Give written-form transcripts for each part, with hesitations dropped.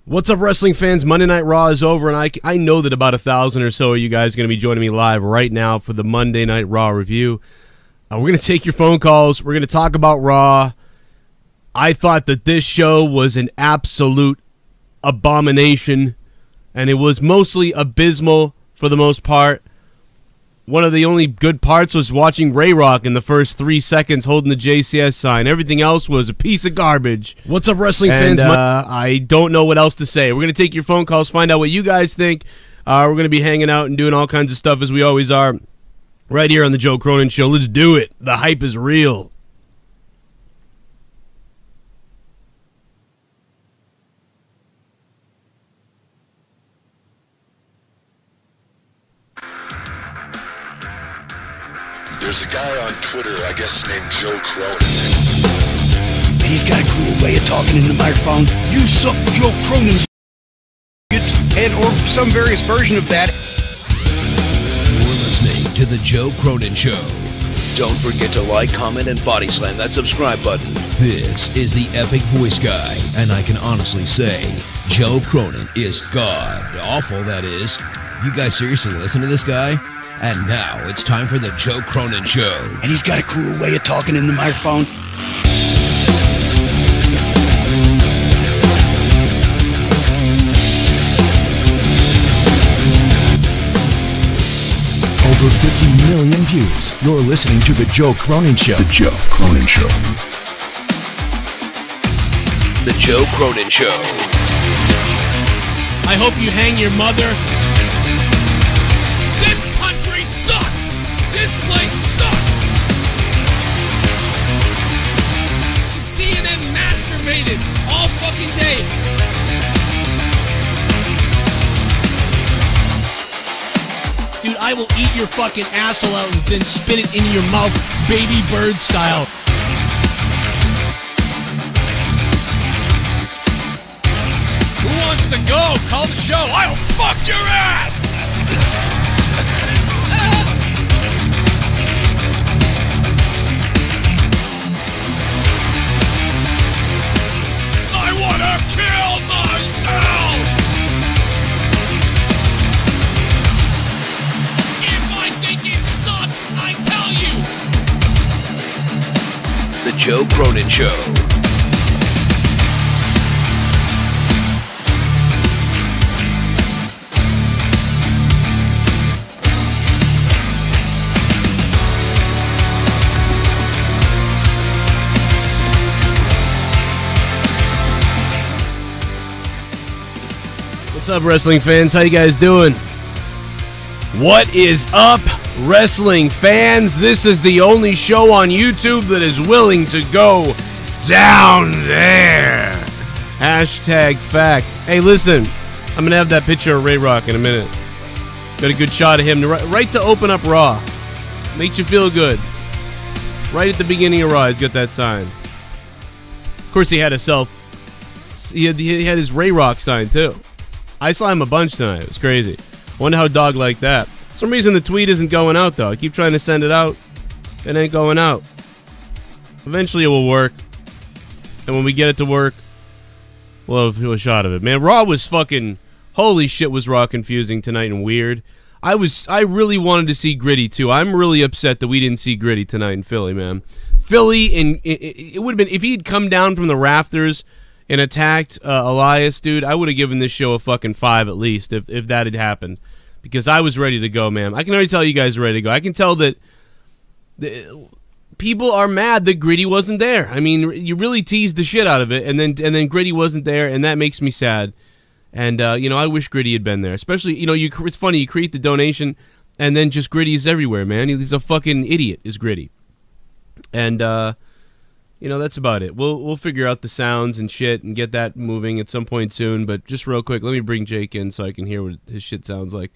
What's up, wrestling fans? Monday Night Raw is over, and I know that about 1,000 or so of you guys are going to be joining me live right now for the Monday Night Raw review. We're going to take your phone calls. We're going to talk about Raw. I thought that this show was an absolute abomination, and it was mostly abysmal for the most part. One of the only good parts was watching Ray Rock in the first 3 seconds holding the JCS sign. Everything else was a piece of garbage. What's up, wrestling fans? I don't know what else to say. We're going to take your phone calls, find out what you guys think. We're going to be hanging out and doing all kinds of stuff as we always are right here on the Joe Cronin Show. Let's do it. The hype is real. There's a guy on Twitter, I guess, named Joe Cronin. And he's got a cool way of talking in the microphone. You suck, Joe Cronin, and or some various version of that. You're listening to the Joe Cronin Show. Don't forget to like, comment, and body slam that subscribe button. This is the epic voice guy, and I can honestly say, Joe Cronin is god awful, that is. You guys seriously listen to this guy? And now it's time for the Joe Cronin Show. And he's got a cool way of talking in the microphone. Over 50 million views. You're listening to the Joe Cronin Show. The Joe Cronin Show. The Joe Cronin Show. I hope you hang your mother. This country sucks! This place sucks! CNN masturbated all fucking day. Dude, I will eat your fucking asshole out and then spit it into your mouth, baby bird style. Who wants to go? Call the show. I'll fuck your ass! I wanna kill myself! If I think it sucks, I tell you! The Joe Cronin Show. What's up, wrestling fans? How you guys doing? What is up, wrestling fans? This is the only show on YouTube that is willing to go down there. Hashtag fact. Hey, listen, I'm going to have that picture of Ray Rock in a minute. Got a good shot of him right to open up Raw. Makes you feel good. Right at the beginning of Raw, he's got that sign. Of course, he had his Ray Rock sign, too. I saw him a bunch tonight. It was crazy. Wonder how dog like that. For some reason the tweet isn't going out, though. I keep trying to send it out. It ain't going out. Eventually it will work. And when we get it to work, we'll have a shot of it. Man, Raw was fucking... Holy shit, was Raw confusing tonight and weird. I really wanted to see Gritty, too. I'm really upset that we didn't see Gritty tonight in Philly, man. Philly, and it would have been... If he'd come down from the rafters... and attacked Elias, dude, I would have given this show a fucking 5 at least if that had happened. Because I was ready to go, man. I can already tell you guys are ready to go. I can tell that people are mad that Gritty wasn't there. I mean, you really teased the shit out of it, and then Gritty wasn't there, and that makes me sad. And, I wish Gritty had been there. Especially, it's funny, you create the donation, and then just Gritty is everywhere, man. He's a fucking idiot, is Gritty. And, that's about it. We'll figure out the sounds and shit and get that moving at some point soon. But just real quick, let me bring Jake in so I can hear what his shit sounds like.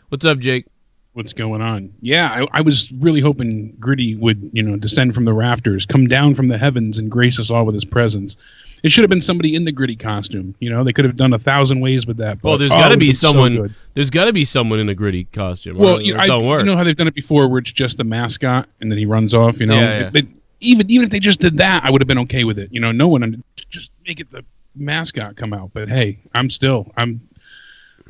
What's up, Jake? What's going on? Yeah, I was really hoping Gritty would, descend from the rafters, come down from the heavens, and grace us all with his presence. It should have been somebody in the Gritty costume. They could have done 1,000 ways with that. But, there's got to be someone. So there's got to be someone in a Gritty costume. Well, don't work. You know how they've done it before, where it's just the mascot and then he runs off. Yeah. Even if they just did that, I would have been okay with it. No one just make it the mascot come out. But hey, I'm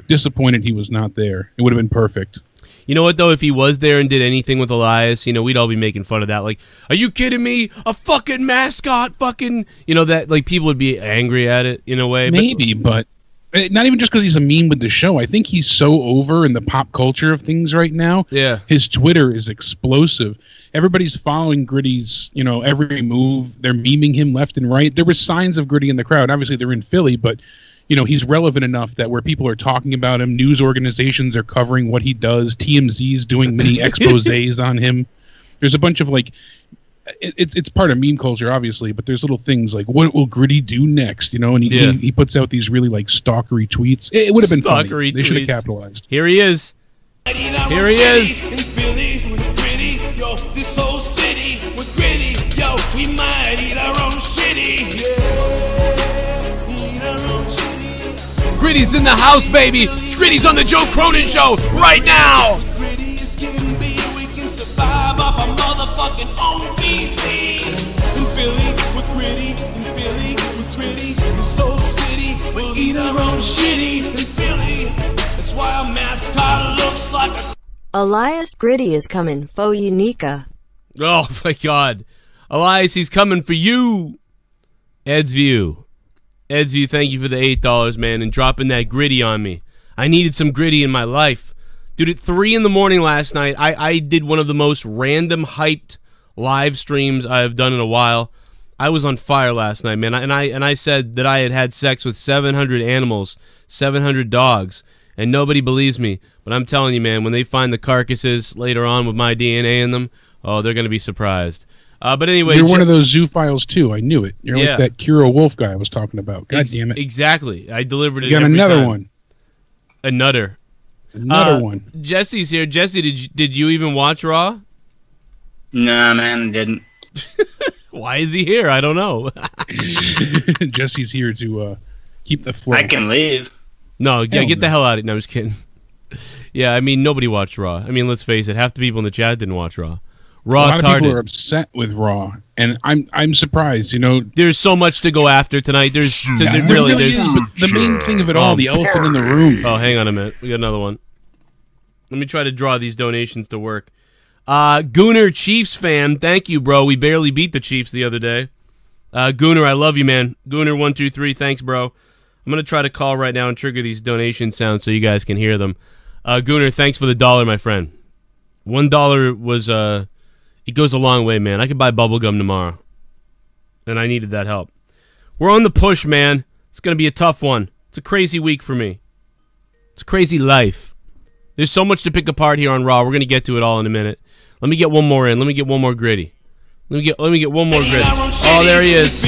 disappointed he was not there. It would have been perfect. You know what, though? If he was there and did anything with Elias, you know, we'd all be making fun of that. Like, are you kidding me? A fucking mascot, fucking... You know, that, like, people would be angry at it in a way. Maybe, but not even just because he's a meme with the show. I think he's so over in the pop culture of things right now. Yeah. His Twitter is explosive. Everybody's following Gritty's, you know, every move. They're memeing him left and right. There were signs of Gritty in the crowd. Obviously, they're in Philly, but... You know, he's relevant enough that where people are talking about him, news organizations are covering what he does, TMZ's doing mini exposés on him. There's a bunch of, like, it's part of meme culture, obviously, but there's little things like, what will Gritty do next? You know, and he puts out these really, like, stalkery tweets. It would have been funny. They should have capitalized. Here he is. Here he is. In Philly with Gritty, yo, this whole city with Gritty, yo, we might eat our own shitty. Yeah, eat our own shitty. Gritty's in the house, baby. Gritty's on the Joe Cronin Show right now. Gritty is getting big. We can survive off our motherfucking own feces. In Philly with Gritty, in Philly with Gritty, this whole city we'll eat our own shitty. In Philly, that's why our mascot looks like a... Elias Gritty is coming for you, Nika. Oh my God, Elias, he's coming for you. AidZ View. AidZ View, thank you for the $8, man, and dropping that Gritty on me. I needed some Gritty in my life. Dude, at 3 in the morning last night, I did one of the most random hyped live streams I've done in a while. I was on fire last night, man, and I said that I had sex with 700 animals, 700 dogs, and nobody believes me. But I'm telling you, man, when they find the carcasses later on with my DNA in them, oh, they're going to be surprised. But anyway, you're one of those zoophiles too. I knew it. You're like that Kiro Wolf guy I was talking about. God damn it! Exactly. I delivered it. You got another one. Another one. Jesse's here. Jesse, did you even watch Raw? Nah, man, I didn't. Why is he here? I don't know. Jesse's here to keep the flow. I can leave. No, yeah, get the hell out of it. No, I was kidding. Yeah, I mean, nobody watched Raw. I mean, let's face it. Half the people in the chat didn't watch Raw. A lot of people are upset with Raw, and I'm surprised. You know, there's so much to go after tonight. There's really the main thing of it all, the elephant in the room. Oh, hang on a minute. We got another one. Let me try to draw these donations to work. Gooner Chiefs fan, thank you, bro. We barely beat the Chiefs the other day. Gooner, I love you, man. Gooner123, thanks, bro. I'm gonna try to call right now and trigger these donation sounds so you guys can hear them. Gooner, thanks for the $1, my friend. $1 was it goes a long way, man. I could buy bubblegum tomorrow. And I needed that help. We're on the push, man. It's going to be a tough one. It's a crazy week for me. It's a crazy life. There's so much to pick apart here on Raw. We're going to get to it all in a minute. Let me get one more in. Let me get one more Gritty. Let me get one more Gritty. Oh, there he is.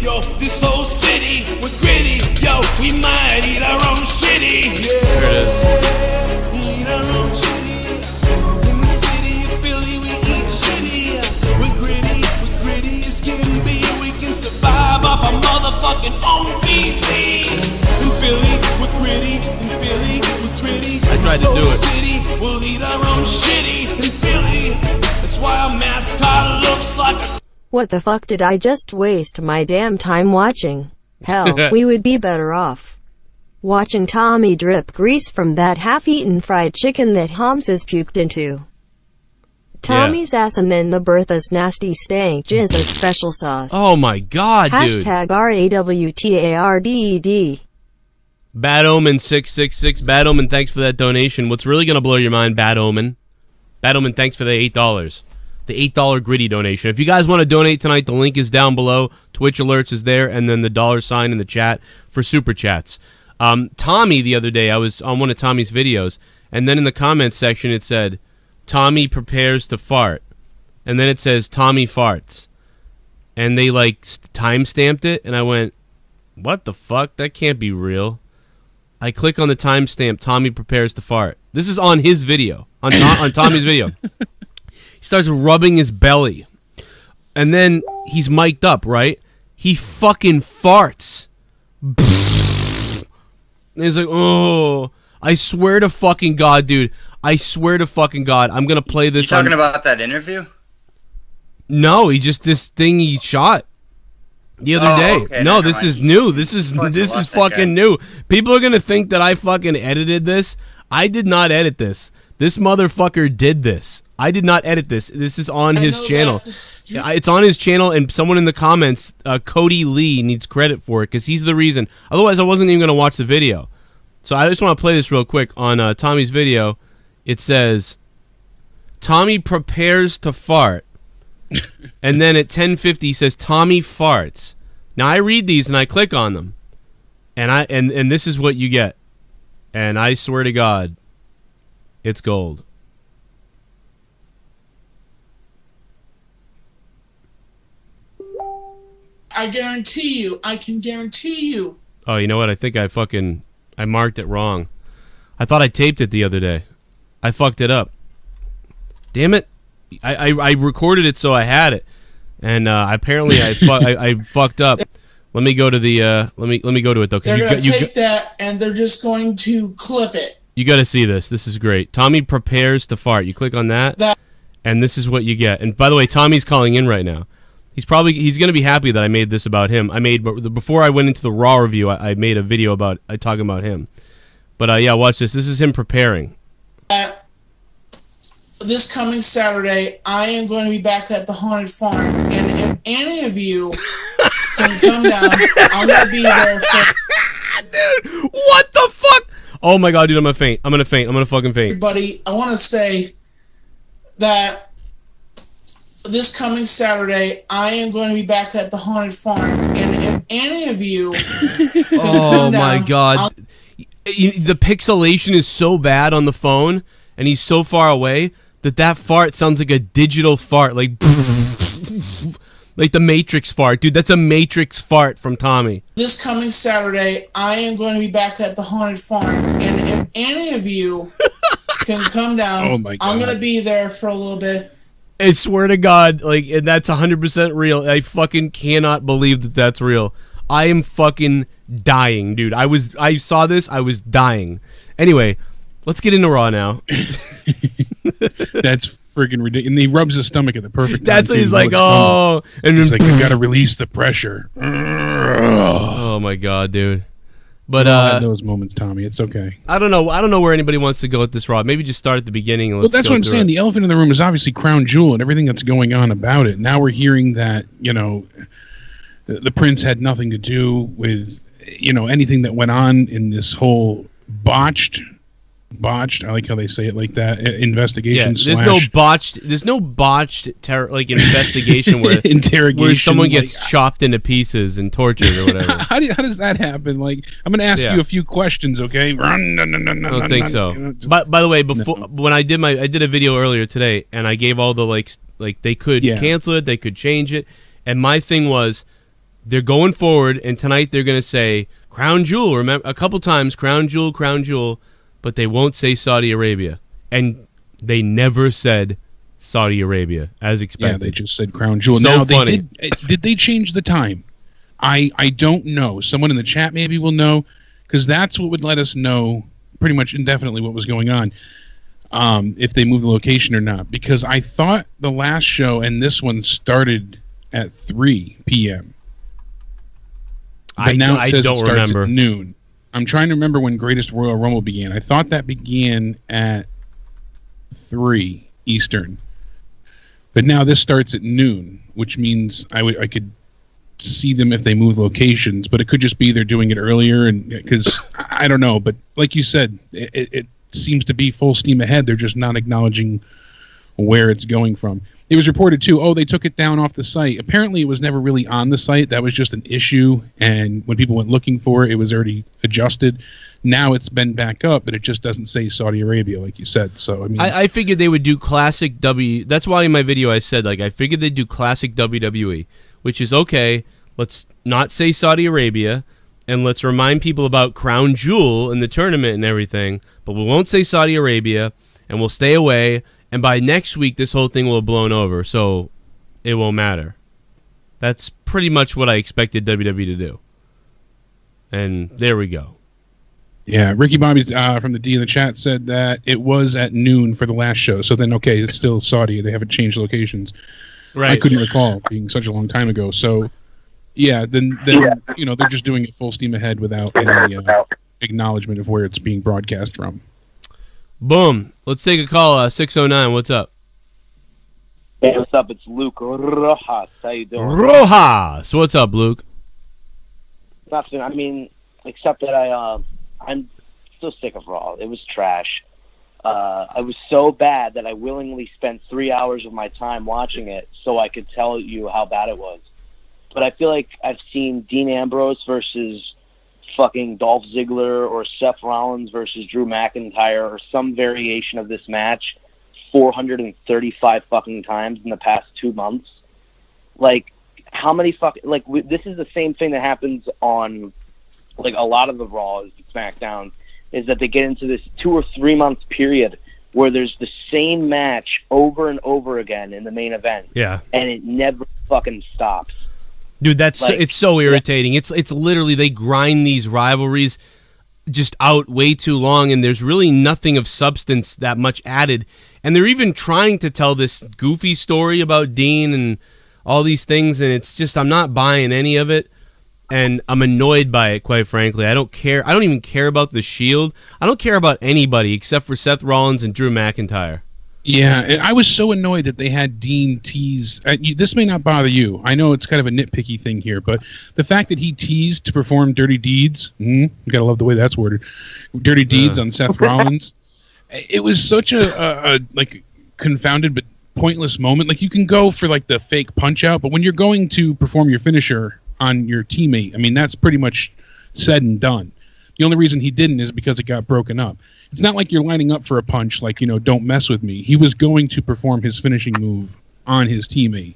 Yo, this whole city with Gritty. Yo, we might eat our own shitty. There it is. Eat our own shitty. In the city of Philly, we eat shitty. With Gritty is getting big. We can survive off our motherfucking own feces. In Philly with Gritty. In Philly with Gritty. I tried to do it. City, we'll eat our own shitty. In Philly, that's why our mascot looks like a... What the fuck did I just waste my damn time watching? Hell, we would be better off watching Tommy drip grease from that half-eaten fried chicken that Homs has puked into Tommy's ass, and then the Bertha's nasty stank JIZZ special sauce. Oh my God, dude. Hashtag RAAWWWRRR. Bad Omen 666. Bad Omen, thanks for that donation. What's really going to blow your mind, Bad Omen? Bad Omen, thanks for the $8. The $8 Gritty donation. If you guys want to donate tonight, the link is down below. Twitch alerts is there, and then the $sign in the chat for super chats. Tommy, the other day, I was on one of Tommy's videos, and then in the comments section it said, Tommy prepares to fart. And then it says, Tommy farts. And they, like, time-stamped it, and I went, what the fuck? That can't be real. I click on the timestamp, Tommy prepares to fart. This is on his video, on Tommy's video. He starts rubbing his belly. And then he's mic'd up, right? He fucking farts. And he's like, oh. I swear to fucking God, dude. I swear to fucking God. I'm going to play this. You talking about that interview? No, this thing he shot. The other day. Okay, No, never this mind. is new. This is Bunch of luck, that guy. fucking new. People are gonna think that I fucking edited this. I did not edit this. This motherfucker did this. I did not edit this. This is on his channel. It's on his channel, and someone in the comments, Cody Lee, needs credit for it because he's the reason. Otherwise, I wasn't even gonna watch the video. So I just want to play this real quick on Tommy's video. It says, "Tommy prepares to fart." And then at 10:50 says Tommy farts. Now I read these and I click on them, and this is what you get. And I swear to God, it's gold. I guarantee you. I can guarantee you. Oh, you know what? I think I marked it wrong. I thought I taped it the other day. I fucked it up. Damn it. I recorded it so I had it, and apparently I fucked up. Let me go to the let me go to it though. They're going to take that and they're just going to clip it. You got to see this. This is great. Tommy prepares to fart. You click on that, and this is what you get. And by the way, Tommy's calling in right now. He's going to be happy that I made this about him. Before I went into the Raw review, I made a video talking about him. But yeah, watch this. This is him preparing. This coming Saturday, I am going to be back at the Haunted Farm, and if any of you can come down, I'm going to be there for... Dude, what the fuck? Oh my God, dude, I'm going to faint. I'm going to fucking faint. Everybody, I want to say that this coming Saturday, I am going to be back at the Haunted Farm, and if any of you can come down... Oh my God. The pixelation is so bad on the phone, and he's so far away that fart sounds like a digital fart, like the Matrix fart. Dude, that's a Matrix fart from Tommy. This coming Saturday, I am going to be back at the Haunted Farm, and if any of you can come down, Oh my God. I'm going to be there for a little bit. I swear to God, and that's 100% real. I fucking cannot believe that that's real. I am fucking dying, dude. I saw this, I was dying. Anyway, let's get into Raw now. That's freaking ridiculous. And he rubs his stomach at the perfect time. That's what he's like, oh. And he's like, I gotta release the pressure. Oh my God, dude. But had those moments, Tommy. It's okay. I don't know where anybody wants to go with this Raw. Maybe just start at the beginning. And Well, that's what I'm saying. The elephant in the room is obviously Crown Jewel and everything that's going on about it. Now we're hearing that, the prince had nothing to do with, anything that went on in this whole botched, I like how they say it like that, investigation. Yeah, there's no botched investigation where interrogation, where someone gets chopped into pieces and tortured or whatever. How does that happen? Like, I'm going to ask you a few questions, okay? I don't think so. But by the way, when I did a video earlier today, and I gave all the like they could cancel it, they could change it, and my thing was they're going forward, and tonight they're going to say Crown Jewel. Remember a couple times, Crown Jewel. But they won't say Saudi Arabia. And they never said Saudi Arabia, as expected. Yeah, they just said Crown Jewel. So now, funny. Did they change the time? I don't know. Someone in the chat maybe will know, because that's what would let us know pretty much indefinitely what was going on, if they moved the location or not. Because I thought the last show and this one started at 3 p.m. But now it says it starts at noon. I'm trying to remember when Greatest Royal Rumble began. I thought that began at 3 Eastern. But now this starts at noon, which means I could see them if they move locations. But it could just be they're doing it earlier, and because I don't know. But like you said, it seems to be full steam ahead. They're just not acknowledging where it's going from. It was reported, too, they took it down off the site. Apparently, it was never really on the site. That was just an issue, and when people went looking for it, it was already adjusted. Now it's been back up, but it just doesn't say Saudi Arabia, like you said. So I mean, I figured they would do classic W. That's why in my video I said, I figured they'd do classic WWE, which is, okay, let's not say Saudi Arabia, and let's remind people about Crown Jewel and the tournament and everything, but we won't say Saudi Arabia, and we'll stay away. And by next week, this whole thing will have blown over, so it won't matter. That's pretty much what I expected WWE to do. And there we go. Yeah, Ricky Bobby from the D in the chat said that it was at noon for the last show. So then, okay, it's still Saudi. They haven't changed locations. Right. I couldn't recall, being such a long time ago. So, Yeah, then you know, they're just doing it full steam ahead without any acknowledgement of where it's being broadcast from. Boom. Let's take a call. 609. What's up? Hey, what's up? It's Luke Rojas. How you doing? Rojas. What's up, Luke? Nothing. I mean, except that I'm so sick of Raw. It was trash. I was so bad that I willingly spent 3 hours of my time watching it so I could tell you how bad it was. But I feel like I've seen Dean Ambrose versus fucking Dolph Ziggler or Seth Rollins versus Drew McIntyre or some variation of this match 435 fucking times in the past 2 months. Like, how many fucking... Like, this is the same thing that happens on, like, a lot of the Raws and SmackDowns, is that they get into this 2 or 3 month period where there's the same match over and over again in the main event. Yeah. And it never fucking stops. Dude, that's Like, it's so irritating. It's literally they grind these rivalries just out way too long, and there's really nothing of substance that much added. And they're even trying to tell this goofy story about Dean and all these things, and it's just I'm not buying any of it, and I'm annoyed by it, quite frankly. I don't care. I don't even care about the Shield. I don't care about anybody except for Seth Rollins and Drew McIntyre. Yeah, and I was so annoyed that they had Dean tease. This may not bother you. I know it's kind of a nitpicky thing here, but the fact that he teased to perform Dirty Deeds, you gotta love the way that's worded, Dirty Deeds on Seth Rollins. It was such a like confounded but pointless moment. Like, you can go for like the fake punch out, but when you're going to perform your finisher on your teammate, I mean, that's pretty much said and done. The only reason he didn't is because it got broken up. It's not like you're lining up for a punch, like, you know, don't mess with me. He was going to perform his finishing move on his teammate.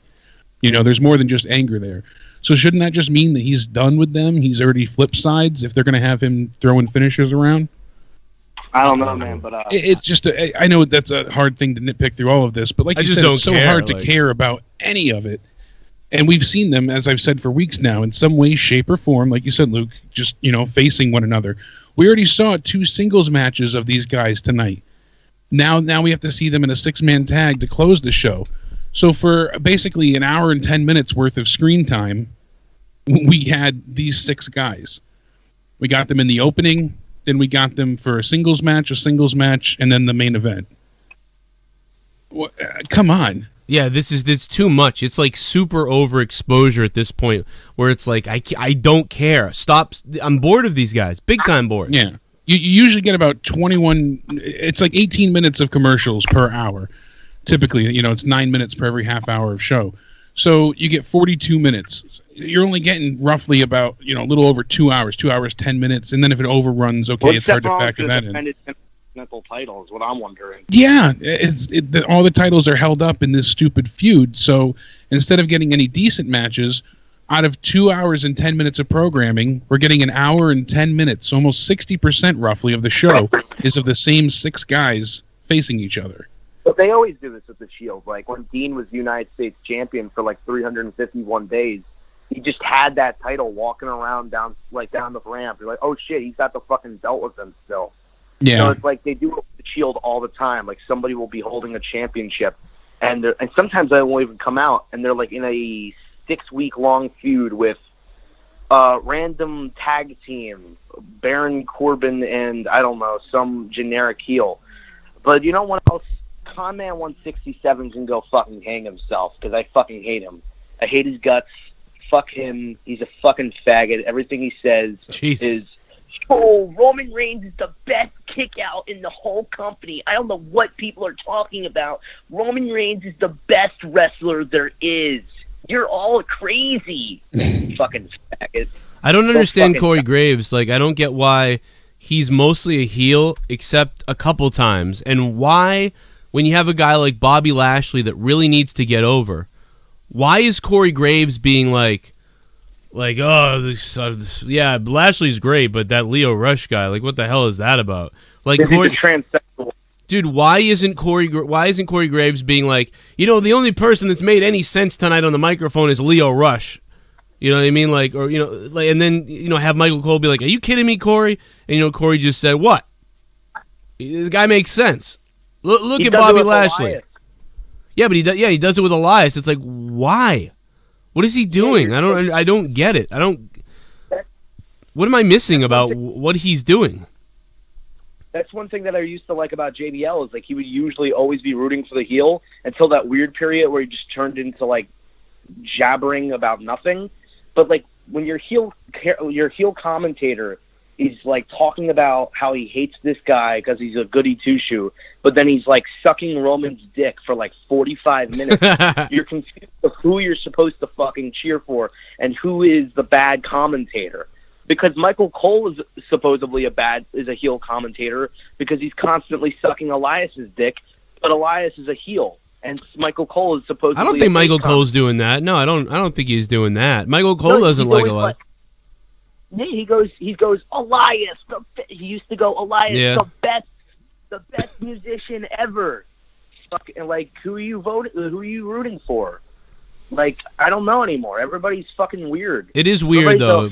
You know, there's more than just anger there. So shouldn't that just mean that he's done with them? He's already flipped sides if they're going to have him throwing finishers around? I don't know, man, but... It's just, I know that's a hard thing to nitpick through all of this, but like you said, it's so hard to care about any of it. And we've seen them, as I've said for weeks now, in some way, shape, or form, like you said, Luke, just, you know, facing one another. We already saw 2 singles matches of these guys tonight. Now we have to see them in a 6-man tag to close the show. So for basically an hour and 10 minutes worth of screen time, we had these 6 guys. We got them in the opening, then we got them for a singles match, and then the main event. Come on. Yeah, it's too much. It's like super overexposure at this point, where it's like I don't care. Stop. I'm bored of these guys. Big time bored. Yeah, you usually get about 21. It's like 18 minutes of commercials per hour. Typically, you know, it's 9 minutes per every half hour of show. So you get 42 minutes. You're only getting roughly about, you know, a little over 2 hours. 2 hours 10 minutes, and then if it overruns, okay, it's hard to factor that in. Title is what I'm wondering. Yeah, all the titles are held up in this stupid feud. So instead of getting any decent matches, out of 2 hours and 10 minutes of programming, we're getting an hour and 10 minutes. Almost 60% roughly of the show is of the same 6 guys facing each other. But they always do this with the Shield. Like when Dean was United States champion for like 351 days, he just had that title walking around down the ramp. You're like, oh shit, he's got the fucking belt with him still. Yeah. So it's like they do it with the Shield all the time. Like somebody will be holding a championship, and sometimes they won't even come out, and they're like in a 6-week-long feud with random tag team, Baron Corbin and, I don't know, some generic heel. But you know what else? Conman 167 can go fucking hang himself, because I fucking hate him. I hate his guts. Fuck him. He's a fucking faggot. Everything he says is... Oh, Roman Reigns is the best kick out in the whole company. I don't know what people are talking about. Roman Reigns is the best wrestler there is. You're all crazy. Fucking faggot. I don't understand Corey Graves. Like, I don't get why he's mostly a heel except a couple times. And why, when you have a guy like Bobby Lashley that really needs to get over, why is Corey Graves being like, yeah, Lashley's great, but that Lio Rush guy, like, what the hell is that about? Like, Corey, dude, why isn't Corey Graves being like, you know, the only person that's made any sense tonight on the microphone is Lio Rush? You know what I mean? Like, or, you know, like, and then, you know, have Michael Cole be like, are you kidding me, Corey? And, you know, Corey just said, what? This guy makes sense. Look at Bobby Lashley. Yeah, but he does it with Elias. It's like, why? What is he doing? I don't get it. What am I missing about what he's doing? That's one thing that I used to like about JBL is like he would usually always be rooting for the heel until that weird period where he just turned into like jabbering about nothing. But like when your heel commentator is like talking about how he hates this guy because he's a goody two-shoe, but then he's like sucking Roman's dick for like 45 minutes. You're confused of who you're supposed to fucking cheer for and who is the bad commentator. Because Michael Cole is supposedly is a heel commentator because he's constantly sucking Elias's dick, but Elias is a heel, and Michael Cole is supposedly. I don't think Michael Cole's doing that. No, I don't think he's doing that. Michael Cole doesn't like Elias. He goes Elias. He used to go Elias, the best musician ever. Fucking, like, who are you voting? Who are you rooting for? Like, I don't know anymore. Everybody's fucking weird. It is weird though.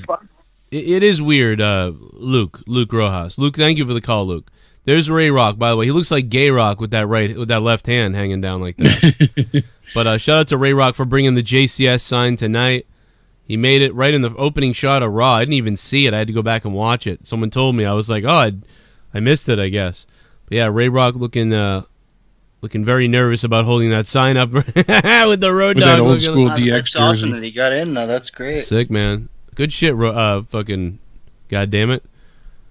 It is weird, Luke Rojas. Luke, thank you for the call, Luke. There's Ray Rock, by the way. He looks like Gay Rock with that left hand hanging down like that. But shout out to Ray Rock for bringing the JCS sign tonight. He made it right in the opening shot of Raw. I didn't even see it. I had to go back and watch it. Someone told me. I was like, oh, I missed it, I guess. But yeah, Ray Rock looking very nervous about holding that sign up with the Road Dogg. That old school DX. That's awesome that he got in. Though. That's great. Sick, man. Good shit, fucking goddamn it.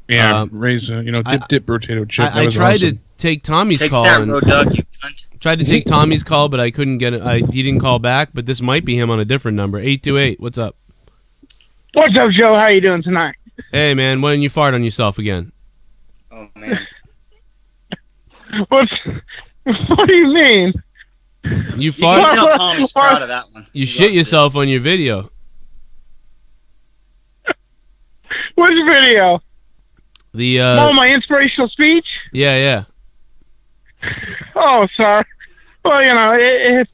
Yeah, Ray's, dip potato chip. I tried to take Tommy's call. Take that, Road Dogg, you cunt. Tried to take Tommy's call, but I couldn't get it. He didn't call back, but this might be him on a different number. 828, what's up? What's up, Joe? How you doing tonight? Hey, man, why didn't you fart on yourself again? Oh, man. What do you mean? You fart? You can tell Tommy's proud of that one. You shit yourself on your video. Which video? My inspirational speech? Yeah. Oh, sorry. Well,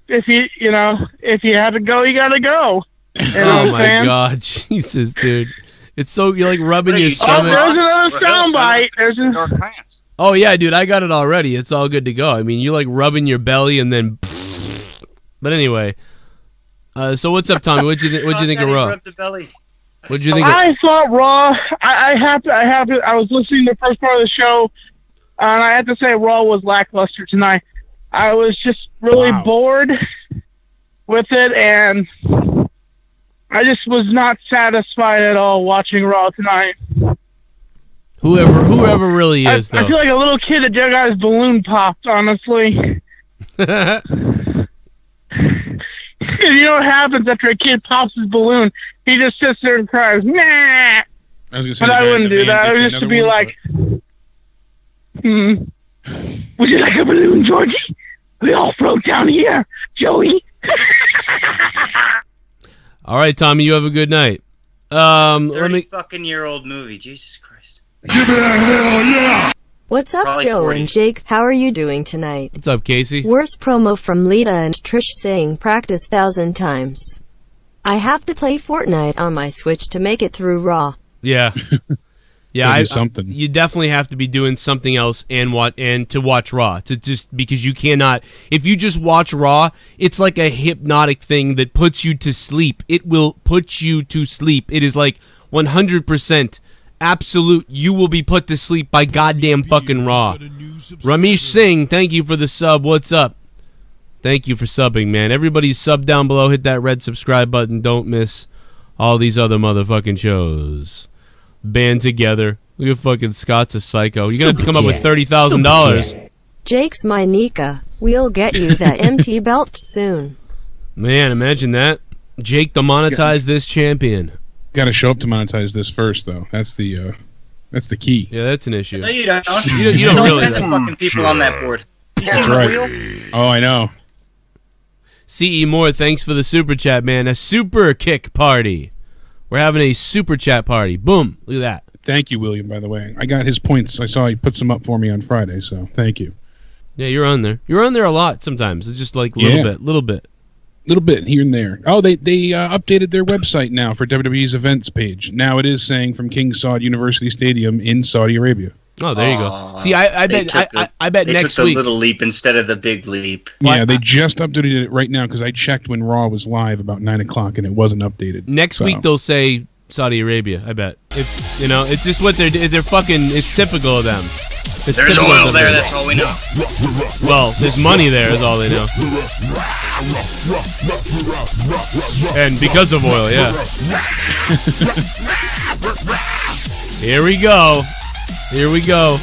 if you had to go, you gotta go. Oh my God, Jesus, dude! It's so you're like rubbing your stomach. There's another soundbite. Oh yeah, dude, I got it already. It's all good to go. I mean, you're like rubbing your belly and then. But anyway, so what's up, Tommy? What'd you think of Raw? What'd you think? I thought Raw. I was listening to the first part of the show, and I have to say Raw was lackluster tonight. I was just really bored with it, and I just was not satisfied at all watching Raw tonight. Whoever really is, though. I feel like a little kid that just got his balloon popped, honestly. You know what happens after a kid pops his balloon? He just sits there and cries, nah! But I wouldn't do that. I would just be like, would you like a balloon, Georgie? We all float down here, Joey. All right, Tommy, you have a good night. 30-fucking-year-old movie, Jesus Christ. Give me that hell yeah! What's up, Probably Joe 40. and Jake? How are you doing tonight? What's up, Casey? Worst promo from Lita and Trish saying practice 1,000 times. I have to play Fortnite on my Switch to make it through Raw. Yeah. Yeah, something. You definitely have to be doing something else and to watch Raw. Because you cannot. If you just watch Raw, it's like a hypnotic thing that puts you to sleep. It will put you to sleep. It is like 100% absolute. You will be put to sleep by goddamn fucking Raw. Ramesh Singh, thank you for the sub. What's up? Thank you for subbing, man. Everybody sub down below. Hit that red subscribe button. Don't miss all these other motherfucking shows. Band together. Look at fucking Scott's a psycho. You're going to come up with $30,000. Jake's my Nika. We'll get you that MT belt soon. Man, imagine that. Jake the monetize this champion. Got to show up to monetize this first, though. That's the key. Yeah, that's an issue. No, you don't. You don't really. There's fucking people on that board. You see That's the right. wheel? Oh, I know. CE Moore, thanks for the super chat, man. A super kick party. We're having a super chat party. Boom. Look at that. Thank you, William, by the way. I got his points. I saw he put some up for me on Friday, so thank you. Yeah, you're on there. You're on there a lot sometimes. It's just like a little bit here and there. Oh, they updated their website now for WWE's events page. Now it is saying from King Saud University Stadium in Saudi Arabia. Oh, there you go. See, I bet they next took the week. little leap instead of the big leap. Yeah, they just updated it right now because I checked when Raw was live about 9 o'clock and it wasn't updated. Next week they'll say Saudi Arabia. I bet. If you know, it's just what they're fucking. It's typical of them. It's There's typical oil of them. there. That's all we know. Well, there's money there. Is all they know. And because of oil, yeah. Here we go. Here we go.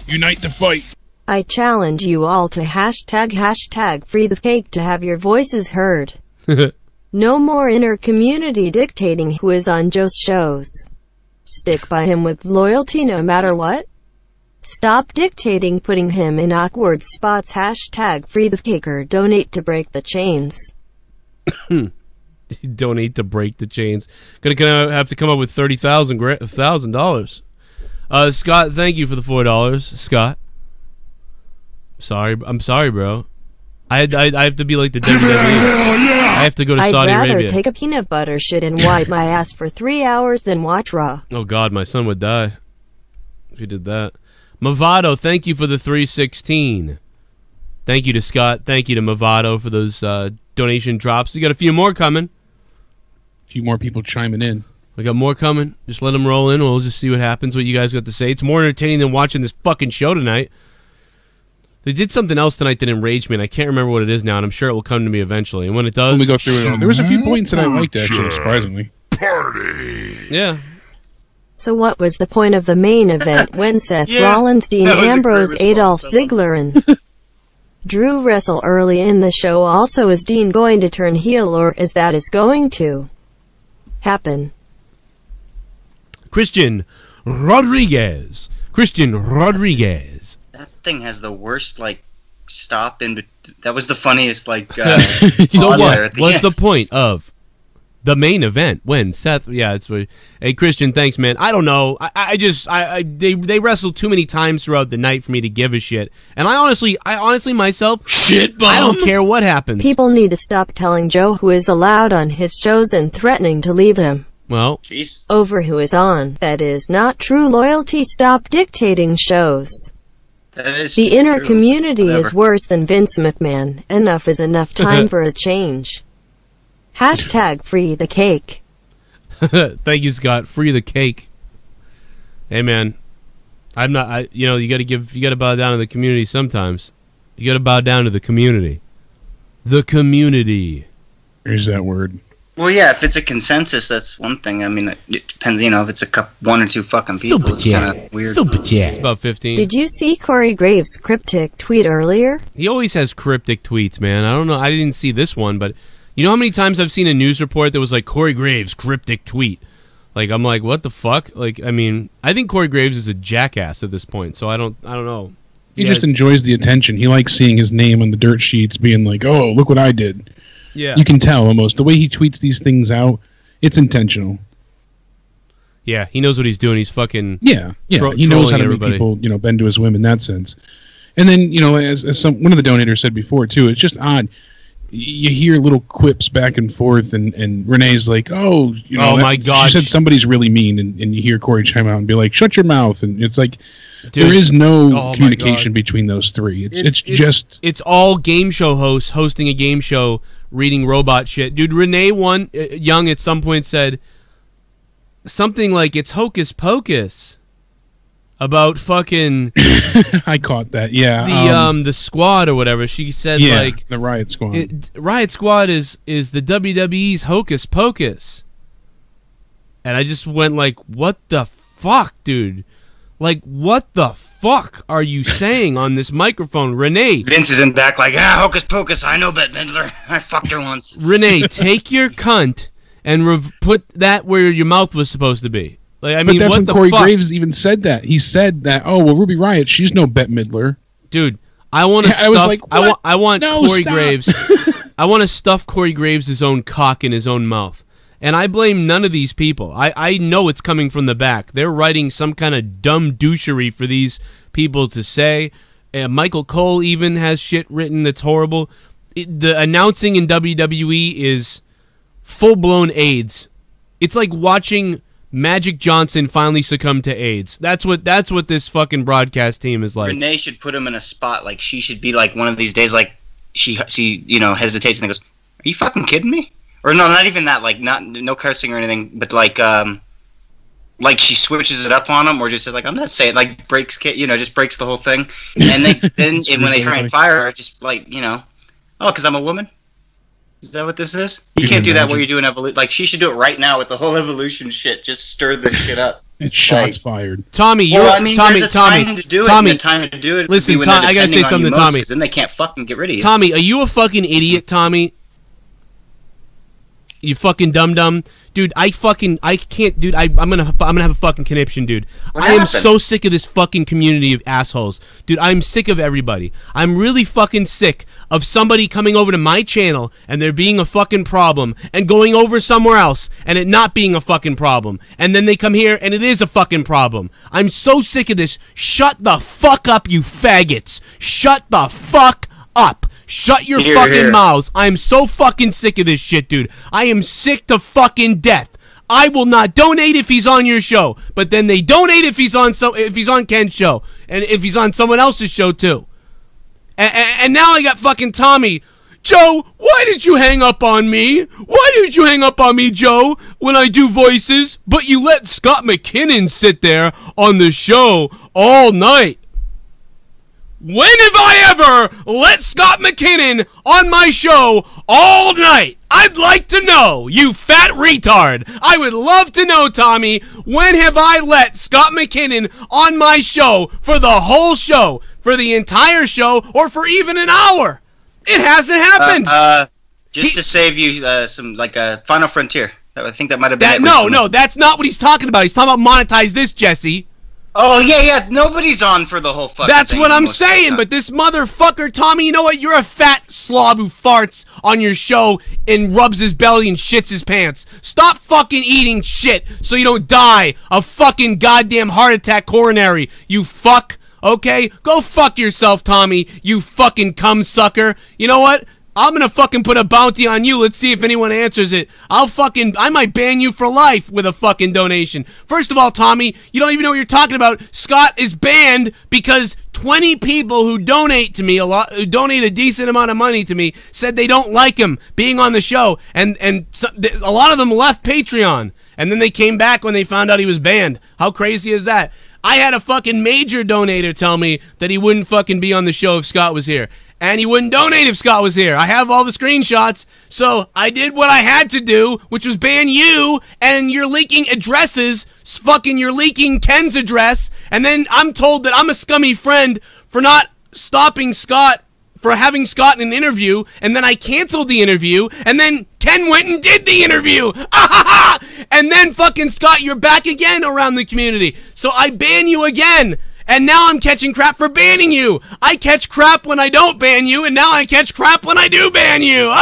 Unite the fight. I challenge you all to hashtag free the cake to have your voices heard. No more inner community dictating who is on Joe's shows. Stick by him with loyalty no matter what. Stop dictating putting him in awkward spots. Hashtag free the cake or donate to break the chains. Donate to break the chains. Gonna have to come up with $30,000. Scott, thank you for the $4. Scott. I'm sorry, bro. I have to be like the WWE. I have to go to Saudi Arabia. I'd rather take a peanut butter shit and wipe my ass for 3 hours than watch Raw. Oh God, my son would die if he did that. Movado, thank you for the 316. Thank you to Scott. Thank you to Movado for those donation drops. You got a few more coming. A few more people chiming in. We got more coming. Just let them roll in. We'll just see what happens, what you guys got to say. It's more entertaining than watching this fucking show tonight. They did something else tonight that enraged me, and I can't remember what it is now, and I'm sure it will come to me eventually. And when it does... Let me go through it all. There was a few points that I liked, actually, surprisingly. Party! Yeah. So what was the point of the main event when Seth Rollins, Dean Ambrose, Adolf Ziggler, and Drew wrestle early in the show? Also, is Dean going to turn heel, or is that going to happen? Christian Rodriguez. That thing has the worst, like, stop in... That was the funniest, like, So pause what? there at the What's end. the point of the main event when Seth... Yeah, it's... Hey, Christian, thanks, man. I don't know. They wrestled too many times throughout the night for me to give a shit. And I honestly myself... Shit, I don't care what happens. People need to stop telling Joe who is allowed on his shows and threatening to leave him. Well, over who is on. That is not true loyalty. Stop dictating shows. That is the inner true. community Whatever. is worse than Vince McMahon. Enough is enough. Time for a change. Hashtag free the cake. Thank you, Scott. Free the cake. Hey, man. I'm not... you gotta bow down to the community sometimes. You gotta bow down to the community. The community. There's that word. Well, yeah, if it's a consensus, that's one thing. I mean, it depends, if it's one or two fucking people, it's kind of weird. It's about 15. Did you see Corey Graves' cryptic tweet earlier? He always has cryptic tweets, man. I don't know. I didn't see this one, but you know how many times I've seen a news report that was like Corey Graves' cryptic tweet? Like, I'm like, what the fuck? Like, I mean, I think Corey Graves is a jackass at this point, so I don't know. He just enjoys the attention. He likes seeing his name on the dirt sheets being like, oh, look what I did. Yeah. You can tell almost. The way he tweets these things out, it's intentional. Yeah, he knows what he's doing. He's fucking he knows how to make people, bend to his whim in that sense. And then, as one of the donators said before too, it's just odd. You hear little quips back and forth, and Renee's like, "Oh, my God!" She said somebody's really mean, and you hear Corey chime out and be like, "Shut your mouth!" And it's like, Dude, there is no communication between those three. It's all game show hosts hosting a game show, reading robot shit. Dude, Renee Young at some point said something like, "It's hocus pocus." About fucking I caught that, yeah. The squad or whatever. She said like the Riot Squad. Riot Squad is the WWE's hocus pocus. And I just went like, what the fuck, dude? Like, what the fuck are you saying on this microphone? Renee. Vince is in back like, hocus pocus, I know Bette Midler. I fucked her once. Renee, take your cunt and put that where your mouth was supposed to be. Like, I but mean, that's what when the Corey fuck? Graves even said that. He said that, oh, well, Ruby Riott, she's no Bette Midler. Dude, I want to stuff... I was like, what? I want No, Corey stop. Graves... I want to stuff Corey Graves' own cock in his own mouth. And I blame none of these people. I know it's coming from the back. They're writing some kind of dumb douchery for these people to say. Michael Cole even has shit written that's horrible. The announcing in WWE is full-blown AIDS. It's like watching Magic Johnson finally succumbed to AIDS. That's what this fucking broadcast team is like. Renee should put him in a spot. Like, she should be like one of these days, like, she you know, hesitates and goes, "Are you fucking kidding me?" Or no, not even that. Like, no cursing or anything, but like she switches it up on him, or just says like, "I'm not saying," like breaks, you know, just breaks the whole thing. And then when they try and fire her, just like, you know, "Oh, because I'm a woman." Is that what this is? You can't do that while you're doing evolution. Like, she should do it right now with the whole evolution shit. Just stir the shit up. Shots fired. Tommy, Tommy, there's a time to do it. Tommy, and the time to do it. Listen, I gotta say something to Tommy. Because then they can't fucking get rid of you. Tommy, are you a fucking idiot, Tommy? You fucking dum-dum. Dude, I can't, dude, I'm gonna have a fucking conniption, dude. I am so sick of this fucking community of assholes. Dude, I'm sick of everybody. I'm really fucking sick of somebody coming over to my channel and there being a fucking problem and going over somewhere else and it not being a fucking problem. And then they come here and it is a fucking problem. I'm so sick of this. Shut the fuck up, you faggots. Shut the fuck up. Shut your fucking mouths. I am so fucking sick of this shit, dude. I am sick to fucking death. I will not donate if he's on your show, but then they donate if he's on Ken's show, and if he's on someone else's show too. And now I got fucking Tommy. Joe, why did you hang up on me? Why did you hang up on me, Joe, when I do voices, but you let Scott McKinnon sit there on the show all night? When have I ever let Scott McKinnon on my show all night? I'd like to know, you fat retard. I would love to know, Tommy, when have I let Scott McKinnon on my show for the whole show, for the entire show, or for even an hour? It hasn't happened. Just to save you some, like a Final Frontier. I think that might have been that. No, that's not what he's talking about. He's talking about monetize this, Jesse. Oh, yeah, nobody's on for the whole fucking That's thing what I'm saying, but this motherfucker, Tommy, you know what? You're a fat slob who farts on your show and rubs his belly and shits his pants. Stop fucking eating shit so you don't die of fucking goddamn heart attack coronary, you fuck, okay? Go fuck yourself, Tommy, you fucking cum sucker. You know what? I'm gonna fucking put a bounty on you. Let's see if anyone answers it. I might ban you for life with a fucking donation. First of all, Tommy, you don't even know what you're talking about. Scott is banned because 20 people who donate to me who donate a decent amount of money to me, said they don't like him being on the show, and a lot of them left Patreon, and then they came back when they found out he was banned. How crazy is that? I had a fucking major donator tell me that he wouldn't fucking be on the show if Scott was here. And he wouldn't donate if Scott was here. I have all the screenshots. So I did what I had to do, which was ban you, and you're leaking addresses. You're leaking Ken's address. And then I'm told that I'm a scummy friend for not stopping Scott, for having Scott in an interview. And then I canceled the interview. And then Ken went and did the interview. And then fucking Scott, you're back again around the community. So I ban you again. And now I'm catching crap for banning you. I catch crap when I don't ban you, and now I catch crap when I do ban you.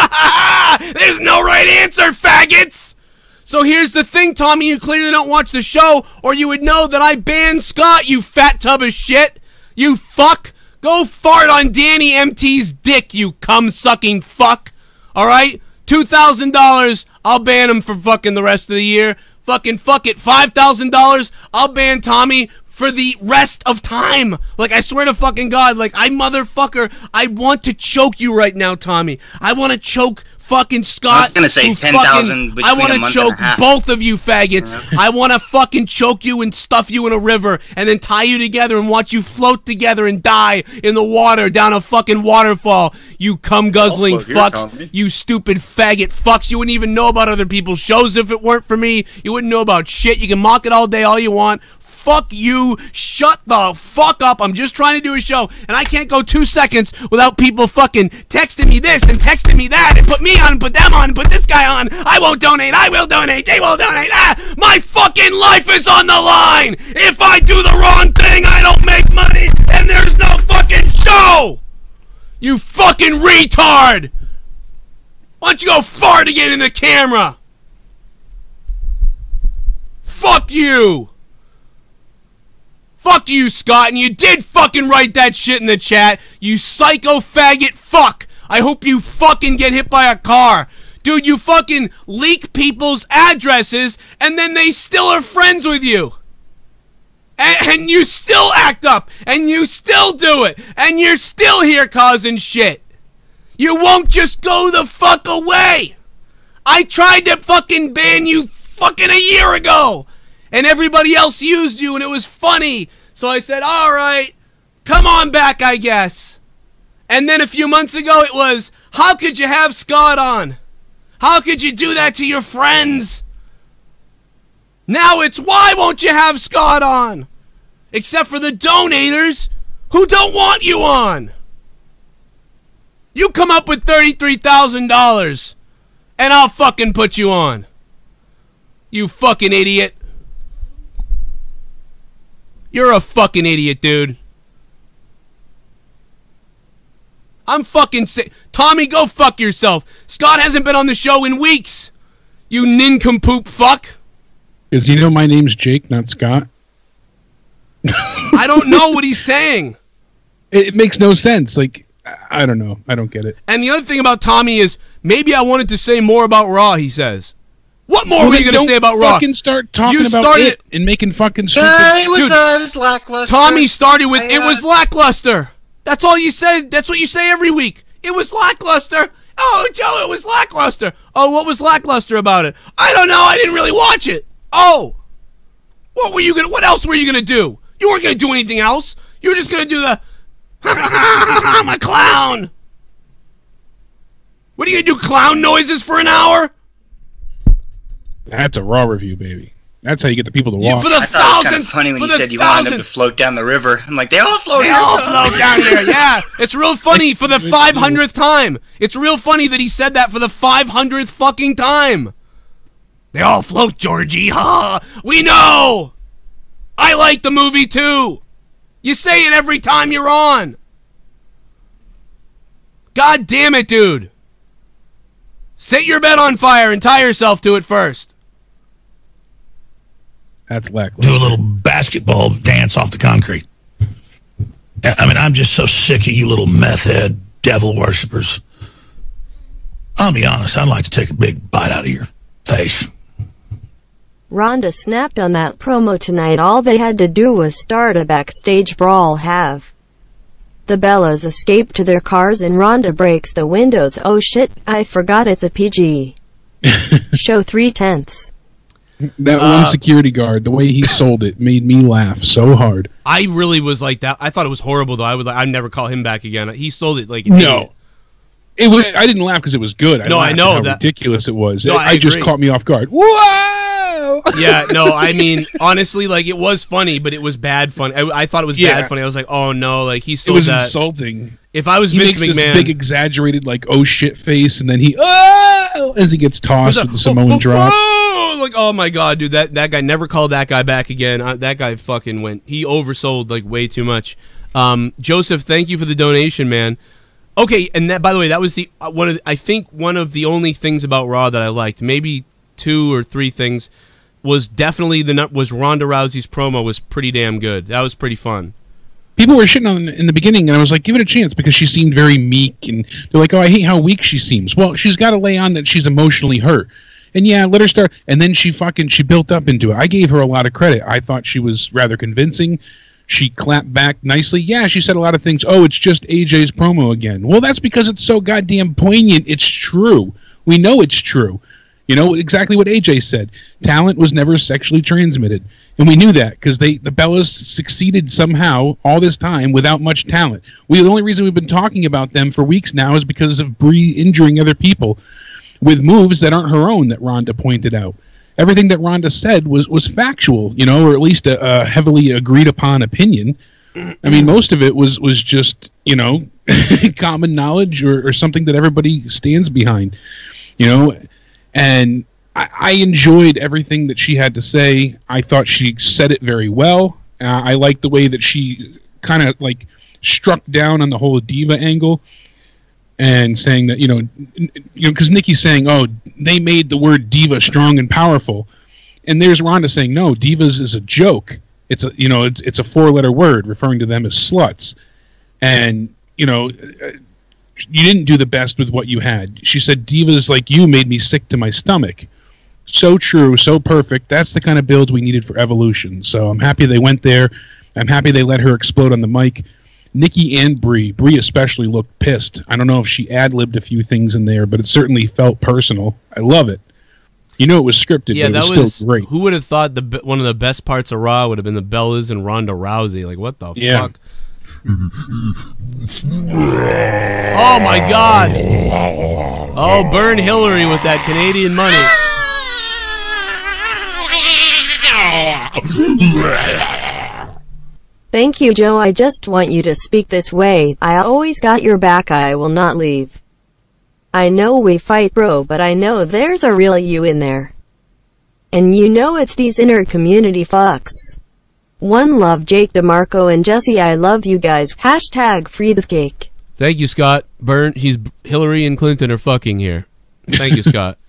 There's no right answer, faggots. So here's the thing, Tommy, you clearly don't watch the show, or you would know that I banned Scott, you fat tub of shit. You fuck. Go fart on Danny MT's dick, you cum-sucking fuck. Alright? $2,000, I'll ban him for fucking the rest of the year. Fucking fuck it. $5,000, I'll ban Tommy for the rest of time. Like, I swear to fucking God, like, I want to choke you right now, Tommy. I want to choke fucking Scott. I was gonna say 10,000 between I want a to month choke and a half. both of you faggots. I want to fucking choke you and stuff you in a river and then tie you together and watch you float together and die in the water down a fucking waterfall. You cum-guzzling fucks. You stupid faggot fucks. You wouldn't even know about other people's shows if it weren't for me. You wouldn't know about shit. You can mock it all day, all you want. Fuck you. Shut the fuck up. I'm just trying to do a show, and I can't go 2 seconds without people fucking texting me this and texting me that and put me on, put them on, put this guy on. I won't donate. I will donate. They will donate. My fucking life is on the line. If I do the wrong thing, I don't make money, and there's no fucking show. You fucking retard. Why don't you go fart again in the camera? Fuck you. Fuck you, Scott, and you did fucking write that shit in the chat, you psycho faggot fuck. I hope you fucking get hit by a car. Dude, you fucking leak people's addresses, and then they still are friends with you. And you still act up, and you still do it, and you're still here causing shit. You won't just go the fuck away. I tried to fucking ban you fucking a year ago, and everybody else used you, and it was funny. So I said, all right, come on back, I guess. And then a few months ago it was, how could you have Scott on? How could you do that to your friends? Now it's, why won't you have Scott on? Except for the donators who don't want you on. You come up with $33,000 and I'll fucking put you on. You fucking idiot. You're a fucking idiot, dude. I'm fucking sick. Tommy, go fuck yourself. Scott hasn't been on the show in weeks. You nincompoop fuck. Because you know my name's Jake, not Scott. I don't know what he's saying. It makes no sense. Like, I don't know. I don't get it. And the other thing about Tommy is, maybe I wanted to say more about Raw, he says. What more were you going to say about Raw? Fucking start talking about it and making fucking stupid... it was lackluster. Tommy started with, it was lackluster. That's all you said. That's what you say every week. It was lackluster. Oh, Joe, it was lackluster. Oh, what was lackluster about it? I don't know. I didn't really watch it. Oh. What else were you going to do? You weren't going to do anything else. You were just going to do the... I'm a clown. What are you going to do, clown noises for an hour? That's a Raw review, baby. That's how you get the people to watch. For the I thought it was kind of funny when you said you wanted them to float down the river. I'm like, they all float down here. Yeah, it's real funny for the 500th time. It's real funny that he said that for the 500th fucking time. They all float, Georgie. Ha! We know. I like the movie too. You say it every time you're on. God damn it, dude. Set your bed on fire and tie yourself to it first. That's lackluster. Do a little basketball dance off the concrete. I mean, I'm just so sick of you little meth head devil worshippers. I'll be honest, I'd like to take a big bite out of your face. Ronda snapped on that promo tonight. All they had to do was start a backstage brawl. Have the Bellas escape to their cars and Ronda breaks the windows. Oh shit, I forgot it's a PG. Show 3/10. That one security guard, the way he sold it, made me laugh so hard. I really was like that. I thought it was horrible, though. I'd never call him back again. He sold it like no. It was. I didn't laugh because it was good. I know how ridiculous it was. No, it just caught me off guard. Whoa! Yeah, no, I mean, honestly, like, it was funny, but it was bad funny. I thought it was bad funny. I was like, oh no, like, he sold that. It was insulting. If I was Vince McMahon, this big exaggerated like oh shit face, and then he as he gets tossed with the Samoan drop. Like, oh my god, dude, that guy never called that guy back again. That guy fucking went. He oversold like way too much. Joseph, thank you for the donation, man. Okay, and that, by the way, that was I think one of the only things about Raw that I liked. Maybe 2 or 3 things was definitely was Ronda Rousey's promo was pretty damn good. That was pretty fun. People were shitting on in the beginning, and I was like, give it a chance, because she seemed very meek, and they're like, oh, I hate how weak she seems. Well, she's got to lay on that she's emotionally hurt. And yeah, let her start. And then she built up into it. I gave her a lot of credit. I thought she was rather convincing. She clapped back nicely. Yeah, she said a lot of things. Oh, it's just AJ's promo again. Well, that's because it's so goddamn poignant. It's true. We know it's true. You know exactly what AJ said. Talent was never sexually transmitted. And we knew that because the Bellas succeeded somehow all this time without much talent. The only reason we've been talking about them for weeks now is because of Brie injuring other people with moves that aren't her own that Ronda pointed out. Everything that Ronda said was factual, you know, or at least a heavily agreed upon opinion. I mean, most of it was just, you know, common knowledge or something that everybody stands behind, you know. And I enjoyed everything that she had to say. I thought she said it very well. I liked the way that she kind of like struck down on the whole diva angle. And saying that, you know, because Nikki's saying, oh, they made the word diva strong and powerful. And there's Ronda saying, no, divas is a joke. It's a 4-letter word referring to them as sluts. And, you know, You didn't do the best with what you had. She said, divas like you made me sick to my stomach. So true, so perfect. That's the kind of build we needed for Evolution. So I'm happy they went there. I'm happy they let her explode on the mic. Nikki and Brie especially looked pissed. I don't know if she ad-libbed a few things in there, but it certainly felt personal. I love it. You know it was scripted, Yeah, but that it was still great. Who would have thought one of the best parts of Raw would have been the Bellas and Ronda Rousey? Like, what the fuck? Oh, my God. Oh, burn Hillary with that Canadian money. Thank you, Joe. I just want you to speak this way. I always got your back. I will not leave. I know we fight, bro, but I know there's a real you in there. And you know it's these inner community fucks. One love, Jake DeMarco and Jesse. I love you guys. Hashtag free the cake. Thank you, Scott. Hillary and Clinton are fucking here. Thank you, Scott.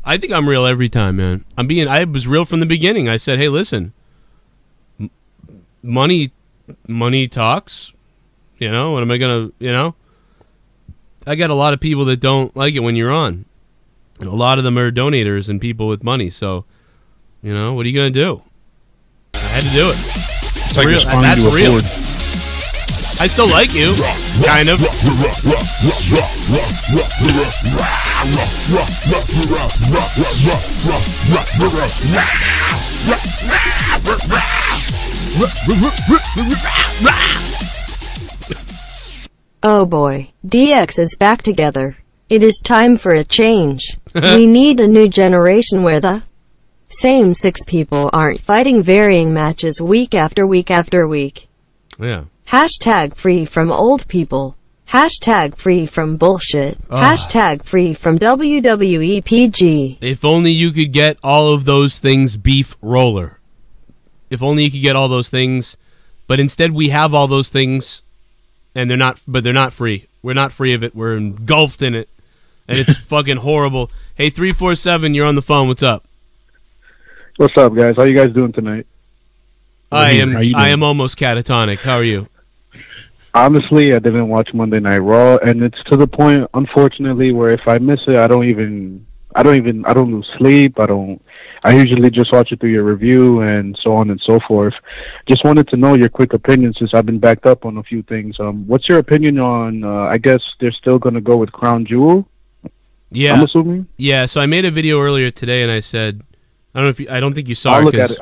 I think I'm real every time, man. I was real from the beginning. I said, hey, listen. Money talks. You know, what am I going to, you know? I got a lot of people that don't like it when you're on. And a lot of them are donators and people with money. So, you know, what are you going to do? I had to do it. It's like real. responding to a real. Ford. I still like you. Kind of. Oh boy, DX is back together. It is time for a change. We need a new generation where the same 6 people aren't fighting varying matches week after week after week. Yeah. Hashtag free from old people. Hashtag free from bullshit. Hashtag free from WWE PG. If only you could get all of those things, beef roller. If only you could get all those things, but instead we have all those things, and they're not free. We're not free of it. We're engulfed in it, and it's fucking horrible. Hey, 347, you're on the phone. What's up? What's up, guys? How you guys doing tonight? I am almost catatonic. How are you? Honestly, I didn't watch Monday Night Raw, and it's to the point, unfortunately, where if I miss it, I don't lose sleep. I usually just watch it through your review and so on and so forth. Just wanted to know your quick opinion since I've been backed up on a few things. What's your opinion on, I guess they're still going to go with Crown Jewel? Yeah. I'm assuming? Yeah, so I made a video earlier today and I said, I don't think you saw I'll it. Look at it.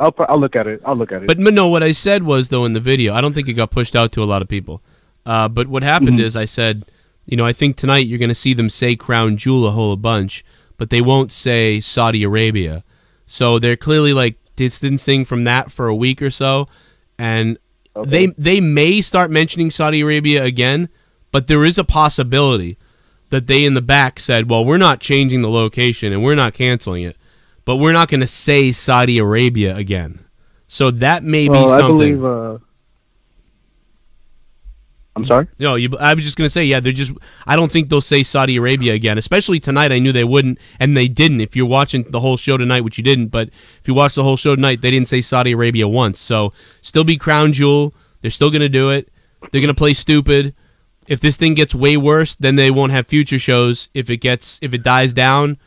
I'll look at it. But no, what I said was, though, in the video, I don't think it got pushed out to a lot of people. But what happened is I said, you know, I think tonight you're going to see them say Crown Jewel a whole bunch, but they won't say Saudi Arabia. So they're clearly like distancing from that for a week or so, and they may start mentioning Saudi Arabia again, but there is a possibility that they in the back said, well, we're not changing the location and we're not canceling it, but we're not going to say Saudi Arabia again. So that may be something. I believe, I'm sorry? No, I was just going to say, yeah, I don't think they'll say Saudi Arabia again, especially tonight. I knew they wouldn't, and they didn't. If you're watching the whole show tonight, which you didn't, but if you watched the whole show tonight, they didn't say Saudi Arabia once. So still be Crown Jewel. They're still going to do it. They're going to play stupid. If this thing gets way worse, then they won't have future shows. If it dies down,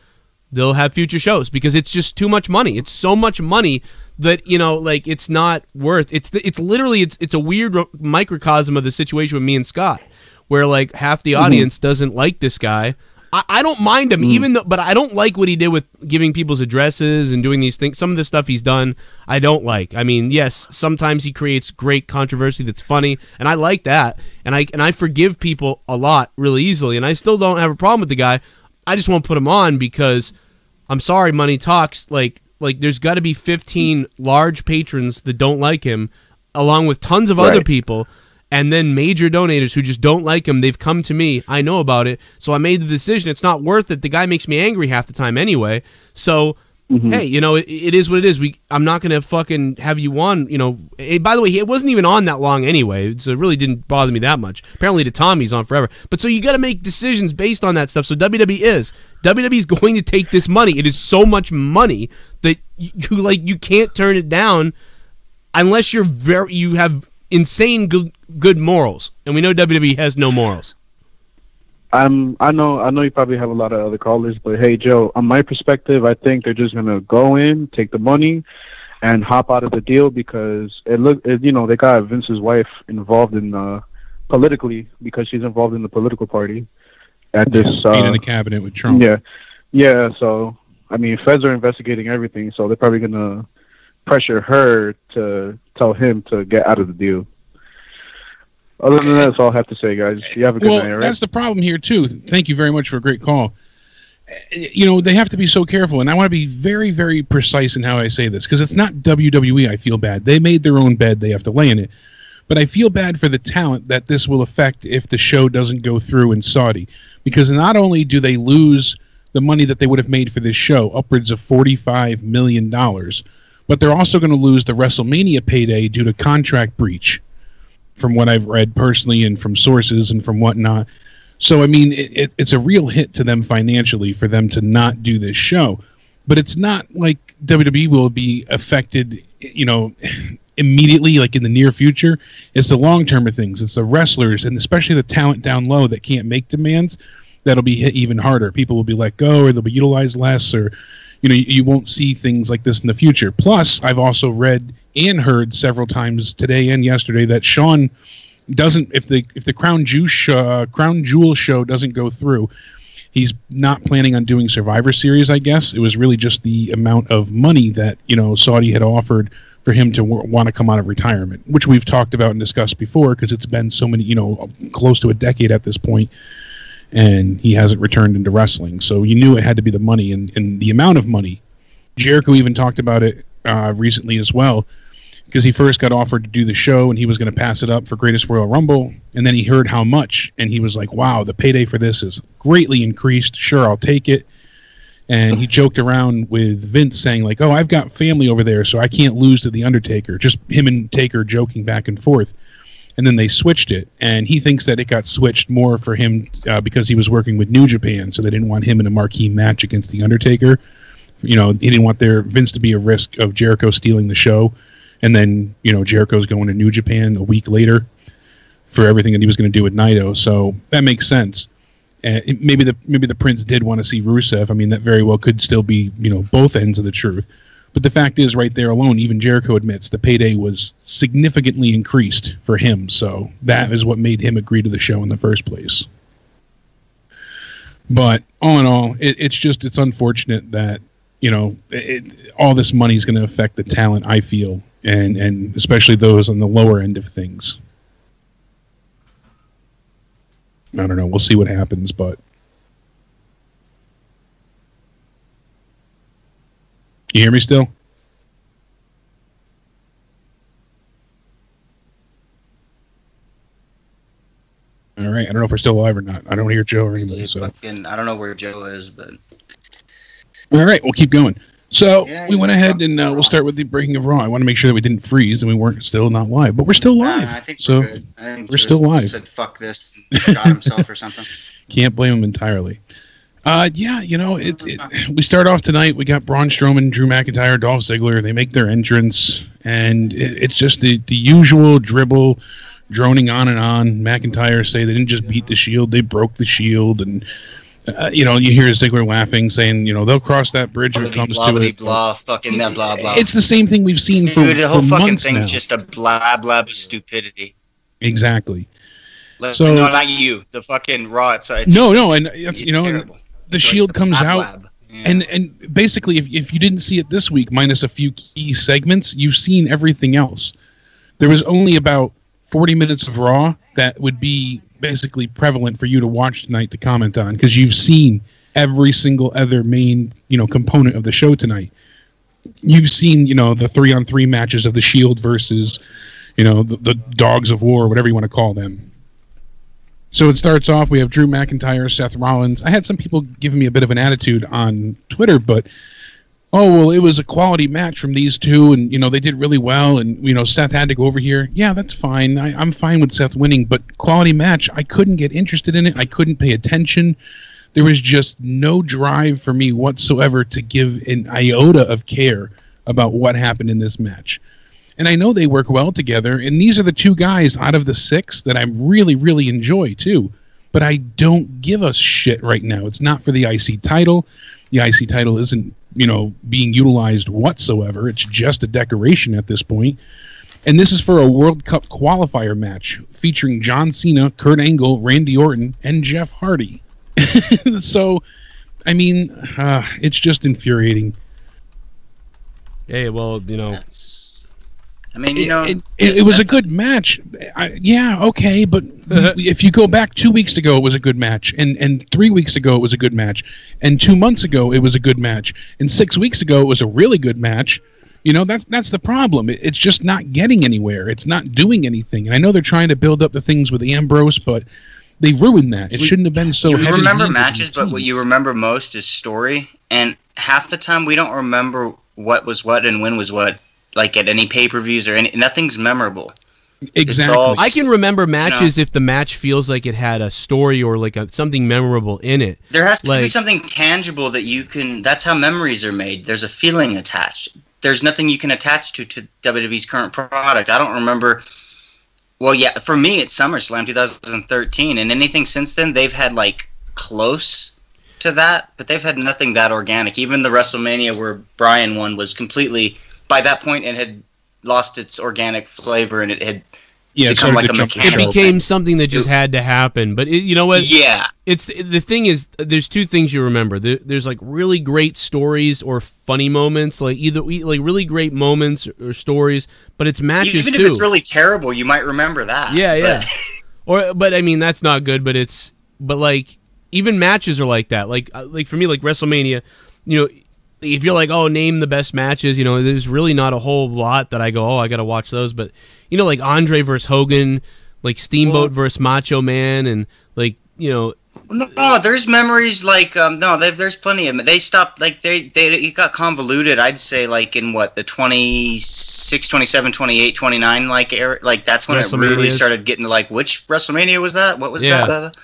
they'll have future shows because it's just too much money. It's so much money that, you know, like, it's not worth. It's a weird microcosm of the situation with me and Scott, where like half the audience doesn't like this guy. I don't mind him, even though, but I don't like what he did with giving people's addresses and doing these things. Some of the stuff he's done, I don't like. I mean, yes, sometimes he creates great controversy that's funny, and I like that, and I forgive people a lot really easily, and I still don't have a problem with the guy. I just won't put him on because I'm sorry, money talks. Like there's got to be 15 large patrons that don't like him, along with tons of other people. And then major donators who just don't like him. They've come to me. I know about it. So I made the decision. It's not worth it. The guy makes me angry half the time anyway. So, hey, you know, it is what it is. I'm not going to fucking have you on, you know. By the way, it wasn't even on that long anyway. So it really didn't bother me that much. Apparently to Tom, he's on forever. But so you got to make decisions based on that stuff. So WWE is going to take this money. It is so much money that you can't turn it down unless you have insane good morals, and we know WWE has no morals. I know you probably have a lot of other callers, but hey, Joe, on my perspective, I think they're just gonna go in, take the money, and hop out of the deal because they got Vince's wife involved in politically because she's involved in the political party at this being in the cabinet with Trump. Yeah. So I mean, feds are investigating everything, so they're probably gonna pressure her to tell him to get out of the deal. Other than that, that's all I have to say, guys. You have a good night, all right? That's the problem here, too. Thank you very much for a great call. They have to be so careful, and I want to be very, very precise in how I say this, because it's not WWE I feel bad. They made their own bed. They have to lay in it. But I feel bad for the talent that this will affect if the show doesn't go through in Saudi, because not only do they lose the money that they would have made for this show, upwards of $45 million, but they're also going to lose the WrestleMania payday due to contract breach, from what I've read personally and from sources and from whatnot. So, I mean, it's a real hit to them financially for them to not do this show. But it's not like WWE will be affected, immediately, like in the near future. It's the long-term of things. It's the wrestlers, and especially the talent down low that can't make demands, that'll be hit even harder. People will be let go, or they'll be utilized less, or you won't see things like this in the future. Plus, I've also read and heard several times today and yesterday that Sean doesn't, if the Crown Jewel show doesn't go through, he's not planning on doing Survivor Series, I guess. It was really just the amount of money that, Saudi had offered for him to want to come out of retirement, which we've talked about and discussed before because it's been so many, close to a decade at this point, and he hasn't returned into wrestling. So you knew it had to be the money and the amount of money. Jericho even talked about it recently as well, because he first got offered to do the show and he was going to pass it up for Greatest Royal Rumble, and then he heard how much and he was like, wow, the payday for this is greatly increased. Sure, I'll take it. And he joked around with Vince saying like, oh, I've got family over there, so I can't lose to The Undertaker. Just him and Taker joking back and forth. And then they switched it, and he thinks that it got switched more for him because he was working with New Japan, so they didn't want him in a marquee match against The Undertaker. He didn't want Vince to be a risk of Jericho stealing the show. And then, Jericho's going to New Japan a week later for everything that he was going to do with Naito. So that makes sense. Maybe the Prince did want to see Rusev. I mean, that very well could still be, both ends of the truth. But the fact is, right there alone, even Jericho admits the payday was significantly increased for him. So that is what made him agree to the show in the first place. But all in all, it's unfortunate that, all this money is going to affect the talent, I feel, and especially those on the lower end of things. I don't know. We'll see what happens, but you hear me still? All right. I don't know if we're still alive or not. I don't hear Joe or anybody. So I don't know where Joe is, but all right, we'll keep going. So we went ahead and we'll start with the breaking of Raw. I want to make sure that we didn't freeze and we weren't still not live, but we're still live. I think so. We're good. I think we're still live. Said fuck this and shot himself or something. Can't blame him entirely. We start off tonight. We got Braun Strowman, Drew McIntyre, Dolph Ziggler. They make their entrance, and it's just the usual dribble, droning on and on. McIntyre say they didn't just beat the Shield, they broke the Shield, and you hear Ziggler laughing, saying, they'll cross that bridge when it comes to it. Blah, fucking blah, blah, blah. It's the same thing we've seen for the whole fucking months thing now. is just a blah, blah of stupidity. Exactly. So, no, not you. The fucking Raw. It's no, and the Shield comes out, and basically, if you didn't see it this week, minus a few key segments, you've seen everything else. There was only about 40 minutes of Raw that would be basically prevalent for you to watch tonight to comment on, because you've seen every single other main component of the show tonight. You've seen the 3-on-3 matches of the Shield versus the Dogs of War, whatever you want to call them. So it starts off, we have Drew McIntyre, Seth Rollins. I had some people giving me a bit of an attitude on Twitter, but it was a quality match from these two, and they did really well, and Seth had to go over here. Yeah, that's fine. I'm fine with Seth winning, but quality match, I couldn't get interested in it. I couldn't pay attention. There was just no drive for me whatsoever to give an iota of care about what happened in this match. And I know they work well together, and these are the two guys out of the 6 that I really, really enjoy, too. but I don't give a shit right now. It's not for the IC title. The IC title isn't, being utilized whatsoever. It's just a decoration at this point. And this is for a World Cup qualifier match featuring John Cena, Kurt Angle, Randy Orton, and Jeff Hardy. So, I mean, it's just infuriating. Yeah, well, it was a good match. Okay, but if you go back 2 weeks ago, it was a good match, and 3 weeks ago, it was a good match, and 2 months ago, it was a good match, and 6 weeks ago, it was a really good match. That's the problem. It's just not getting anywhere. It's not doing anything. And I know they're trying to build up the things with Ambrose, but they ruined that. It shouldn't have been so heavy. You remember matches, but what you remember most is story. And half the time, we don't remember what was what and when was what, like at any pay-per-views or nothing's memorable. Exactly. I can remember matches if the match feels like it had a story or like something memorable in it. There has to be something tangible that you can... That's how memories are made. There's a feeling attached. There's nothing you can attach to WWE's current product. I don't remember... Well, yeah, for me, it's SummerSlam 2013, and anything since then, they've had, close to that, but they've had nothing that organic. Even the WrestleMania where Bryan won was completely... By that point, it had lost its organic flavor, and it had become like a mechanical It became thing. something that just had to happen. But you know what? Yeah. The thing is, there's two things you remember. There's really great stories or funny moments, either really great moments or stories, but it's matches Even too. if it's really terrible, you might remember that. Yeah. But I mean, that's not good. But even matches are like that. Like for me, WrestleMania, if you're name the best matches, there's really not a whole lot that I go, I got to watch those. But, Andre versus Hogan, Steamboat versus Macho Man, and, No, there's memories there's plenty of them. They stopped, it got convoluted, I'd say, in the 26, 27, 28, 29, era. That's when it really started getting to, which WrestleMania was that? What was that?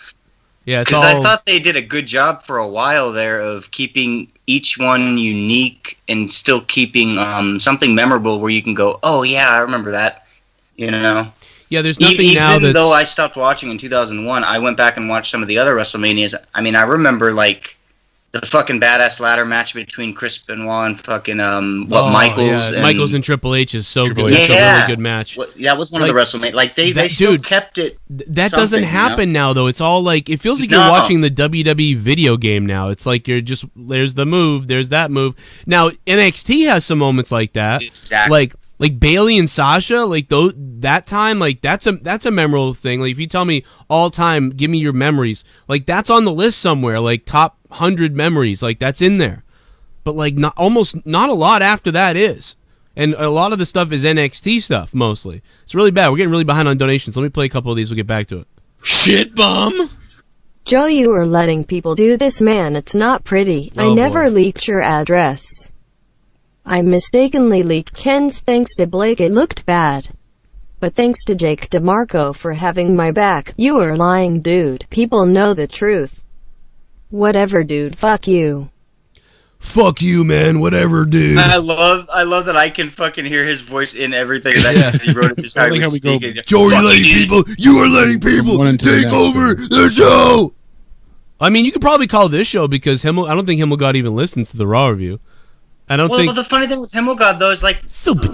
Yeah, because I thought they did a good job for a while there of keeping each one unique and still keeping something memorable where you can go, oh yeah, I remember that. Yeah, there's nothing even now that's... Even though I stopped watching in 2001, I went back and watched some of the other WrestleManias. I mean, I remember the fucking badass ladder match between Chris Benoit and fucking Michaels. Yeah. Michaels and Triple H is so good. Yeah. It's a really good match. Well, that was one of the WrestleMania. They still kept it. That doesn't happen now, though. It's all it feels like you're watching the WWE video game now. It's like you're just, there's the move, there's that move. Now, NXT has some moments like that. Exactly. Like Bayley and Sasha, that time, that's a memorable thing. If you tell me all time, give me your memories. That's on the list somewhere. Top 100 memories. That's in there. But not a lot after that is. And a lot of the stuff is NXT stuff mostly. It's really bad. We're getting really behind on donations. Let me play a couple of these. We'll get back to it. Shit bum. Joe, you are letting people do this, man. It's not pretty. Oh, I never leaked your address. I mistakenly leaked Ken's. Thanks to Blake, it looked bad. But thanks to Jake DeMarco for having my back. You are lying, dude. People know the truth. Whatever, dude. Fuck you. Fuck you, man. Whatever, dude. I love that I can fucking hear his voice in everything that he wrote it. Just how he would speak. Joe, you're letting people. You are letting people take over the show. I mean, you could probably call this show because I don't think Himmelgod even listens to the Raw review. Well, the funny thing with Himmelgod, though, is I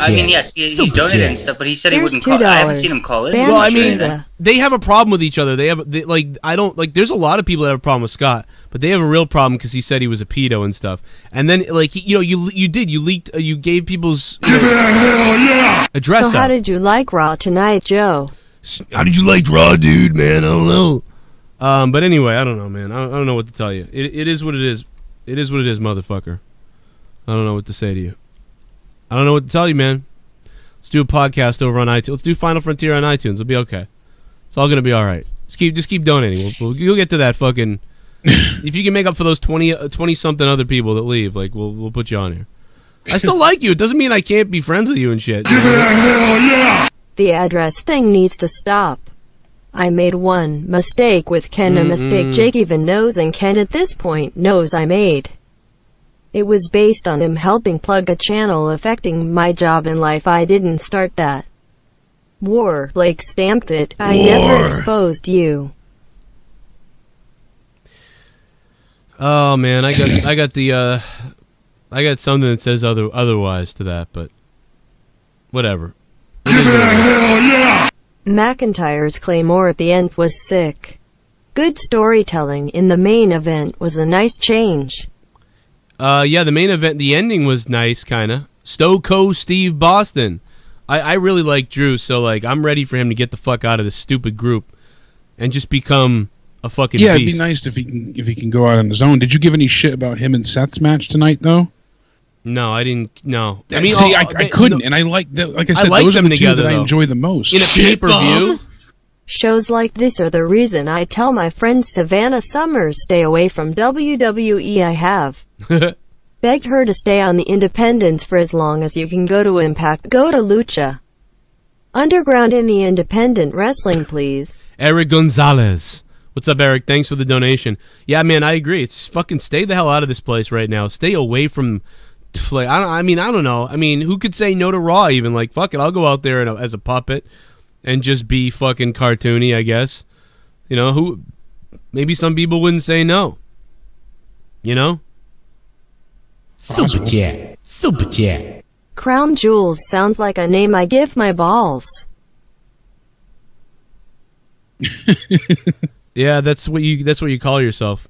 mean, yes, he's donated and stuff, but he said he wouldn't call. I haven't seen him call in. Well, I mean, they have a problem with each other. There's a lot of people that have a problem with Scott, but they have a real problem because he said he was a pedo and stuff. And then, you leaked, you gave people's address. So how did you like Raw tonight, Joe? How did you like Raw, dude, man? I don't know. But anyway, I don't know, man. I don't know what to tell you. It is what it is. It is what it is, motherfucker. I don't know what to say to you. I don't know what to tell you, man. Let's do a podcast over on iTunes. Let's do Final Frontier on iTunes. It'll be okay. It's all gonna be all right. Just keep donating. You'll get to that fucking. If you can make up for those 20 something other people that leave, we'll put you on here. I still like you. It doesn't mean I can't be friends with you and shit. The address thing needs to stop. I made one mistake with Ken, a mistake Jake even knows, and Ken at this point knows I made. It was based on him helping plug a channel affecting my job in life. I didn't start that. War. Blake stamped it. I never exposed you. Oh man, I got something that says otherwise to that, but whatever. McIntyre's Claymore at the end was sick. Good storytelling in the main event was a nice change. Yeah, the main event, the ending was nice, kinda. Stone Cold Steve Boston. I really like Drew, so like I'm ready for him to get the fuck out of this stupid group and just become a fucking beast. It'd be nice if he can go out on his own. Did you give any shit about him and Seth's match tonight, though? No, I didn't. No, I mean, see, I couldn't, and I like that. Like I said, like those are them the together, two that though. I enjoy the most. In a pay-per-view. Shows like this are the reason I tell my friend Savannah Summers stay away from WWE. I have begged her to stay on the independents for as long as you can. Go to Impact, go to Lucha Underground, any independent wrestling, please. Eric Gonzalez. What's up, Eric? Thanks for the donation. Yeah, man, I agree. It's fucking stay the hell out of this place right now. Stay away from... Like, I don't know. I mean, who could say no to Raw even? Like, fuck it, I'll go out there as a puppet and just be fucking cartoony, I guess. You know, who... Maybe some people wouldn't say no. You know? Super chat. Super chat. Crown Jewels sounds like a name I give my balls. Yeah, that's what you call yourself.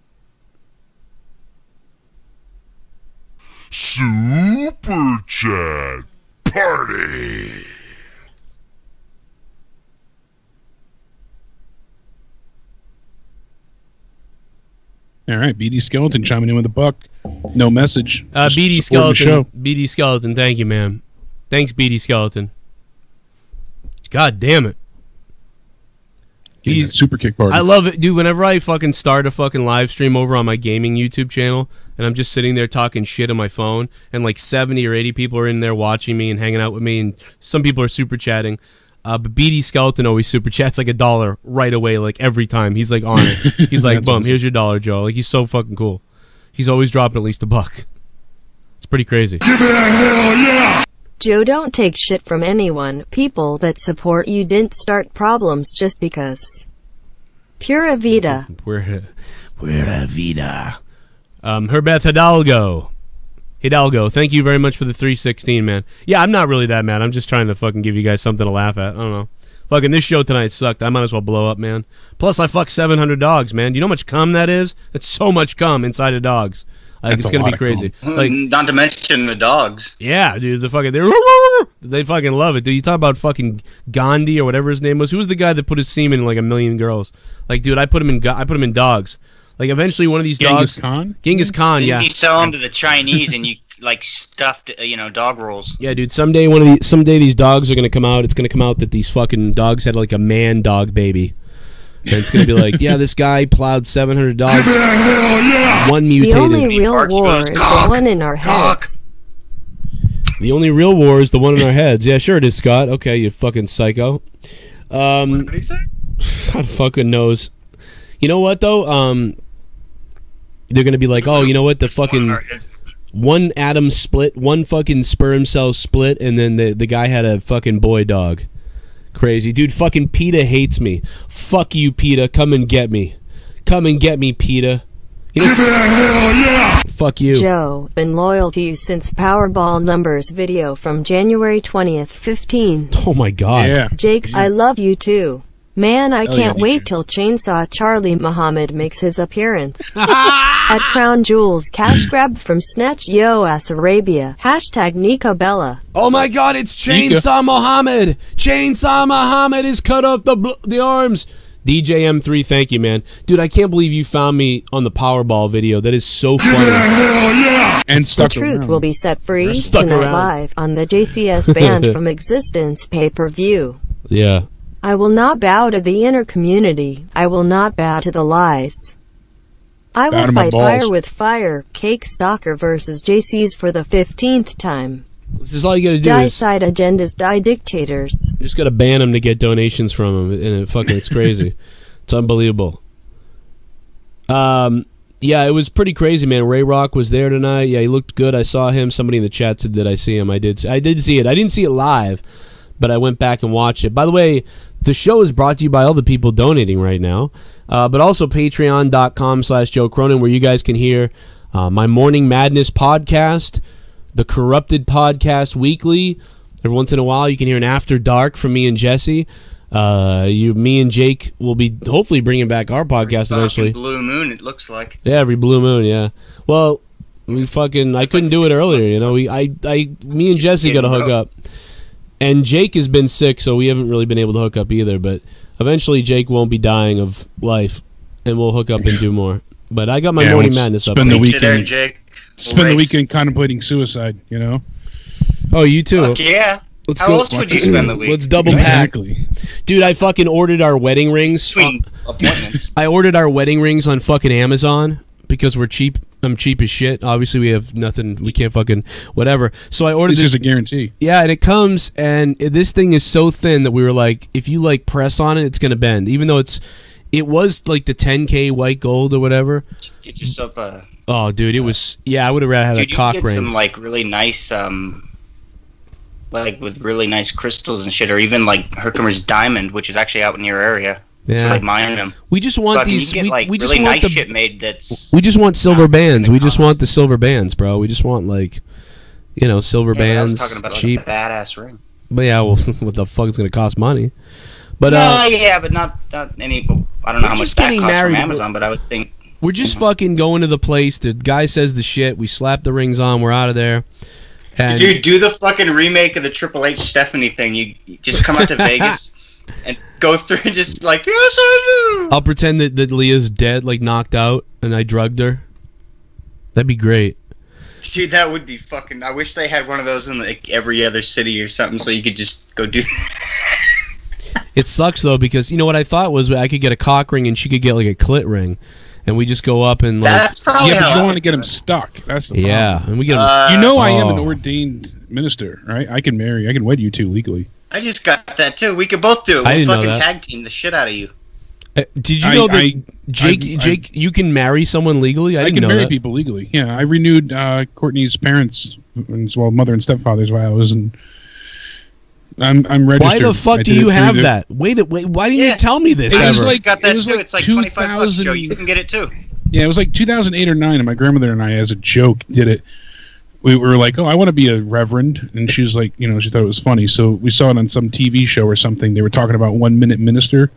Super Chat Party. All right, BD Skeleton chiming in with a buck. No message. BD Skeleton. BD Skeleton, thank you, man. Thanks, BD Skeleton. God damn it. He's super kick party. I love it, dude. Whenever I fucking start a fucking live stream over on my gaming YouTube channel, and I'm just sitting there talking shit on my phone, and like 70 or 80 people are in there watching me and hanging out with me, and some people are super chatting. But BD Skeleton always super chats like $1 right away, like every time. He's like on it. He's like, boom, here's your $1, Joe. Like, he's so fucking cool. He's always dropping at least $1. It's pretty crazy. Give me a hell yeah! Joe, don't take shit from anyone. People that support you didn't start problems just because. Pura vida. Pura vida. Herbeth Hidalgo, thank you very much for the 316, man. Yeah, I'm not really that mad. I'm just trying to fucking give you guys something to laugh at. I don't know. Fucking this show tonight sucked. I might as well blow up, man. Plus, I fucked 700 dogs, man. Do you know how much cum that is? That's so much cum inside of dogs. Like, it's gonna be crazy. Like, not to mention the dogs. Yeah, dude. They fucking love it, dude. You talk about fucking Gandhi or whatever his name was. Who was the guy that put his semen in like 1 million girls? Like, dude, I put him in dogs. Like, eventually one of these dogs... Genghis Khan, yeah. You sell them to the Chinese and you, like, stuffed, dog rolls. Yeah, dude, someday these dogs are going to come out. It's going to come out that these fucking dogs had, like, a man-dog baby. And it's going to be like, yeah, this guy plowed 700 dogs. One mutated. The only real war is the one in our heads. The only real war is the one in our heads. Yeah, sure it is, Scott. Okay, you fucking psycho. What did he say? God fucking knows. You know what, though? They're going to be like, oh, you know what? The fucking one atom split, one fucking sperm cell split, and then the guy had a fucking boy dog. Crazy. Dude, fucking PETA hates me. Fuck you, PETA. Come and get me. Come and get me, PETA. You know, fuck you. Joe, been loyal to you since Powerball numbers video from January 20th, 15. Oh my god. Yeah. Jake, I love you too. Man, I can't wait till Chainsaw Charlie Muhammad makes his appearance. At Crown Jewels, cash grab from Snatch Yo Ass Arabia. Hashtag Nico Bella. Oh my god, it's Chainsaw Muhammad. Chainsaw Muhammad is cut off the arms. DJ M3, thank you, man. Dude, I can't believe you found me on the Powerball video. That is so funny. And the truth will be set free tonight live on the JCS Banned from Existence pay-per-view. Yeah. I will not bow to the inner community. I will not bow to the lies. I will fight fire with fire. Cake Stalker versus JC's for the 15th time. This is all you gotta do. Die side agendas, die dictators. You just gotta ban them to get donations from them, and it's crazy. It's unbelievable. Yeah, it was pretty crazy, man. Ray Rock was there tonight. Yeah, he looked good. I saw him. Somebody in the chat said, did I see him? I did see it. I didn't see it live, but I went back and watched it. By the way, the show is brought to you by all the people donating right now. but also patreon.com/Joe Cronin, where you guys can hear my Morning Madness podcast, the Corrupted podcast weekly. Every once in a while, you can hear an After Dark from me and Jesse. Me and Jake will be hopefully bringing back our podcast eventually. Blue moon, it looks like. Yeah, every blue moon. Yeah. Well, I couldn't do it earlier. You know, me and Jesse got to hook up, and Jake has been sick, so we haven't really been able to hook up either. But eventually, Jake won't be dying of life, and we'll hook up and do more. But I got my Morning Madness up. Spend the weekend contemplating suicide. You know. Oh, you too. Fuck yeah. How else would you spend the week? Let's double pack. Dude, I fucking ordered our wedding rings. Appointments. I ordered our wedding rings on fucking Amazon because we're cheap. I'm cheap as shit. Obviously, we have nothing. We can't fucking whatever. So I ordered this. Is a guarantee. Yeah, and it comes, and this thing is so thin that we were like, if you like press on it, it's gonna bend. Even though it was like the 10K white gold or whatever. Get yourself a. Oh, dude, it was. Yeah, I would have rather had a cock ring. Dude, you can get some like really nice like with really nice crystals and shit, or even like Herkimer's diamond, which is actually out in your area. Yeah, so, like mine them. We just want these. You get, we just really want nice shit made. That's. We just want silver bands. We just want the silver bands, bro. We just want silver bands. I was talking about cheap, like a badass ring. But yeah, well, what the fuck is going to cost money? But but not any. I don't know how much that costs from Amazon, but I would think. We're just fucking going to the place. The guy says the shit. We slap the rings on. We're out of there. And dude, do the fucking remake of the Triple H Stephanie thing. You just come out to Vegas and go through and just like, yes, I do. I'll pretend that Leah's dead, like knocked out, and I drugged her. That'd be great. Dude, that would be fucking. I wish they had one of those in like every other city or something, so you could just go do. It sucks though, because you know what I thought was I could get a cock ring and she could get like a clit ring. And we just go up and like. That's probably but you don't want to get them stuck. That's the problem. Yeah, and we get. I am an ordained minister, right? I can wed you two legally. I just got that too. We could both do it. We'll fucking tag team the shit out of you. Did you know that Jake, you can marry someone legally? I can marry people legally. Yeah, I renewed Courtney's parents, as well, mother and stepfather's vows, and I'm registered. Why the fuck do you have that? Wait, why didn't you tell me this? I just got that too. It's like $25, Joe. You can get it too. Yeah, it was like 2008 or 9, and my grandmother and I, as a joke, did it. We were like, oh, I want to be a reverend. And she was like, she thought it was funny. So we saw it on some TV show or something. They were talking about 1 minute minister.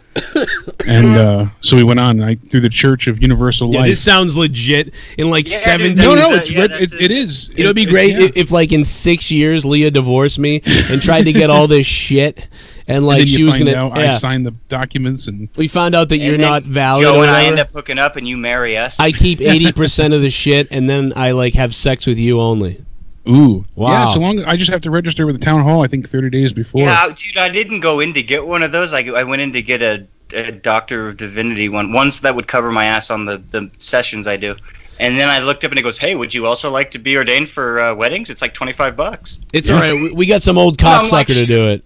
And so we went on, and I through the Church of Universal Life. This sounds legit. In like 17... No, it is. It would be great if like in 6 years, Leah divorced me and tried to get all this shit. And like she was going to... I signed the documents. And we found out that you're not valid. Joe and I end up hooking up and you marry us. I keep 80% of the shit, and then I like have sex with you only. Ooh. Wow. Yeah, so long. I just have to register with the town hall, I think 30 days before. Yeah, dude, I didn't go in to get one of those. I went in to get a Doctor of Divinity one. Ones that would cover my ass on the sessions I do. And then I looked up and it goes, hey, would you also like to be ordained for weddings? It's like $25. It's all right. We got some old cocksucker to do it.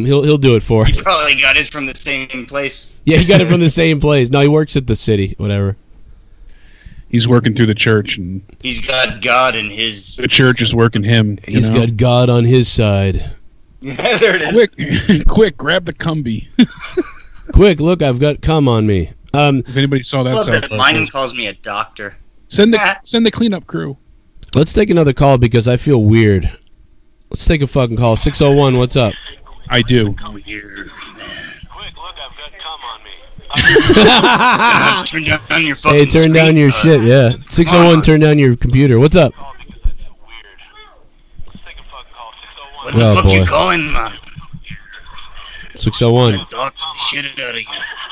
He'll do it for us. He probably got it from the same place. Yeah, he got it from the same place. No, he works at the city, whatever. He's working through the church, and he's got God in his. The church is working him. He's got God on his side. Yeah, there it is. Quick, grab the cumby. Quick, look, I've got cum on me. If anybody saw that, mine calls me a doctor. Send the cleanup crew. Let's take another call because I feel weird. Let's take a fucking call. 601, what's up? I do. Weird, man. Quick, look, I've got cum on me. Turn down your fucking Hey, turn down your shit, yeah. 601, turn down your computer. What's up? What the fuck you calling, man? 601. Talk the shit out of you.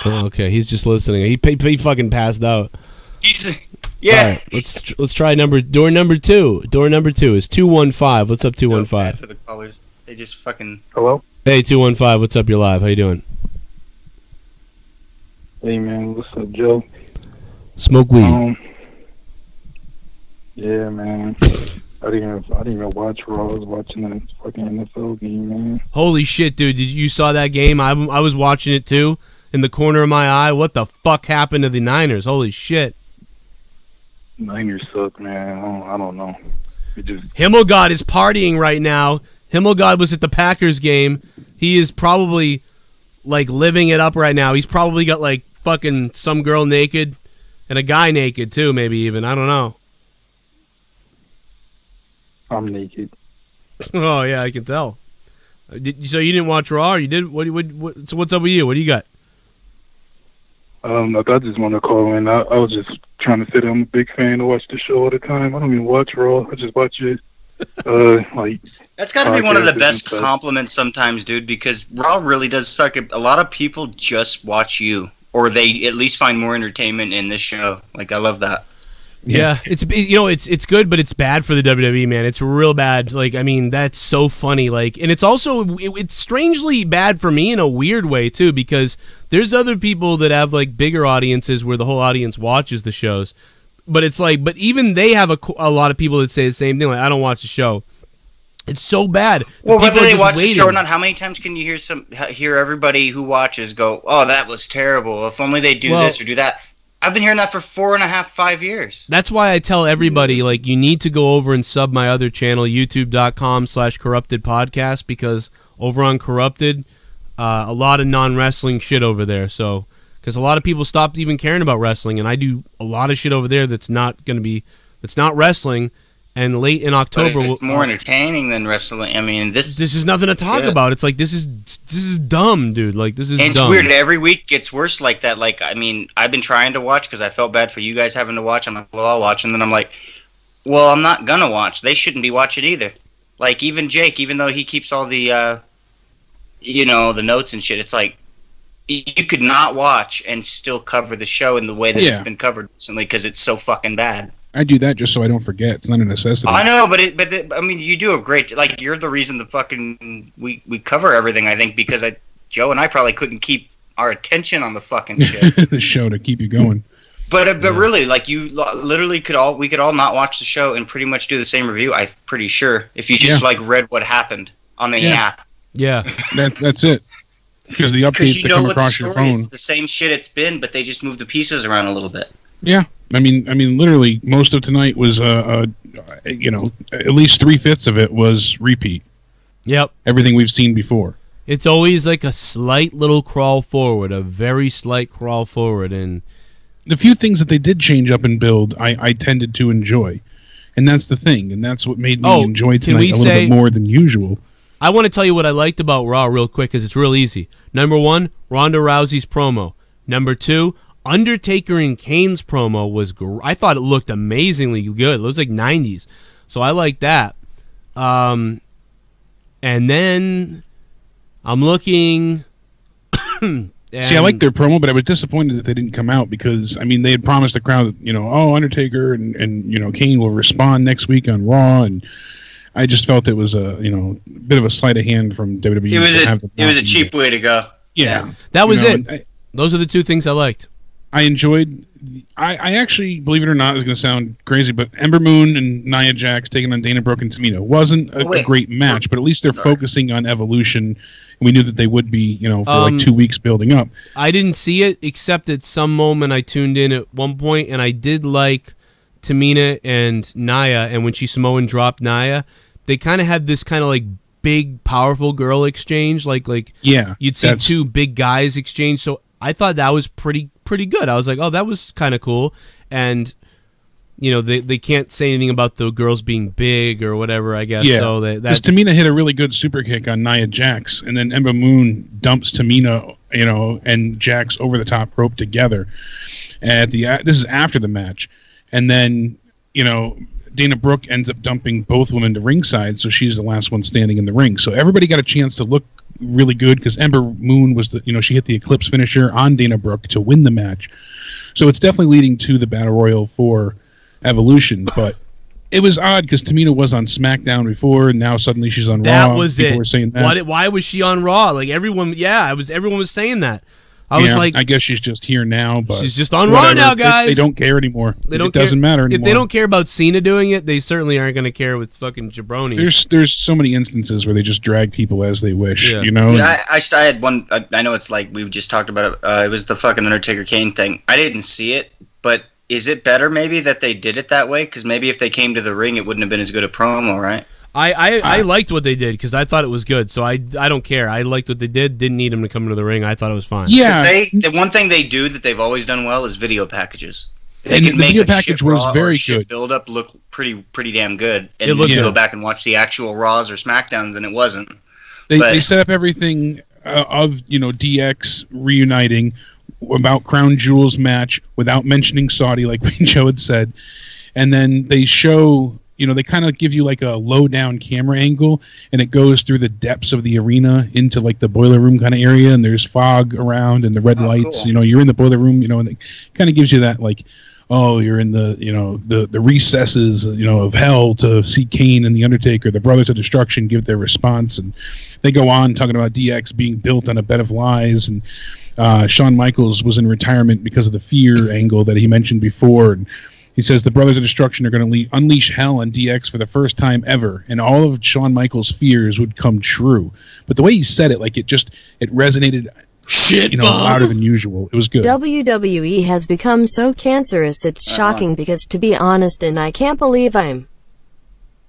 Oh, okay, he's just listening. He fucking passed out. Yeah. All right, let's try door number two. Door number 2 is 215. What's up, 215? For the callers, they just fucking. Hello. Hey, 215. What's up? You're live. How you doing? Hey man, what's up, Joe? Smoke weed. Yeah, man. I didn't even watch Raw. I was watching the fucking NFL game, man. Holy shit, dude! You saw that game? I was watching it too. In the corner of my eye, what the fuck happened to the Niners? Holy shit! Niners suck, man. I don't know. Himmelgod is partying right now. Himmelgod was at the Packers game. He is probably like living it up right now. He's probably got like fucking some girl naked and a guy naked too, maybe even. I don't know. I'm naked. Oh yeah, I can tell. So you didn't watch Raw? Or you did? What? So what's up with you? What do you got? I just want to call in. I was just trying to say that I'm a big fan to watch the show all the time. I don't even watch Raw. I just watch it. Like that's got to be one of the best compliments sometimes, dude. Because Raw really does suck. A lot of people just watch you, or they at least find more entertainment in this show. Like I love that. Yeah, it's good, but it's bad for the WWE, man. It's real bad. Like, I mean, that's so funny. Like, and it's also it's strangely bad for me in a weird way too, because there's other people that have like bigger audiences where the whole audience watches the shows, but it's like, but even they have a lot of people that say the same thing. Like, I don't watch the show. It's so bad. Well, whether they watch the show or not, how many times can you hear everybody who watches go, "Oh, that was terrible. If only they do this or do that." I've been hearing that for 4.5, 5 years. That's why I tell everybody, like, you need to go over and sub my other channel, youtube.com/corruptedpodcast, because over on Corrupted, a lot of non-wrestling shit over there. So, because a lot of people stopped even caring about wrestling, and I do a lot of shit over there that's not wrestling. And late in October, but it's more entertaining than wrestling. I mean, this is nothing to talk about. It's like this is dumb, dude. Like this is. And it's dumb. weird. Every week gets worse like that. Like I mean, I've been trying to watch because I felt bad for you guys having to watch. I'm like, well, I'll watch, and then I'm like, well, I'm not gonna watch. They shouldn't be watching either. Like even Jake, even though he keeps all the, the notes and shit, it's like you could not watch and still cover the show in the way that it's been covered recently because it's so fucking bad. I do that just so I don't forget. It's not a necessity. I know, but I mean, you do a great. Like, you're the reason the fucking we cover everything. I think because Joe and I probably couldn't keep our attention on the fucking shit. The show to keep you going. But really, like you literally we could all not watch the show and pretty much do the same review. I'm pretty sure if you just like read what happened on the app. Yeah, that's it. Because the updates that come across your phone, it's the same shit it's been, but they just move the pieces around a little bit. Yeah. I mean, literally, most of tonight was, at least 3/5 of it was repeat. Yep. Everything we've seen before. It's always like a slight little crawl forward, a very slight crawl forward. And the few things that they did change up and build, I tended to enjoy. And that's the thing. And that's what made me enjoy tonight a little bit more than usual. I want to tell you what I liked about Raw real quick, because it's real easy. Number 1, Ronda Rousey's promo. Number 2, Undertaker and Kane's promo was I thought it looked amazingly good. It was like 90s. So I like that. And then I'm looking... See, I like their promo, but I was disappointed that they didn't come out because, I mean, they had promised the crowd that, Undertaker and Kane will respond next week on Raw, and I just felt it was a, bit of a sleight of hand from WWE. It was a cheap way to go. Yeah. That was it. Those are the two things I liked. I enjoyed. I actually, believe it or not, it's going to sound crazy, but Ember Moon and Nia Jax taking on Dana Brooke and Tamina wasn't a great match, but at least they're focusing on Evolution. We knew that they would be, for like 2 weeks building up. I didn't see it, except at some moment I tuned in at one point, and I did like Tamina and Nia, and when she Samoan dropped Nia, they kind of had this kind of like big, powerful girl exchange, like you'd see two big guys exchange. So I thought that was pretty good. I was like, oh, that was kind of cool. And they can't say anything about the girls being big or whatever, I guess. Yeah, so because Tamina hit a really good super kick on Nia Jax, and then Ember Moon dumps Tamina, and Jax over the top rope together. This is after the match, and then Dana Brooke ends up dumping both women to ringside, so she's the last one standing in the ring. So everybody got a chance to look really good because Ember Moon was she hit the Eclipse finisher on Dana Brooke to win the match. So it's definitely leading to the Battle Royal for Evolution, but it was odd because Tamina was on SmackDown before, and now suddenly she's on Raw. That was People it. were saying that. Why was she on Raw? Like everyone was saying that. I was like, I guess she's just here now, but she's just on Raw now, guys. They don't care anymore. It doesn't matter anymore. If they don't care about Cena doing it, they certainly aren't going to care with fucking jabronis. There's so many instances where they just drag people as they wish, I had one. I know it's like we just talked about it. It was the fucking Undertaker Kane thing. I didn't see it, but is it better maybe that they did it that way? Because maybe if they came to the ring, it wouldn't have been as good a promo, right? I liked what they did because I thought it was good. So I don't care. I liked what they did. Didn't need them to come into the ring. I thought it was fine. Yeah. The one thing they do that they've always done well is video packages. They And can the make video a package shit was Raw very or shit good. build up look pretty damn good. And It looked you good. go back and watch the actual Raws or Smackdowns, and it wasn't. They set up everything of DX reuniting about Crown Jewel's match without mentioning Saudi, like Joe had said, and then they show. They kind of give you like a low down camera angle, and it goes through the depths of the arena into like the boiler room kind of area, and there's fog around and the red lights. Cool. You're in the boiler room, and it kind of gives you that like, oh, you're in the the recesses of hell to see Kane and the Undertaker, the Brothers of Destruction, give their response, and they go on talking about DX being built on a bed of lies, and Shawn Michaels was in retirement because of the fear angle that he mentioned before, and he says the Brothers of Destruction are going to unleash hell on DX for the first time ever, and all of Shawn Michaels' fears would come true. But the way he said it, like it resonated, louder than usual. It was good. WWE has become so cancerous it's shocking because, to be honest, and I can't believe I'm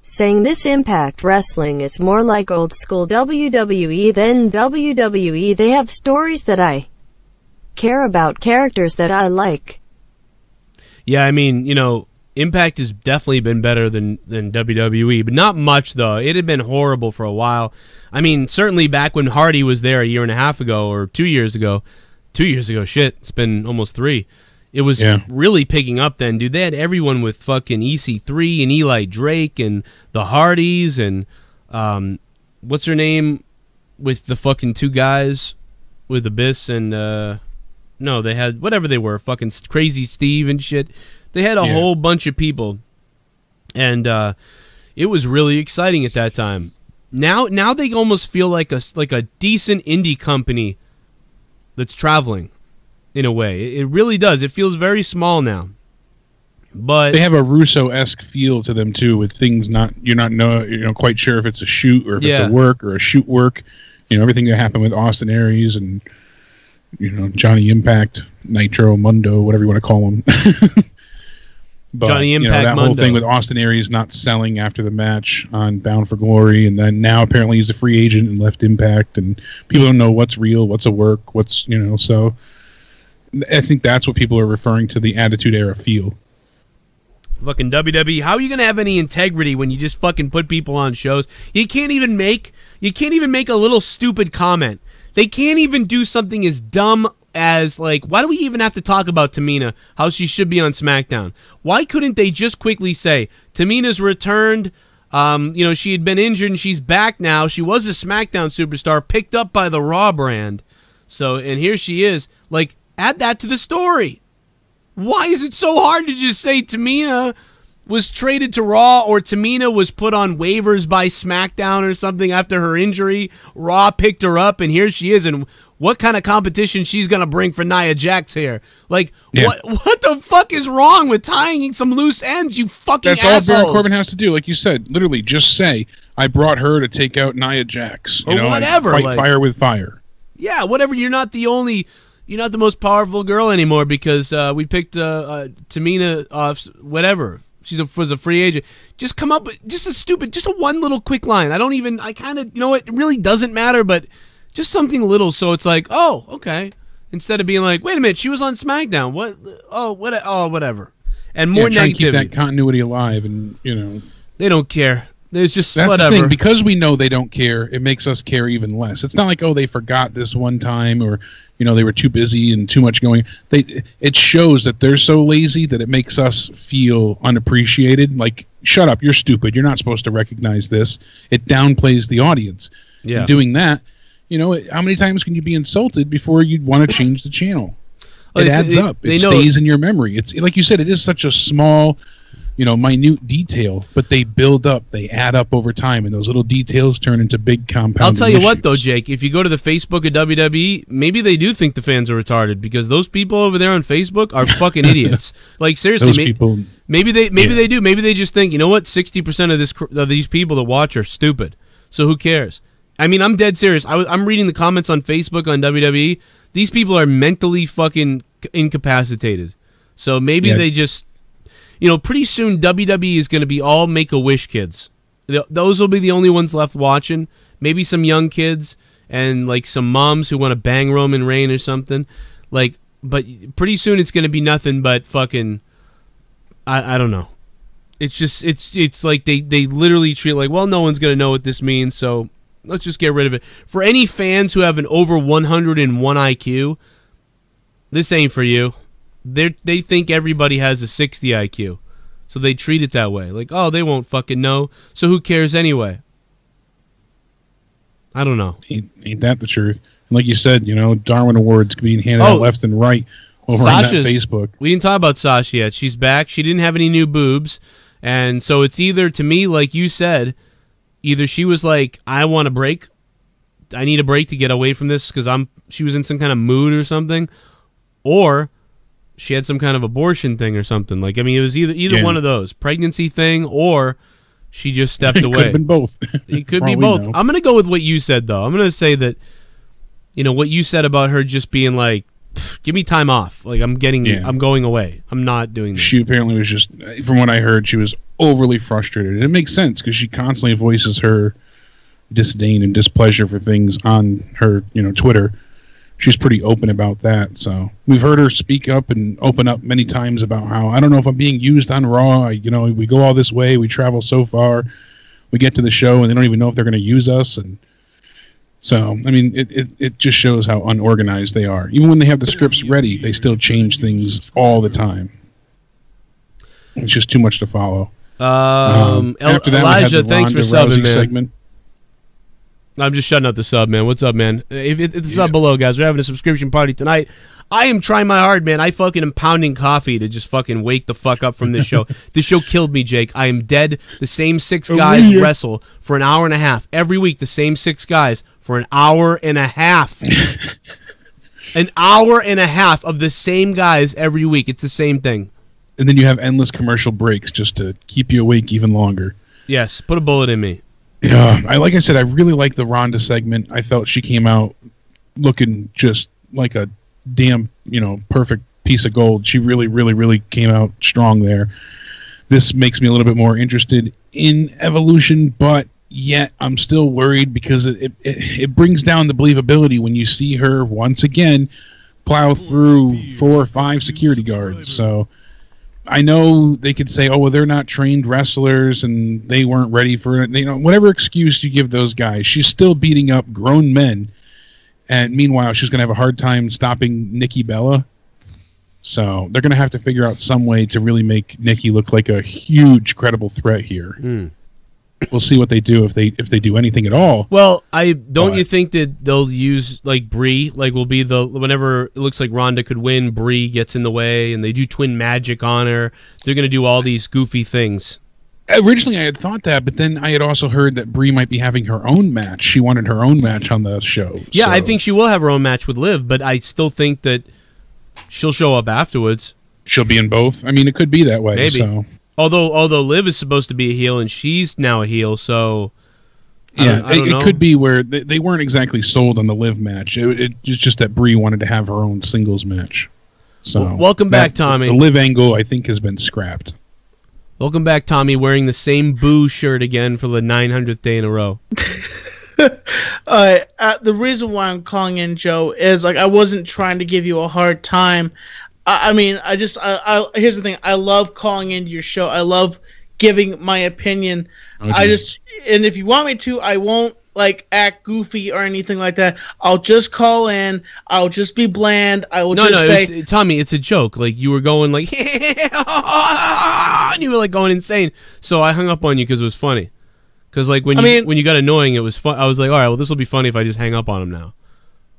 saying this, Impact Wrestling is more like old school WWE than WWE. They have stories that I care about, characters that I like. Yeah, I mean, Impact has definitely been better than WWE, but not much, though. It had been horrible for a while. I mean, certainly back when Hardy was there a year and a half ago or 2 years ago. 2 years ago, shit. It's been almost 3. It was really picking up then, dude. They had everyone with fucking EC3 and Eli Drake and the Hardys and what's her name with the fucking 2 guys with Abyss and... No, they had whatever they were, fucking Crazy Steve and shit. They had a whole bunch of people, and it was really exciting at that time. Now they almost feel like a decent indie company that's traveling, in a way. It really does. It feels very small now, but they have a Russo-esque feel to them too, with things you're not quite sure if it's a shoot or if it's a work or a shoot work. Everything that happened with Austin Aries and. Johnny Impact, Nitro, Mundo, whatever you want to call him. But, Johnny Impact, that Mundo. whole thing with Austin Aries not selling after the match on Bound for Glory, and then now apparently he's a free agent and left Impact, and people don't know what's real, what's a work, what's, so I think that's what people are referring to the Attitude Era feel. Fucking WWE, how are you going to have any integrity when you just fucking put people on shows? You can't even make a little stupid comment. They can't even do something as dumb as, like, why do we even have to talk about Tamina, how she should be on SmackDown? Why couldn't they just quickly say, Tamina's returned, she had been injured and she's back now. She was a SmackDown superstar, picked up by the Raw brand. So, and here she is. Like, add that to the story. Why is it so hard to just say Tamina was traded to Raw or Tamina was put on waivers by SmackDown or something after her injury? Raw picked her up, and here she is. And what kind of competition she's going to bring for Nia Jax here? Like, what the fuck is wrong with tying some loose ends, you fucking assholes? That's all Baron Corbin has to do. Like you said, literally just say, I brought her to take out Nia Jax. Or whatever. Fight fire with fire. Yeah, whatever. You're not the most powerful girl anymore because we picked Tamina off, whatever. Was a free agent. Just come up with just a one little quick line. It really doesn't matter, but just something little so it's like, oh, okay. Instead of being like, wait a minute, she was on SmackDown. What? Oh, whatever. And more try negativity. And keep that continuity alive, and they don't care. There's just that's whatever. The thing. Because we know they don't care, it makes us care even less. It's not like, oh, they forgot this one time, or they were too busy and too much going. It shows that they're so lazy that it makes us feel unappreciated. Like, shut up, you're stupid. You're not supposed to recognize this. It downplays the audience. Yeah. And doing that, how many times can you be insulted before you'd want to change the channel? It adds up. It stays in your memory. It's like you said, it is such a small, minute detail, but they build up, they add up over time, and those little details turn into big compound. I'll tell you what, though, Jake, if you go to the Facebook of WWE, maybe they do think the fans are retarded because those people over there on Facebook are fucking idiots. Like, seriously, maybe they do. Maybe they just think, 60% of these people that watch are stupid, so who cares? I mean, I'm dead serious. I'm reading the comments on Facebook on WWE. These people are mentally fucking incapacitated. So maybe they just... pretty soon WWE is going to be all Make-A-Wish kids. Those will be the only ones left watching. Maybe some young kids and like some moms who want to bang Roman Reigns or something. Like, but pretty soon it's going to be nothing but fucking. I don't know. It's just it's like they literally treat it like, well, no one's going to know what this means, so let's just get rid of it. For any fans who have an over 101 IQ, this ain't for you. They think everybody has a 60 IQ. So they treat it that way. Like, oh, they won't fucking know, so who cares anyway? I don't know. Ain't that the truth? And like you said, Darwin Awards being handed out left and right over on that Facebook. We didn't talk about Sasha yet. She's back. She didn't have any new boobs. And so it's either, to me, like you said, either she was like, I want a break. I need a break to get away from this because she was in some kind of mood or something. Or she had some kind of abortion thing or something. Like, I mean, it was either one of those. Pregnancy thing, or she just stepped away. It could have been both. It could be both. I'm going to go with what you said, though. I'm going to say that, what you said about her just being like, give me time off. Like, I'm going away. I'm not doing this. She apparently was just, from what I heard, she was overly frustrated. And it makes sense because she constantly voices her disdain and displeasure for things on her, Twitter. She's pretty open about that. So we've heard her speak up and open up many times about how, I don't know if I'm being used on Raw. We go all this way. We travel so far. We get to the show and they don't even know if they're going to use us. And so, I mean, it just shows how unorganized they are. Even when they have the scripts ready, they still change things all the time. It's just too much to follow. After that, Elijah, we had the thanks Ronda for subbing, Rousey man. segment. I'm just shutting out the sub, man. What's up, man? If it's the sub below, guys. We're having a subscription party tonight. I am trying my hard, man. I fucking am pounding coffee to just fucking wake the fuck up from this show. This show killed me, Jake. I am dead. The same 6 guys wrestle for an hour and a half. Every week, the same 6 guys for an hour and a half. An hour and a half of the same guys every week. It's the same thing. And then you have endless commercial breaks just to keep you awake even longer. Yes, put a bullet in me. Yeah, like I said, I really like the Ronda segment. I felt she came out looking just like a damn, perfect piece of gold. She really, really, really came out strong there. This makes me a little bit more interested in Evolution, but yet I'm still worried because it brings down the believability when you see her once again plow through 4 or 5 security guards. So I know they could say, oh, well, they're not trained wrestlers and they weren't ready for it. Whatever excuse you give those guys, she's still beating up grown men. And meanwhile, she's going to have a hard time stopping Nikki Bella. So they're going to have to figure out some way to really make Nikki look like a huge, credible threat here. We'll see what they do if they do anything at all. Well, you think that they'll use like Brie, like will be whenever it looks like Ronda could win, Brie gets in the way, and they do twin magic on her. They're going to do all these goofy things. Originally, I had thought that, but then I had also heard that Brie might be having her own match. She wanted her own match on the show. Yeah, so. I think she will have her own match with Liv, but I still think that she'll show up afterwards. She'll be in both. I mean, it could be that way. Maybe. So. Although Liv is supposed to be a heel and she's now a heel, so yeah, I don't know. It could be where they weren't exactly sold on the Liv match. It's just that Brie wanted to have her own singles match. So welcome back, Tommy. The Liv angle, I think, has been scrapped. Welcome back, Tommy, wearing the same Boo shirt again for the 900th day in a row. The reason why I'm calling in, Joe, is like I wasn't trying to give you a hard time. I mean, here's the thing. I love calling into your show. I love giving my opinion. Okay. And if you want me to, I won't like act goofy or anything like that. I'll just call in. I'll just be bland. I will say, Tommy, it's a joke. Like you were going like, and you were like going insane. So I hung up on you because it was funny. Because like when you got annoying, it was fun. I was like, all right, well, this will be funny if I just hang up on him now.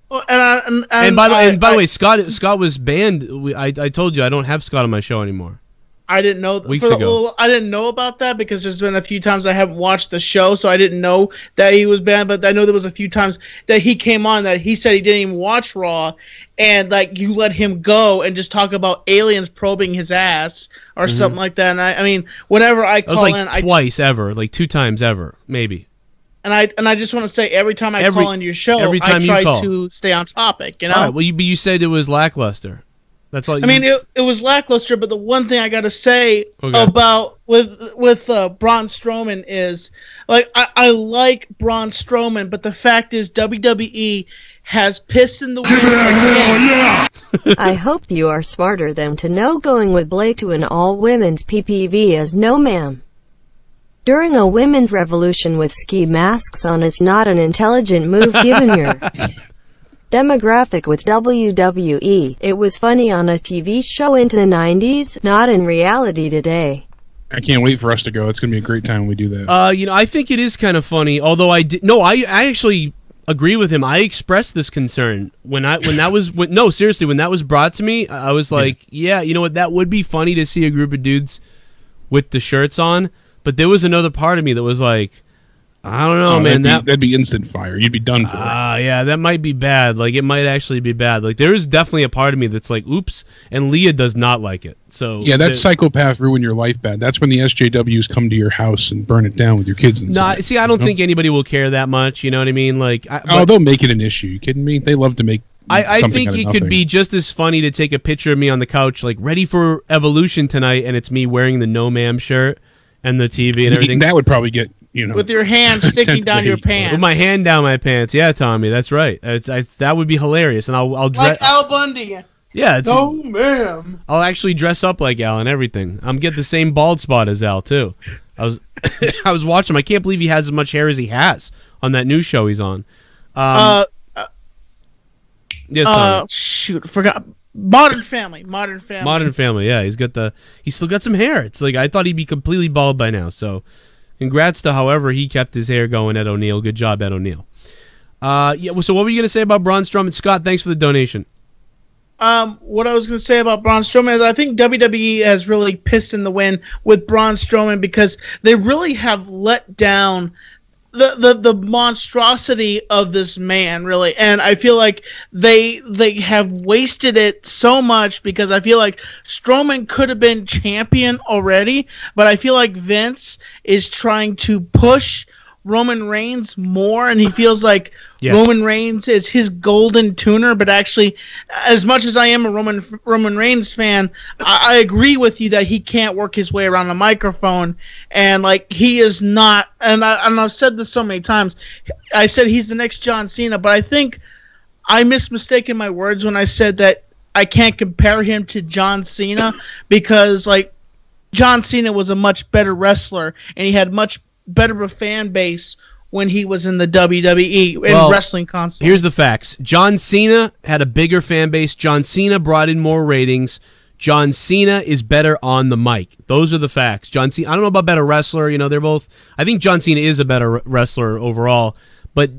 And by the way, Scott was banned. I told you I don't have Scott on my show anymore. I didn't know weeks ago. I didn't know about that because there's been a few times I haven't watched the show, so I didn't know that he was banned. But I know there was a few times that he came on that he said he didn't even watch Raw, and like you let him go and just talk about aliens probing his ass or something like that. And I mean, whenever I call in, twice ever, like 2 times ever, maybe. And I just want to say every time I call into your show, I try to stay on topic. You know. All right, well, you said it was lackluster. That's all. I mean, it was lackluster, but the one thing I got to say Okay. about with Braun Strowman is, like, I like Braun Strowman, but the fact is WWE has pissed in the wind again. I hope you are smarter than to know going with Blake to an all-women's PPV as no ma'am. During a women's revolution with ski masks on is not an intelligent move given your demographic with WWE. It was funny on a TV show into the 90s, not in reality today. I can't wait for us to go. It's going to be a great time when we do that. You know, I think it is kind of funny. Although I actually agree with him. I expressed this concern when that was brought to me. I was like, yeah, you know what? That would be funny to see a group of dudes with the shirts on. But there was another part of me that was like, I don't know, man. That'd be instant fire. You'd be done for it. Yeah, that might be bad. Like, it might actually be bad. Like, there is definitely a part of me that's like, oops. And Leah does not like it. So yeah, that psychopath ruin your life bad. That's when the SJWs come to your house and burn it down with your kids inside. See, I don't think anybody will care that much. You know what I mean? Like, they'll make it an issue. You kidding me? They love to make. I think it could be just as funny to take a picture of me on the couch, like ready for Evolution tonight, and it's me wearing the No Ma'am shirt and the TV and everything. That would probably get. You know, with your hand sticking down your pants. With my hand down my pants. Yeah, Tommy, that's right. That would be hilarious. And I'll dress like Al Bundy. Yeah. No, ma'am. I'll actually dress up like Al and everything. I'm get the same bald spot as Al too. I was watching him. I can't believe he has as much hair as he has on that new show he's on. Yes, Tommy. Shoot, forgot. Modern Family. Modern Family. Yeah, he's still got some hair. It's like I thought he'd be completely bald by now. So. Congrats to however he kept his hair going, Ed O'Neill. Good job, Ed O'Neill. So what were you going to say about Braun Strowman? Scott, thanks for the donation. What I was going to say about Braun Strowman is I think WWE has really pissed in the wind with Braun Strowman because they really have let down the monstrosity of this man, really. And I feel like they have wasted it so much because I feel like Strowman could have been champion already, but I feel like Vince is trying to push Roman Reigns more, and he feels like Roman Reigns is his golden tuner. But actually, as much as I am a Roman Reigns fan, I agree with you that he can't work his way around the microphone, and like he is not. And I've said this so many times. I said he's the next John Cena, but I think I mistaken my words when I said that I can't compare him to John Cena because like John Cena was a much better wrestler, and he had much better of a fan base when he was in the WWE in wrestling console. Here's the facts. John Cena had a bigger fan base. John Cena brought in more ratings. John Cena is better on the mic. Those are the facts. John Cena, I don't know about better wrestler. You know, they're both. I think John Cena is a better wrestler overall. But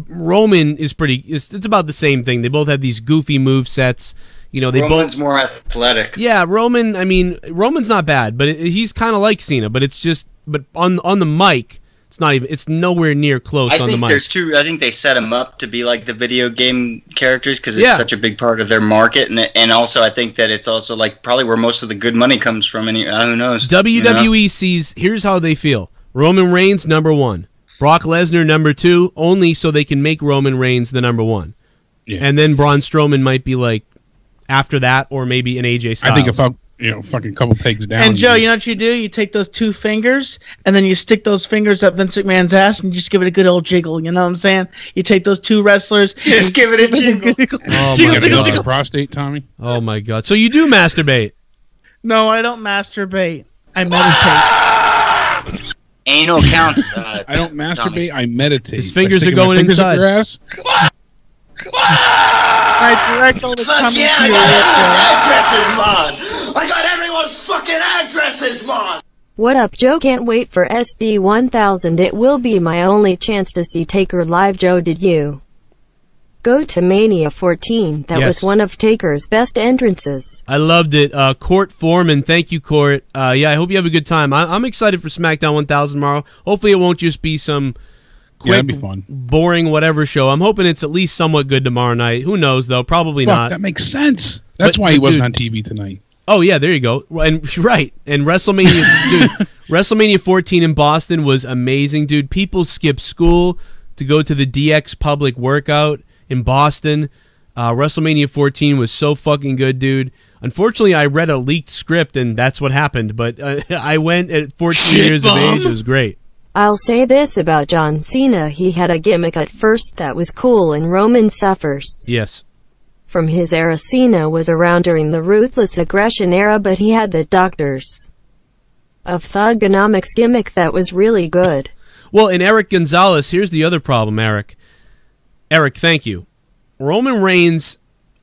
Roman is pretty. It's about the same thing. They both have these goofy move sets. You know, Roman's more athletic. Yeah, Roman. I mean, Roman's not bad, but he's kind of like Cena. But it's just. But on the mic, it's not even. It's nowhere near close on the mic. I think they set him up to be like the video game characters because it's such a big part of their market, and also I think that it's also like probably where most of the good money comes from. And who knows? WWE sees. Here's how they feel: Roman Reigns #1, Brock Lesnar #2, only so they can make Roman Reigns the #1, and then Braun Strowman might be like after that, or maybe an AJ Styles. I think about. Fucking couple pegs down. And Joe, you know what you do? You take those two fingers, and then you stick those fingers up Vince McMahon's ass, and you just give it a good old jiggle. You know what I'm saying? You take those two wrestlers, just give it a jiggle. Jiggle. Prostate, Tommy. Oh my God! So you do masturbate? No, I don't masturbate. I meditate. Anal counts. I don't masturbate. I meditate. His fingers are going inside. Your ass. I direct all the Fuck yeah, I got addresses, Mon! I got everyone's fucking addresses, Mon! What up, Joe? Can't wait for SD 1000. It will be my only chance to see Taker live. Joe, did you go to Mania 14? That was one of Taker's best entrances. I loved it. Court Foreman, thank you, Court. Yeah, I hope you have a good time. I'm excited for SmackDown 1000 tomorrow. Hopefully it won't just be some quick, that'd be fun. Boring whatever show. I'm hoping it's at least somewhat good tomorrow night. Who knows, though? Probably not. That makes sense. That's why he wasn't on TV tonight. Oh, yeah, there you go. And right. And WrestleMania, dude, WrestleMania 14 in Boston was amazing, dude. People skipped school to go to the DX public workout in Boston. WrestleMania 14 was so fucking good, dude. Unfortunately, I read a leaked script, and that's what happened. But I went at 14 years of age. It was great. I'll say this about John Cena. He had a gimmick at first that was cool, and Roman suffers. Yes. From his era, Cena was around during the Ruthless Aggression era, but he had the Doctors of Thugonomics gimmick that was really good. Well, in Eric Gonzalez, here's the other problem, Eric. Eric, thank you. Roman Reigns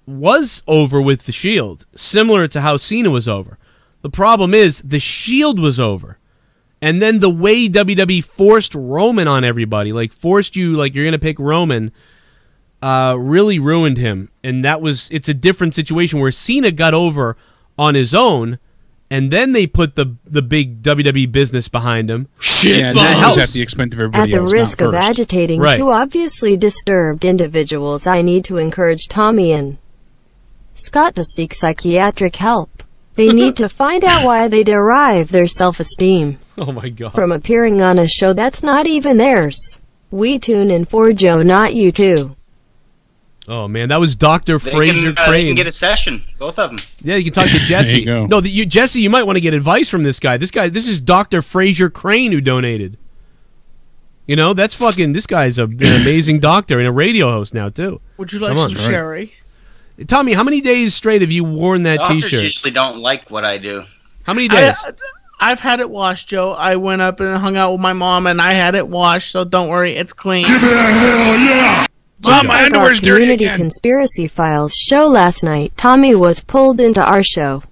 was over with the Shield, similar to how Cena was over. The problem is the Shield was over. And then the way WWE forced Roman on everybody, like forced you, like you're going to pick Roman, really ruined him. And it's a different situation where Cena got over on his own, and then they put the big WWE business behind him. Yeah, that was at the expense of everybody else. At the risk of agitating two obviously disturbed individuals, I need to encourage Tommy and Scott to seek psychiatric help. They need to find out why they derive their self-esteem oh my God. from appearing on a show that's not even theirs. We tune in for Joe, not you two. Oh man, that was Dr. Fraser Crane. They can get a session, both of them. Yeah, you can talk to Jesse. There you go. No, Jesse, you might want to get advice from this guy. This is Dr. Fraser Crane who donated. You know, that's fucking. This guy's an amazing doctor and a radio host now too. Would you like some sherry? Tommy, how many days straight have you worn that Doctors T-shirt? usually don't like what I do. How many days? I've had it washed, Joe. I went up and hung out with my mom, and I had it washed, so don't worry, it's clean. Give me a hell yeah! Just like our Community Conspiracy Files show last night, Tommy was pulled into our show.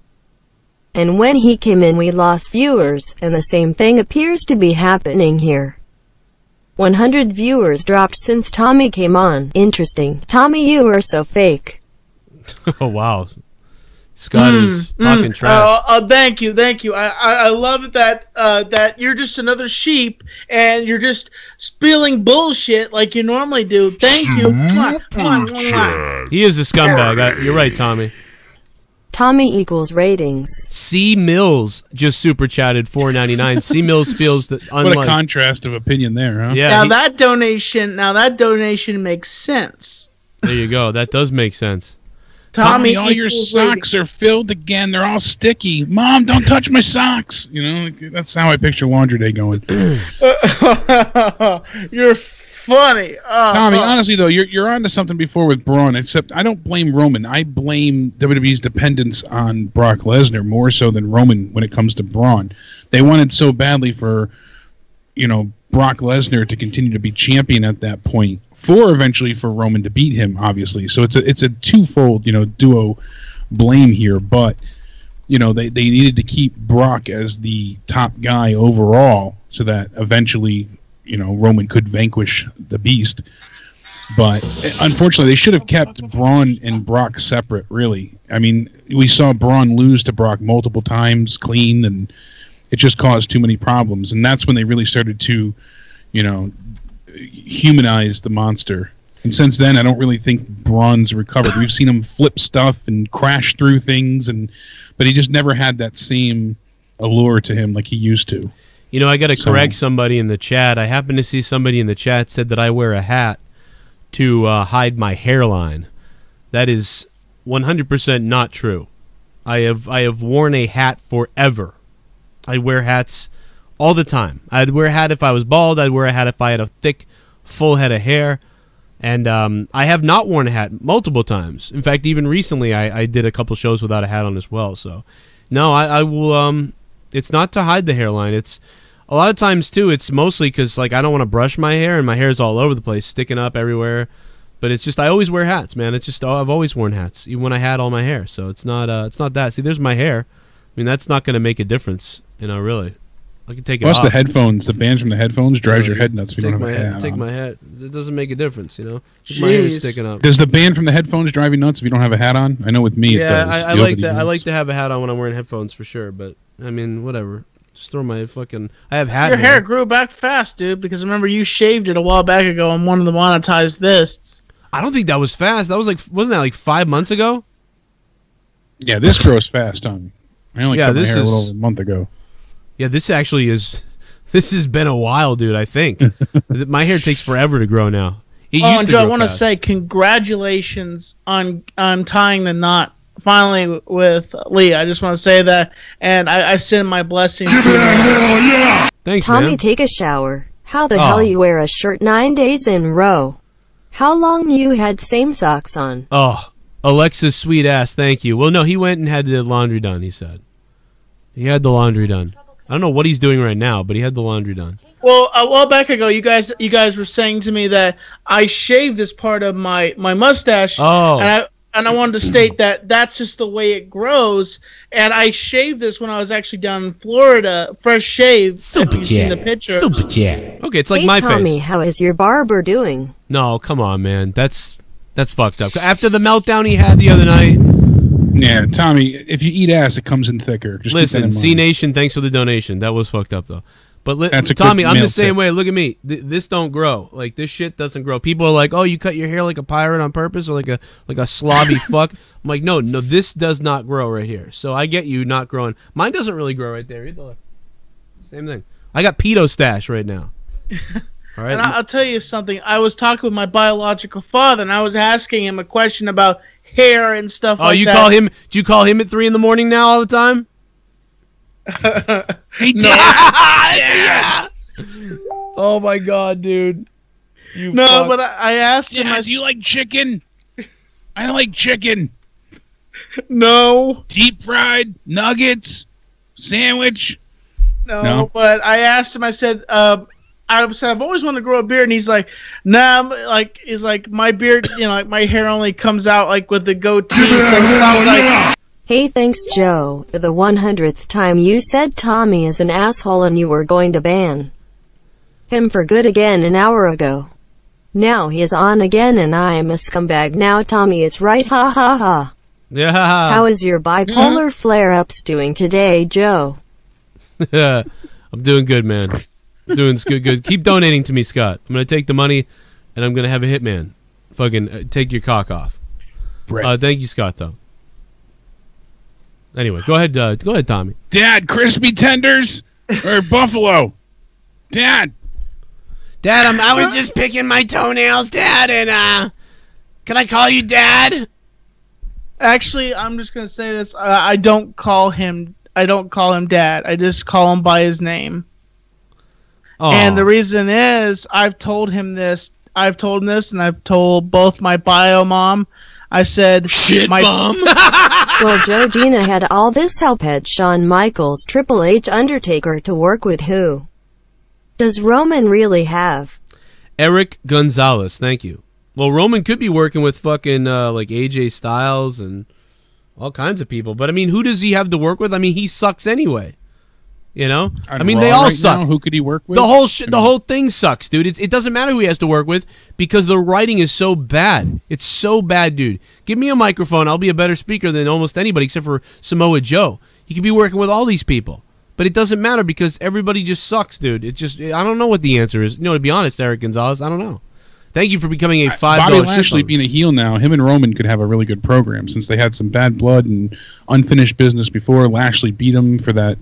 And when he came in, we lost viewers, and the same thing appears to be happening here. 100 viewers dropped since Tommy came on. Interesting. Tommy, you are so fake. Oh, wow. Scott is talking trash. Thank you. I love it that you're just another sheep and you're just spilling bullshit like you normally do. Thank you. He is a scumbag. You're right, Tommy. Tommy equals ratings. C. Mills just super chatted $4.99. C. Mills feels that unlike... What a contrast of opinion there, huh? Yeah. That donation makes sense. There you go. That does make sense. Tommy, all your socks are filled again. They're all sticky. Mom, don't touch my socks. You know, that's how I picture laundry day going. You're funny. Tommy, honestly, though, you're onto something before with Braun, except I don't blame Roman. I blame WWE's dependence on Brock Lesnar more so than Roman when it comes to Braun. They wanted so badly for, Brock Lesnar to continue to be champion at that point, eventually for Roman to beat him, obviously. So it's a twofold, duo blame here. But, they needed to keep Brock as the top guy overall so that eventually, Roman could vanquish the Beast. But unfortunately, they should have kept Braun and Brock separate, really. I mean, we saw Braun lose to Brock multiple times, clean, and it just caused too many problems. And that's when they really started to, humanize the monster. And since then, I don't really think Braun's recovered. We've seen him flip stuff and crash through things, but he just never had that same allure to him like he used to. I got to correct somebody in the chat. I happened to see somebody in the chat said that I wear a hat to hide my hairline. That is 100% not true. I have worn a hat forever. I wear hats all the time. I'd wear a hat if I was bald. I'd wear a hat if I had a thick, full head of hair. And I have not worn a hat multiple times. In fact, even recently, I did a couple shows without a hat on as well. So, no, I will. It's not to hide the hairline. It's a lot of times too. It's mostly because I don't want to brush my hair, and my hair's all over the place, sticking up everywhere. But it's just I always wear hats, man. It's just I've always worn hats, even when I had all my hair. So it's not that. See, there's my hair. I mean, that's not going to make a difference, really. I can take it off. The headphones, the bands from the headphones drives your head nuts if you don't have a hat on. Take my hat. It doesn't make a difference, Just my hair's sticking up. Does the band from the headphones drive you nuts if you don't have a hat on? I know with me it does. I like that. I like to have a hat on when I'm wearing headphones for sure. But I mean, whatever. Just throw my fucking. I have hat. Your hair grew back fast, dude. Because remember you shaved it a while back ago on one of the monetized lists. I don't think that was fast. That was wasn't that 5 months ago? Yeah, this grows fast, Tommy. I only cut my hair a little over a month ago. Yeah, this actually is. This has been a while, dude. I think my hair takes forever to grow now. And Joe, I want to say congratulations on tying the knot finally with Leah. I just want to say that, and I send my blessings to you. Thanks, Tommy, man. take a shower. How the hell you wear a shirt 9 days in a row? How long you had same socks on? Oh, Alexa's sweet ass, thank you. Well, no, he went and had the laundry done, he said. He had the laundry done. I don't know what he's doing right now, but he had the laundry done. Well, a while back ago, you guys were saying to me that I shaved this part of my mustache, and I wanted to state that that's just the way it grows. And I shaved this when I was actually down in Florida, fresh shaved. If you've seen the picture. Okay, it's like hey, my Tommy, face. how is your barber doing? No, come on, man. That's fucked up. After the meltdown he had the other night. Yeah, Tommy, if you eat ass, it comes in thicker. Just listen, keep that in C mind. Nation, thanks for the donation. That was fucked up, though. But That's a Tommy, good I'm the male same tip. way. Look at me. This don't grow. Like, this shit doesn't grow. People are like, oh, you cut your hair like a pirate on purpose or like a slobby fuck. I'm like, no, this does not grow right here. So I get you not growing. Mine doesn't really grow right there either. Same thing. I got pedo stash right now. All right. And I'll tell you something. I was talking with my biological father, and I was asking him a question about hair and stuff like that. Call him? Do you call him at 3 a.m. now all the time? Hey, no. Yeah. Oh my god, dude. But I asked him. Do you like chicken? I like chicken. No. Deep fried nuggets, sandwich. No, but I asked him. I said, I've always wanted to grow a beard, and he's like, nah. He's like, my beard, like my hair only comes out like with the goatee. So I was like, hey, thanks, Joe, for the 100th time you said Tommy is an asshole and you were going to ban him for good again an hour ago. Now he is on again and I am a scumbag. Now Tommy is right, ha ha ha. Yeah. How is your bipolar flare-ups doing today, Joe? I'm doing good, man. I'm doing good. Keep donating to me, Scott. I'm going to take the money and I'm going to have a hitman fucking take your cock off. Thank you, Scott, though. Anyway, go ahead, Tommy. Dad, crispy tenders or buffalo? Dad, I was just picking my toenails, Dad, and can I call you Dad? actually, I'm just gonna say this. I don't call him Dad. I just call him by his name. Aww. And the reason is I've told him this, and I've told both my bio mom. I said, ShiBUM. Well, Joe Gina had all this help, had Shawn Michaels, Triple H, Undertaker to work with. Who does Roman really have? Eric Gonzalez, thank you. Well, Roman could be working with fucking like AJ Styles and all kinds of people. But I mean, who does he have to work with? I mean, he sucks anyway. You know? I mean, they all suck. Now, who could he work with? The whole thing sucks, dude. It doesn't matter who he has to work with because the writing is so bad. It's so bad, dude. Give me a microphone. I'll be a better speaker than almost anybody except for Samoa Joe. He could be working with all these people. But it doesn't matter because everybody just sucks, dude. I don't know what the answer is. To be honest, Eric Gonzalez, I don't know. Thank you for becoming a $5 Bobby Lashley being a heel now, him and Roman could have a really good program since they had some bad blood and unfinished business before. Lashley beat him for that,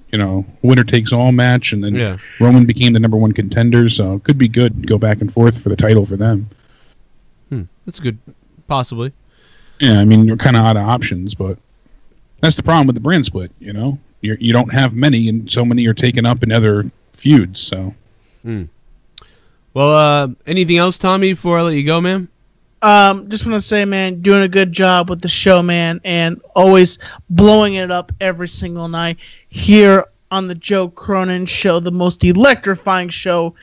winner takes all match, and then Roman became the #1 contender, so it could be good to go back and forth for the title for them. That's good. Possibly. Yeah, I mean, you're kind of out of options, but that's the problem with the brand split, You don't have many, and so many are taken up in other feuds, so... Well, anything else, Tommy, before I let you go, man? Just want to say, man, doing a good job with the show, man, and always blowing it up every single night here on the Joe Cronin Show, the most electrifying show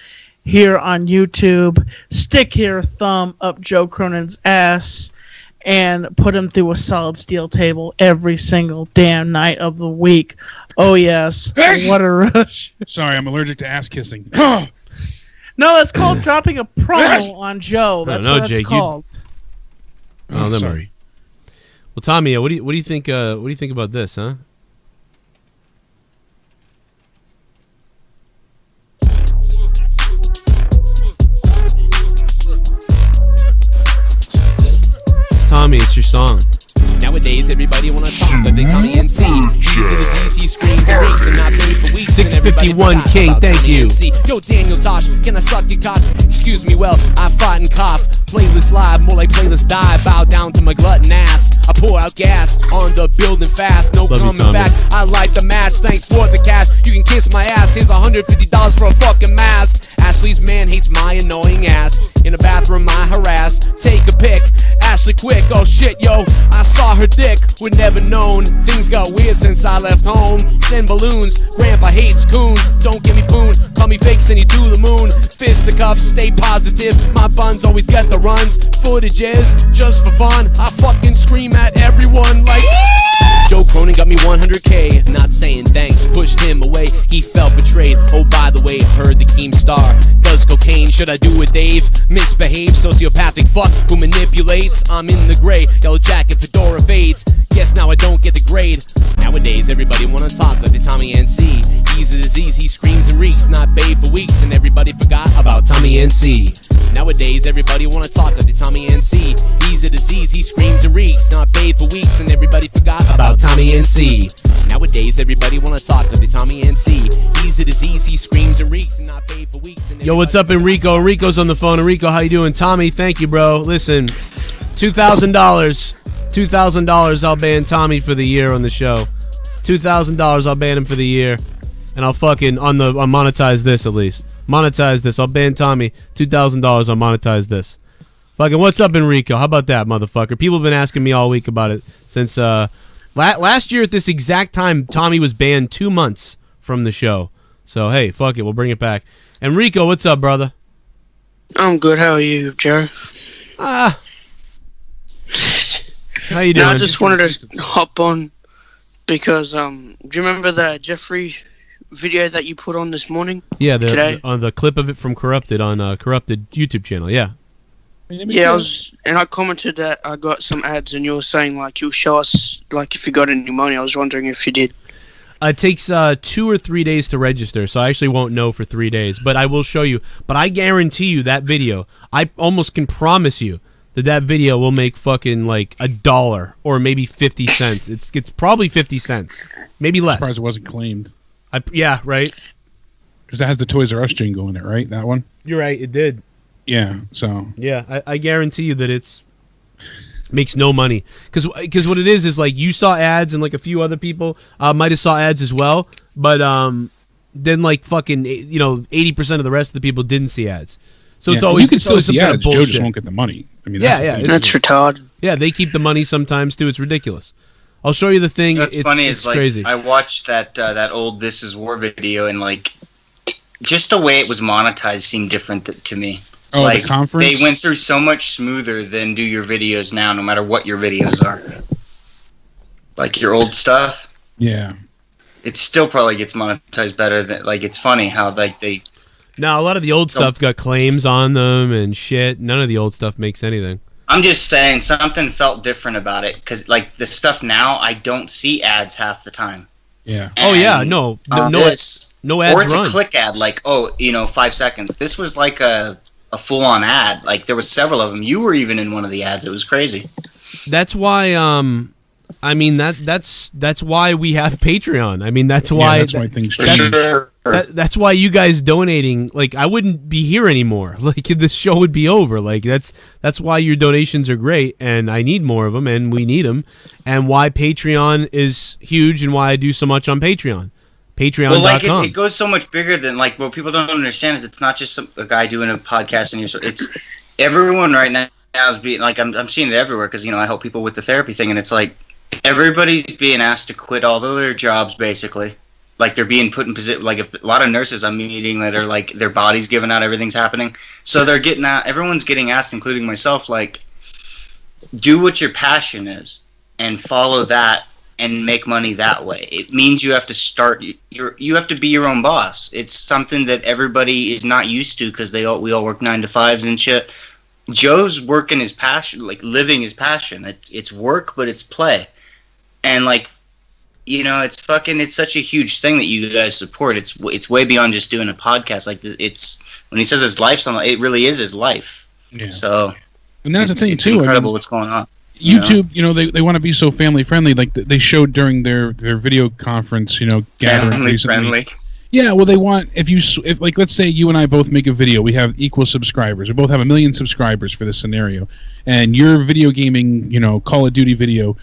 here on YouTube. Stick your thumb up Joe Cronin's ass and put him through a solid steel table every single damn night of the week. Oh, yes. What a rush. Sorry, I'm allergic to ass kissing. No, that's called dropping a promo on Joe. That's what it's called. Oh, never mind. Well, Tommy, what do you think? What do you think about this, huh? Tommy, it's your song. Nowadays, everybody wanna talk, but they call me NC. Easy to see screens erase and not paid for weeks. 6 51 King, thank you. Yo, Daniel Tosh, can I suck your cock? Excuse me, well, I fought and cough. Playlist live, more like playlist die. Bow down to my glutton ass. I pour out gas on the building fast. No coming back. I light the match. Thanks for the cash. You can kiss my ass. Here's $150 for a fucking mask. Ashley's man hates my annoying ass. In the bathroom, I harass. Take a pic. Ashley quick. Oh shit, yo. I saw her dick. Would never known. Things got weird since I left home. Send balloons. Grandpa hates coons. Don't give me boon. Call me fake, send you to the moon. Fisticuffs. Stay positive. My buns always get the runs. Footage is just for fun. I fucking scream at everyone like Joe Cronin got me 100K. Not saying thanks, pushed him away. He felt betrayed. Oh, by the way, heard the KEEM star does cocaine. Should I do it, Dave? Misbehave, sociopathic fuck who manipulates. I'm in the gray, yellow jacket, fedora fades. Guess now I don't get the grade. Nowadays, everybody wanna talk like the Tommy NC. He's a disease, he screams and reeks. Not bathed for weeks, and everybody forgot about Tommy NC. Nowadays, everybody wanna talk like the Tommy NC. He's a disease, he screams and reeks. Not bathed for weeks, and everybody forgot about Tommy NC. Nowadays, everybody wanna talk like the Tommy NC. He's a disease, he screams and reeks. And not bathed for weeks. And yo, what's up, Enrico? Enrico's on the phone. Enrico, how you doing? Tommy, thank you, bro. Listen, $2,000. $2,000 I'll ban Tommy for the year on the show. $2,000 I'll ban him for the year. And I'll fucking, I'll monetize this at least. Monetize this. I'll ban Tommy. $2,000 I'll monetize this. Fucking, what's up, Enrico? How about that, motherfucker? People have been asking me all week about it since, last year at this exact time, Tommy was banned 2 months from the show. So, hey, fuck it. We'll bring it back. Enrico, what's up, brother? I'm good. How are you, Joe? How you doing? I just wanted to hop on because, do you remember that Jeffrey video that you put on this morning? Yeah, today? On the clip of it from Corrupted on Corrupted YouTube channel, yeah. Yeah, I commented that I got some ads, and you were saying like you'll show us like if you got any money. I was wondering if you did. It takes 2 or 3 days to register, so I actually won't know for 3 days. But I will show you. But I guarantee you that video, I almost can promise you that video will make fucking like $1 or maybe 50 cents. It's probably 50 cents, maybe less. I'm surprised it wasn't claimed. Yeah, right. Because it has the Toys R Us jingle in it, right? That one. You're right. It did. Yeah. So. Yeah, I guarantee you that it's makes no money because what it is like you saw ads and like a few other people might have saw ads as well, but then like fucking 80% of the rest of the people didn't see ads. So yeah, it's always you can still see ads. Joe just won't get the money. I mean, that's retarded. Yeah, they keep the money sometimes too. It's ridiculous. I'll show you the thing. What's funny is like crazy. I watched that old This Is War video and like just the way it was monetized seemed different to me. Oh, like, the conference? They went through so much smoother than do your videos now, no matter what your videos are. Like your old stuff. Yeah. It still probably gets monetized better than like it's funny how like they. No, a lot of the old stuff got claims on them and shit. None of the old stuff makes anything. I'm just saying something felt different about it because like the stuff now I don't see ads half the time. Yeah. And no ads. Or it's run. a click ad like 5 seconds. This was like a full-on ad. Like there was several of them. You were even in one of the ads. It was crazy. That's why I mean that's why we have Patreon. I mean that's why that's why things change. Sure. That's why you guys donating, like I wouldn't be here anymore. Like this show would be over. Like that's why your donations are great and I need more of them and we need them, and why Patreon is huge and why I do so much on Patreon. Patreon.com. Well, like it goes so much bigger than like what people don't understand is it's not just a guy doing a podcast and it's everyone right now is being like I'm seeing it everywhere because I help people with the therapy thing and it's like everybody's being asked to quit all of their jobs basically. Like they're being put in position. Like if a lot of nurses I'm meeting, that they're like their body's giving out, everything's happening. So they're getting out. Everyone's getting asked, including myself, like do what your passion is and follow that. And make money that way. It means you have to start. You have to be your own boss. It's something that everybody is not used to because we all work 9 to 5s and shit. Joe's working his passion, like living his passion. It's work, but it's play, and like it's such a huge thing that you guys support. It's way beyond just doing a podcast. Like it's when he says his life's on, it really is his life. Yeah. So, and that's the thing it's too. Incredible what's going on. YouTube, they want to be so family friendly. Like they showed during their video conference, gathering family recently. friendly. Yeah, well, they want if like let's say you and I both make a video, we have equal subscribers. We both have 1 million subscribers for this scenario, and your video gaming, Call of Duty video,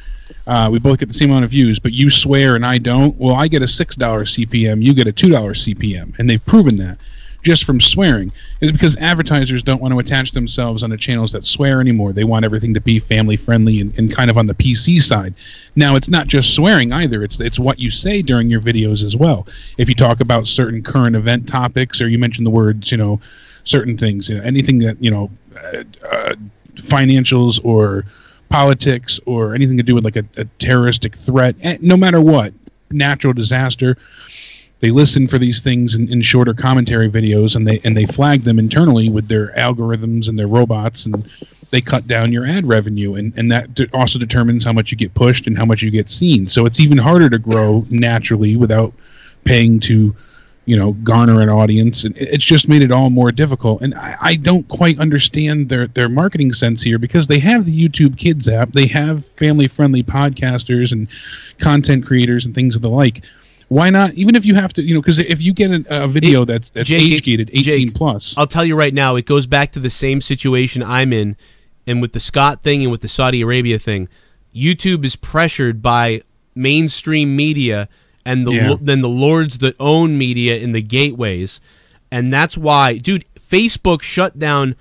we both get the same amount of views, but you swear and I don't. Well, I get a $6 CPM, you get a $2 CPM, and they've proven that just from swearing. Is because advertisers don't want to attach themselves onto channels that swear anymore. They want everything to be family friendly and kind of on the PC side. Now, it's not just swearing either. It's what you say during your videos as well. If you talk about certain current event topics, or you mention the words, certain things, anything that financials or politics or anything to do with like a terroristic threat, no matter what, natural disaster. They listen for these things in shorter commentary videos, and they flag them internally with their algorithms and their robots, and they cut down your ad revenue, and that also determines how much you get pushed and how much you get seen. So it's even harder to grow naturally without paying to, garner an audience, and it's just made it all more difficult. And I don't quite understand their marketing sense here, because they have the YouTube Kids app, they have family-friendly podcasters and content creators and things of the like. Why not? Even if you have to, because if you get a video that's age-gated, 18 plus. I'll tell you right now, it goes back to the same situation I'm in, and with the Scott thing and with the Saudi Arabia thing. YouTube is pressured by mainstream media and then the lords that own media in the gateways. And that's why, dude, Facebook shut down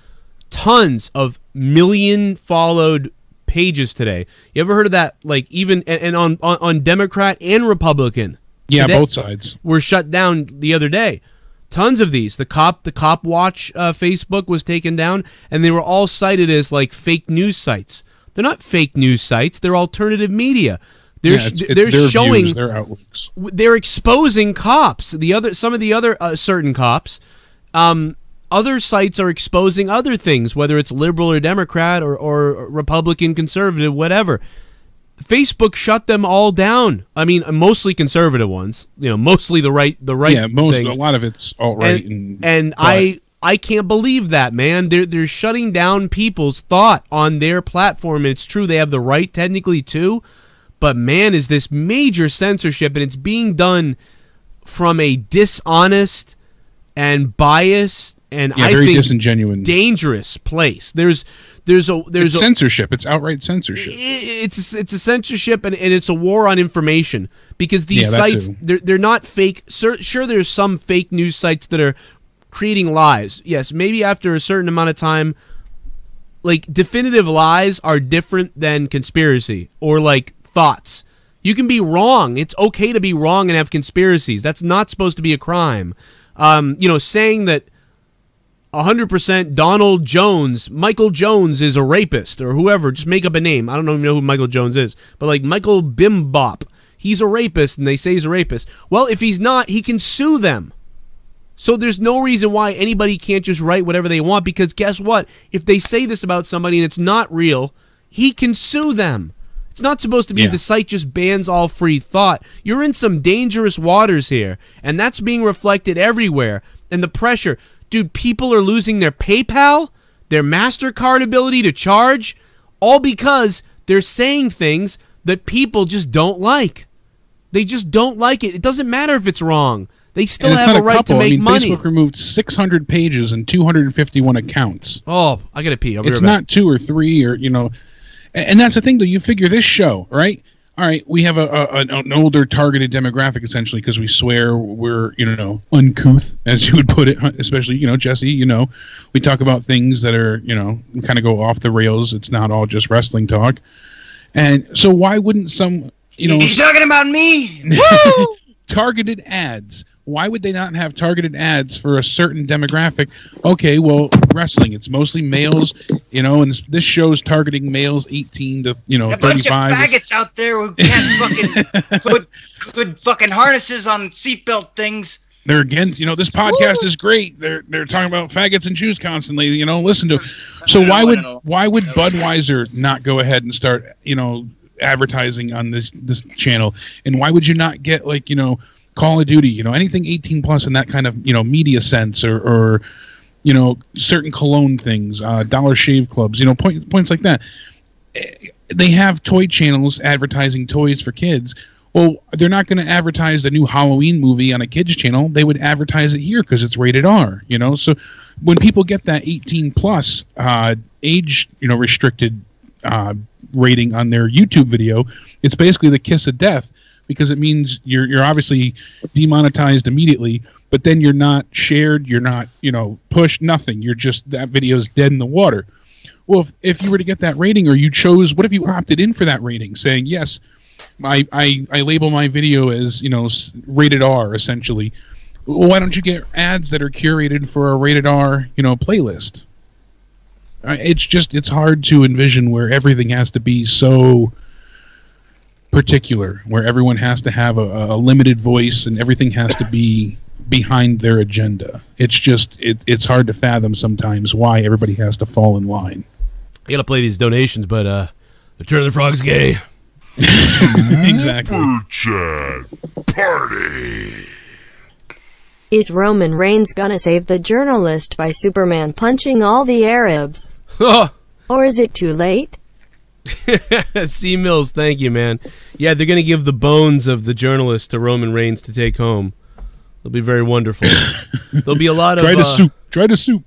tons of million-followed pages today. You ever heard of that? Like, even and on Democrat and Republican. Yeah, both sides were shut down the other day. Tons of these. The Cop Watch Facebook was taken down, and they were all cited as like fake news sites. They're not fake news sites. They're alternative media. They're showing views, their outlooks. They're exposing cops. Some of the other certain cops. Other sites are exposing other things, whether it's liberal or Democrat or Republican, conservative, whatever. Facebook shut them all down. I mean, mostly conservative ones. Mostly the right. Yeah, a lot of it's alt-right. And I can't believe that, man. They're shutting down people's thought on their platform. And it's true, they have the right technically too. But man, is this major censorship, and it's being done from a dishonest and biased and I very think disingenuous, dangerous place. There's censorship. It's outright censorship. It's a censorship, and it's a war on information, because these sites they're not fake. Sure, there's some fake news sites that are creating lies. Yes, maybe after a certain amount of time, like definitive lies are different than conspiracy or like thoughts. You can be wrong. It's okay to be wrong and have conspiracies. That's not supposed to be a crime. Saying that 100% Michael Jones is a rapist, or whoever, just make up a name. I don't even know who Michael Jones is, but like Michael Bimbop, he's a rapist, and they say he's a rapist. Well, if he's not, he can sue them. So there's no reason why anybody can't just write whatever they want, because guess what? If they say this about somebody and it's not real, he can sue them. It's not supposed to be the site just bans all free thought. You're in some dangerous waters here, and that's being reflected everywhere. And the pressure, dude, people are losing their PayPal, their MasterCard ability to charge, all because they're saying things that people just don't like. They just don't like it. It doesn't matter if it's wrong. They still have a right to make money. Facebook removed 600 pages and 251 accounts. Oh, I gotta pee. It's not 2 or 3 or and that's the thing, though. You figure this show, right? All right, we have an older targeted demographic, essentially, because we swear we're, uncouth, as you would put it, especially, Jesse, we talk about things that are, kind of go off the rails. It's not all just wrestling talk. And so why wouldn't some, You're talking about me? Woo! Targeted ads. Why would they not have targeted ads for a certain demographic? Okay, well, wrestling, it's mostly males, and this show's targeting males 18 to, 35. A bunch of faggots out there who can't fucking put good fucking harnesses on seatbelt things. They're against, this podcast is great. They're talking about faggots and Jews constantly, listen to. So why would Budweiser not go ahead and start, advertising on this channel? And why would you not get Call of Duty, anything 18 plus in that kind of, media sense, or certain cologne things, Dollar Shave Clubs, points like that. They have toy channels advertising toys for kids. Well, they're not going to advertise the new Halloween movie on a kids channel. They would advertise it here because it's rated R. You know, so when people get that 18 plus age, restricted rating on their YouTube video, it's basically the kiss of death, because it means you're obviously demonetized immediately, but then you're not shared, you're not pushed, nothing. You're just, that video's dead in the water. Well, if you were to get that rating, or you chose, what if you opted in for that rating, saying yes, I label my video as rated R essentially. Well, why don't you get ads that are curated for a rated R playlist? It's hard to envision where everything has to be so particular, where everyone has to have a limited voice and everything has to be behind their agenda. It's hard to fathom sometimes why everybody has to fall in line. I gotta play these donations, but the Turn of the Frog's gay. Exactly. Super chat party. Is Roman Reigns gonna save the journalist by Superman punching all the Arabs? Or is it too late? C. Mills, thank you, man. Yeah, they're gonna give the bones of the journalist to Roman Reigns to take home. It'll be very wonderful. There'll be a lot of try to soup.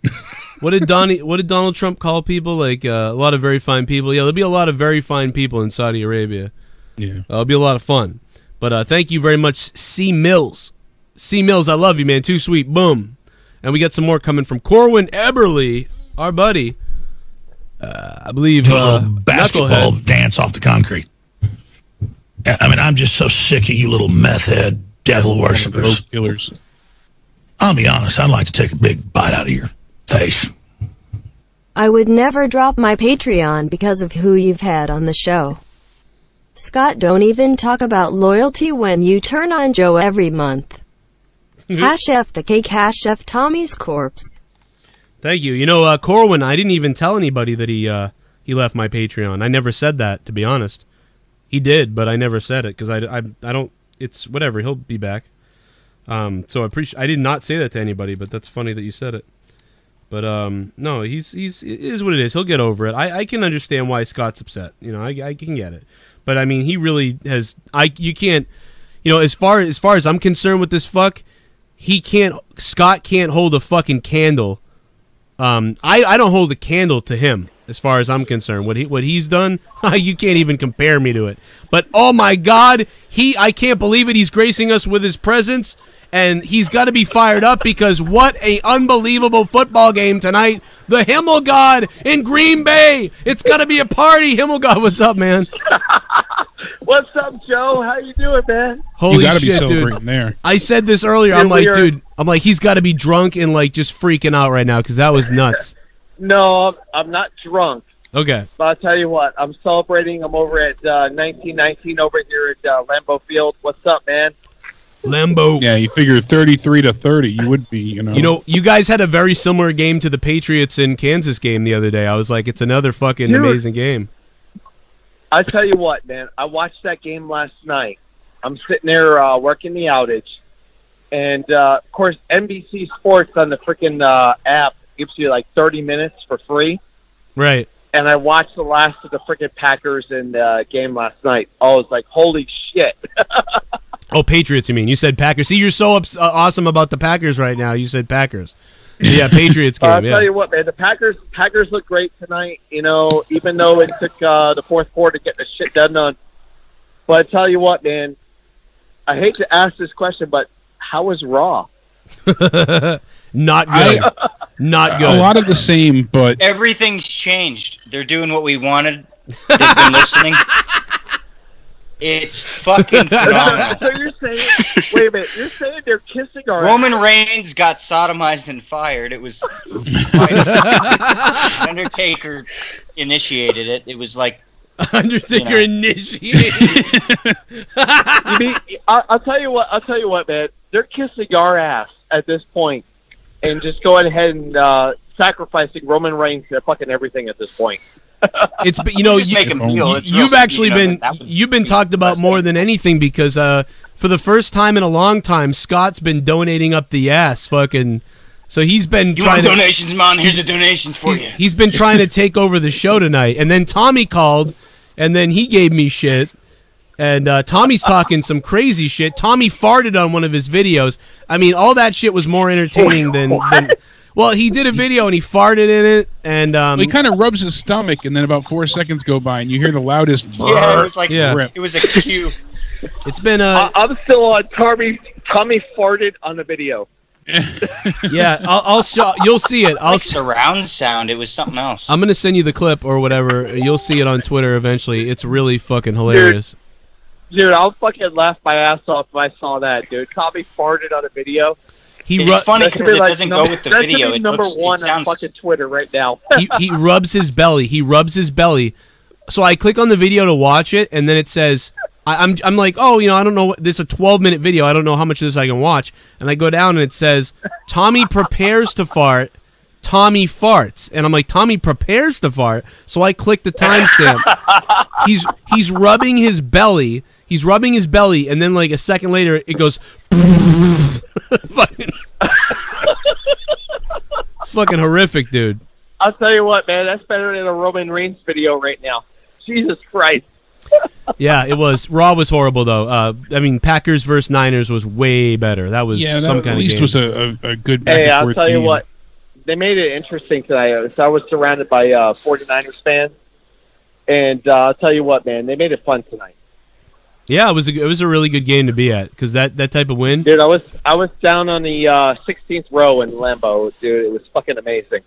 What did Donald Trump call people? Like a lot of very fine people. Yeah, there'll be a lot of very fine people in Saudi Arabia. Yeah, it'll be a lot of fun. But thank you very much, C. Mills. C. Mills, I love you, man. Too sweet. Boom. And we got some more coming from Corwin Eberly, our buddy. I believe basketball Knucklehead. dance off the concrete. I mean, I'm just so sick of you little meth head devil worshippers. Killers. I'll be honest, I'd like to take a big bite out of your face. I would never drop my Patreon because of who you've had on the show. Scott, don't even talk about loyalty when you turn on Joe every month. #F the cake, #F Tommy's corpse. Thank you. Corwin, I didn't even tell anybody that he left my Patreon. I never said that, to be honest. He did, but I never said it because I don't. It's whatever. He'll be back. So I did not say that to anybody, but that's funny that you said it. But no, it is what it is. He'll get over it. I can understand why Scott's upset. I can get it. But I mean, he really has. You can't. As far as I'm concerned with this fuck, Scott can't hold a fucking candle. I don't hold a candle to him as far as I'm concerned. What he's done, you can't even compare me to it. But oh my God, I can't believe it. He's gracing us with his presence, and he's got to be fired up because what a unbelievable football game tonight. The Himmel God in Green Bay. It's got to be a party. Himmel God, what's up, man? What's up, Joe? How you doing, man? Holy you gotta shit, be celebrating dude. There. I said this earlier. I'm like, dude, he's got to be drunk and like just freaking out right now because that was nuts. No, I'm not drunk. Okay. But I'll tell you what, I'm celebrating. I'm over at 1919 over here at Lambeau Field. What's up, man? Lambeau. Yeah, you figure 33-30, you would be, You guys had a very similar game to the Patriots in Kansas game the other day. I was like, it's another fucking amazing game. I tell you what, man, I watched that game last night. I'm sitting there working the outage, and of course, NBC Sports on the freaking app gives you like 30 minutes for free. Right. And I watched the last of the freaking Packers in the game last night. I was like, holy shit. Oh, Patriots, you mean? You said Packers. See, you're so awesome about the Packers right now. You said Packers. Yeah, Patriots game, I'll tell you what, man, the Packers look great tonight, even though it took the fourth quarter to get the shit done on. But I tell you what, man, I hate to ask this question, but how was Raw? Not good. Not good. A lot of the same, but everything's changed. They're doing what we wanted. They've been listening. It's fucking phenomenal. So you're saying, wait a minute, you're saying they're kissing our Roman Reigns got sodomized and fired. It was Undertaker initiated it. It was like Undertaker initiated. I'll tell you what, man. They're kissing our ass at this point, and just going ahead and sacrificing Roman Reigns to fucking everything at this point. It's you've been talked about more than anything because for the first time in a long time, Scott's been donating up the ass, fucking. So he's been. You want donations, man? Here's a donation for you. He's been trying to take over the show tonight, and then Tommy called, and then he gave me shit, And Tommy's talking some crazy shit. Tommy farted on one of his videos. I mean, all that shit was more entertaining than well, he did a video and he farted in it, and he kind of rubs his stomach, and then about 4 seconds go by, and you hear the loudest. Yeah, it was like it was a cue. It's been I'm still on Tommy farted on the video. Yeah, I'll show. You'll see it. Like surround sound. It was something else. I'm gonna send you the clip or whatever. You'll see it on Twitter eventually. It's really fucking hilarious. Dude, I'll fucking laugh my ass off if I saw that, dude. Tommy farted on a video. It's funny because it doesn't go with the video. It number one on fucking Twitter right now. he rubs his belly. He rubs his belly. So I click on the video to watch it, and then it says, I'm like, oh, you know, I don't know. This is a 12-minute video. I don't know how much of this I can watch. And I go down, and it says, Tommy prepares to fart. Tommy farts. And I'm like, Tommy prepares to fart. So I click the timestamp. He's rubbing his belly. He's rubbing his belly, and then like a second later, it goes. It's fucking horrific, dude. I'll tell you what, man. That's better than a Roman Reigns video right now. Jesus Christ. Yeah, it was. Raw was horrible, though. I mean, Packers versus Niners was way better. That was some kind of game. At least was a good back Hey, and I'll forth tell you game. what. They made it interesting tonight. So I was surrounded by 49ers fans. And I'll tell you what, man. They made it fun tonight. Yeah, it was a really good game to be at because that type of win. Dude, I was down on the 16th row in Lambeau, dude. It was fucking amazing.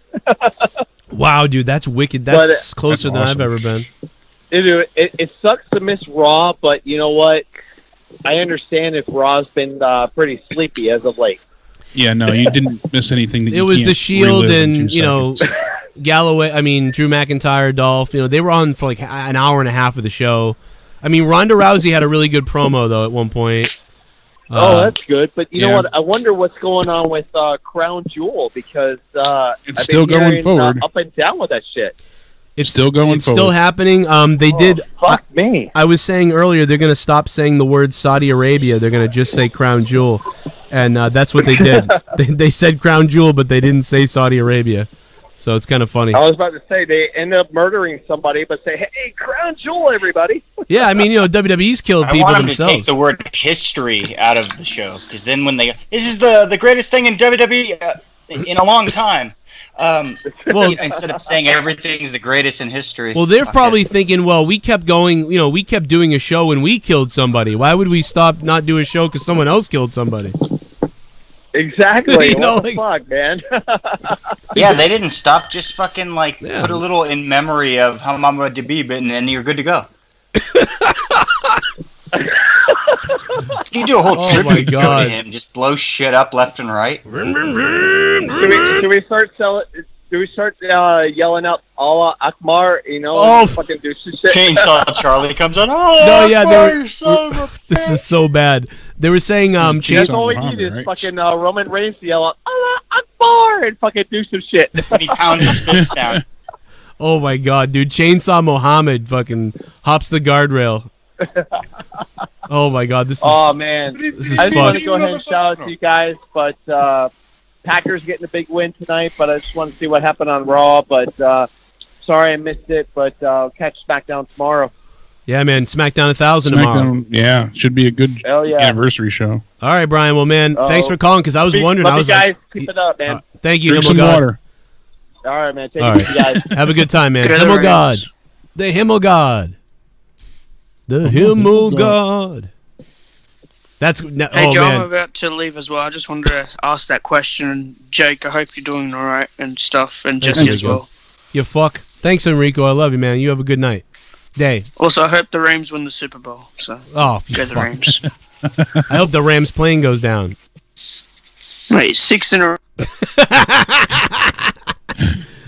Wow, dude, that's wicked. That's closer than I've ever been. Dude, it sucks to miss Raw, but you know what? I understand if Raw's been pretty sleepy as of late. Yeah, no, you didn't miss anything. That It was the Shield and you know Galloway. I mean Drew McIntyre, Dolph. You know they were on for like an hour and a half of the show. I mean, Ronda Rousey had a really good promo, though, at one point. Oh, that's good. But you know what? I wonder what's going on with Crown Jewel because it's still going forward. Up and down with that shit. It's still going It's forward. still happening. They did. Fuck me. I was saying earlier they're going to stop saying the word Saudi Arabia. They're going to just say Crown Jewel. And that's what they did. They said Crown Jewel, but they didn't say Saudi Arabia. So it's kind of funny. I was about to say they end up murdering somebody, but say, "Hey, Crown Jewel, everybody!" Yeah, I mean, you know, WWE's killed I people want them themselves. to take the word history out of the show because then when they this is the greatest thing in WWE in a long time. Well, instead of saying everything's the greatest in history. Well, they're probably thinking, well, we kept going, you know, we kept doing a show when we killed somebody. Why would we stop not do a show because someone else killed somebody? Exactly. You know, what the fuck, man? Yeah, they didn't stop. Just fucking like put a little in memory of how Mama Dabib, and then you're good to go. You do a whole tribute show to him, just blow shit up left and right. Do we start selling? Do we start yelling out Allah Akbar? You know, fucking do some shit. Chainsaw Charlie comes on. Oh, No, yeah, Akbar, this is so bad. They were saying, That's all we need is fucking Roman Reigns to yell out Allah Akbar and fucking do some shit. And he pounds his fist down. Oh my god, dude! Chainsaw Mohammed fucking hops the guardrail. Oh my god, this is. Oh man, this is I just want to fucked. go ahead and shout out to you guys, but Packers getting a big win tonight. But I just want to see what happened on Raw. But sorry I missed it. But I'll catch SmackDown tomorrow. Yeah, man, SmackDown 1000 tomorrow. SmackDown, yeah, should be a good Hell yeah. anniversary show. All right, Brian. Well, man, thanks for calling because I was wondering. Love I was you guys. like, Keep it up, man. thank you, Drink Himmel some God. water. All right, man. Take All it right, easy, guys. have a good time, man. Good Himmel night. God, the Himmel God, the Himmel God. That's Hey, oh Joe, man. I'm about to leave as well. I just wanted to ask that question. And Jake, I hope you're doing all right and stuff, and Thanks, Jesse as Enrico. well. You fuck. Thanks, Enrico. I love you, man. You have a good night. Day. Also, I hope the Rams win the Super Bowl. So, Oh, you go the fuck. Rams. I hope the Rams plane goes down. Wait, 6 in a row.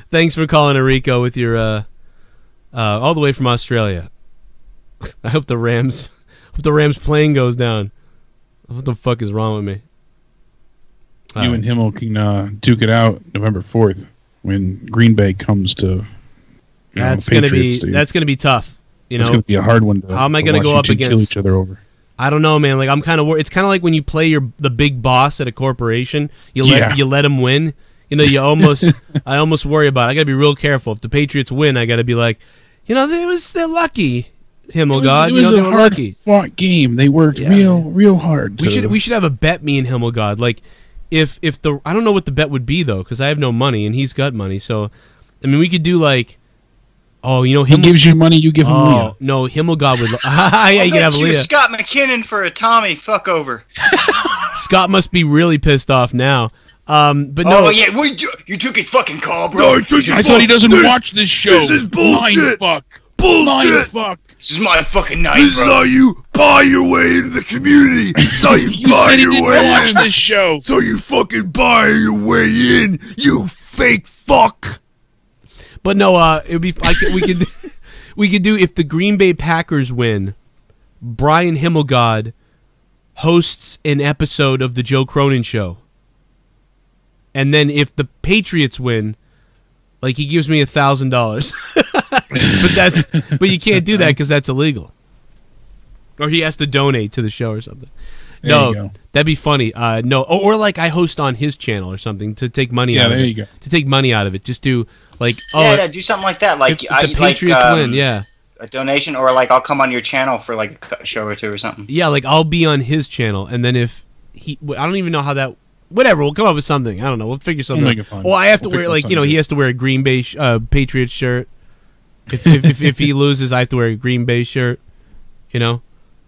Thanks for calling, Enrico, with your all the way from Australia. I hope the Rams plane goes down. What the fuck is wrong with me? You and Himmel can duke it out November 4th when Green Bay comes to. That's Patriots, gonna be tough. You know, it's gonna be a hard one. How am I to gonna watch go you up two against? Kill each other over. I don't know, man. Like I'm kind of worried. It's kind of like when you play the big boss at a corporation. You let him win. You know, I almost worry about it. I gotta be real careful. If the Patriots win, I gotta be like, you know, they're lucky. Himmelgod. It was they a were hard lucky. fought game. They worked real hard. We should have a bet, me and Himmelgod. Like, if the I don't know what the bet would be though, because I have no money and he's got money. So, I mean, we could do like, he gives you money, you give him Leah. No, Himmelgod would. Yeah, you can have Leah. Scott McKinnon for a Tommy fuck over. Scott must be really pissed off now. But no. Oh yeah, you took his fucking call, bro. I thought he doesn't watch this show. This is bullshit. Mindfuck. Bullshit. Mindfuck. This is my fucking night, This bro. is how you buy your way into the community. This is how you buy said he your didn't way watch in. this show. So you fucking buy your way in, you fake fuck. But no, it would be. We could do if the Green Bay Packers win. Brian Himmelgod hosts an episode of the Joe Cronin Show, and then if the Patriots win, like he gives me $1,000. But you can't do that because that's illegal. Or he has to donate to the show or something. There you go. That'd be funny. No, or like I host on his channel or something to take money out of it. there you go. To take money out of it. Just do like do something like that. Like if the Patriots win, yeah. A donation, or like I'll come on your channel for like a show or two or something. Yeah, like I'll be on his channel, and then if I don't even know how that. Whatever, we'll come up with something. I don't know. We'll figure something. We'll make out. it fun. Well, I have to We'll wear figure like something he good. has to wear a Green Bay Patriots shirt. If he loses, I have to wear a Green Bay shirt. You know,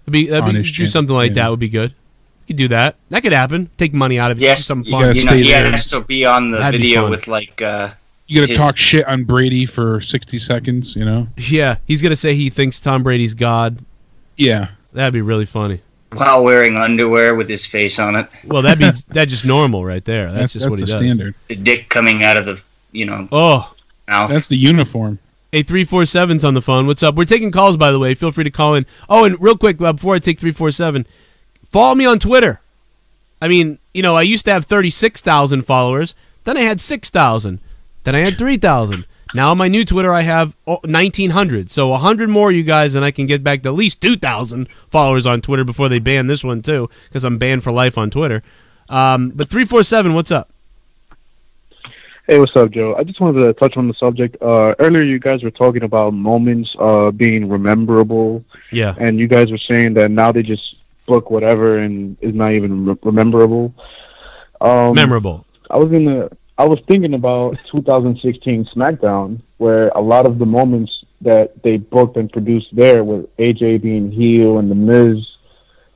do something like that would be good. You could do that. That could happen. Take money out of it. Yes, do something you fun. he has to be on the That'd be video fun. with like. You got to talk shit on Brady for 60 seconds, you know? Yeah, he's gonna say he thinks Tom Brady's God. Yeah, that'd be really funny. While wearing underwear with his face on it. Well, that's just normal right there. That's just what he the does. standard. The dick coming out of the mouth. That's the uniform. Hey, 347's on the phone. What's up? We're taking calls, by the way. Feel free to call in. Oh, and real quick, before I take 347, follow me on Twitter. I mean, I used to have 36,000 followers. Then I had 6,000. Then I had 3,000. Now on my new Twitter, I have 1,900. So 100 more, you guys, and I can get back to at least 2,000 followers on Twitter before they ban this one, too, because I'm banned for life on Twitter. But 347, what's up? Hey, what's up, Joe? I just wanted to touch on the subject. Earlier, you guys were talking about moments being rememberable. Yeah. And you guys were saying that now they just book whatever and is not even rememberable. Memorable. I was thinking about 2016 Smackdown, where a lot of the moments that they booked and produced there with AJ being heel and The Miz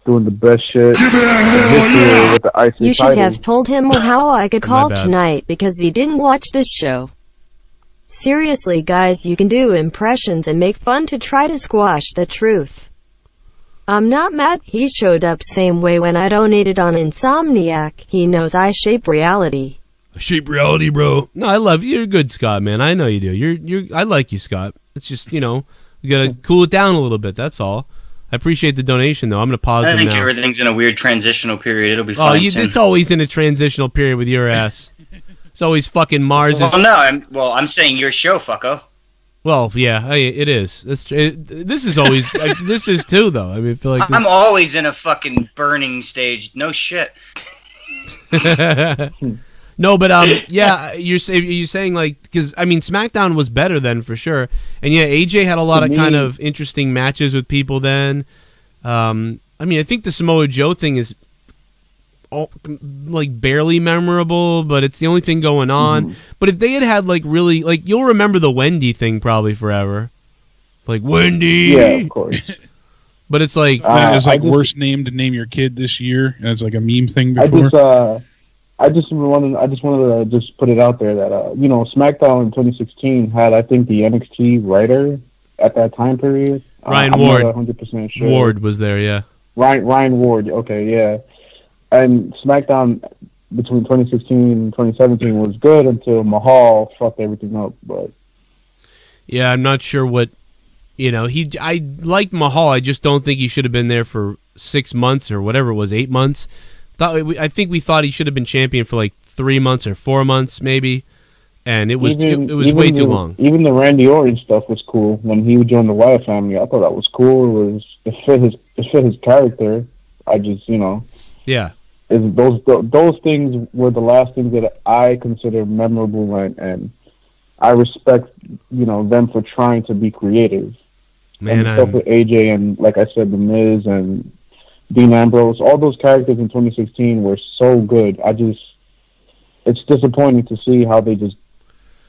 doing the best shit. With the IC You should title. have told him how I could call bad. tonight because he didn't watch this show. Seriously, guys, you can do impressions and make fun to try to squash the truth. I'm not mad. He showed up same way when I donated on Insomniac. He knows I shape reality. Shape reality, bro. No, I love you. You're good, Scott, man. I know you do. I like you, Scott. It's just, we gotta cool it down a little bit. That's all. I appreciate the donation, though. I'm gonna pause I it think now. everything's in a weird transitional period. It'll be Oh, fine soon. it's always in a transitional period with your ass. It's always fucking Mars. Well, no, I'm saying your show, fucko. Well, yeah, it is. This is always. This is too, though. I mean, I feel like this... I'm always in a fucking burning stage. No shit. No, but yeah, you're saying like because I mean SmackDown was better then for sure, and yeah, AJ had a lot of kind of interesting matches with people then. I mean, I think the Samoa Joe thing is like barely memorable, but it's the only thing going on. Mm-hmm. But if they had like really like you'll remember the Wendy thing probably forever, like Wendy. Yeah, of course. But it's like that is like worst name to name your kid this year. It's like a meme thing before. I just wanted to just put it out there that SmackDown in 2016 had, I think, the NXT writer at that time period. Ryan I'm Ward. not 100% sure. Ward was there, yeah. Ryan Ward. Okay, yeah. And SmackDown between 2016 and 2017 was good until Mahal fucked everything up. But yeah, I'm not sure what I liked Mahal. I just don't think he should have been there for 6 months or whatever it was, 8 months. I think we thought he should have been champion for like 3 months or 4 months maybe, and it was way too long. Even the Randy Orton stuff was cool when he would join the Wyatt family. I thought that was cool. It fit his character. I just yeah. Those things were the last things that I consider memorable, and I respect them for trying to be creative. Man, and stuff with AJ and, like I said, The Miz and Dean Ambrose. All those characters in 2016 were so good. It's disappointing to see how they just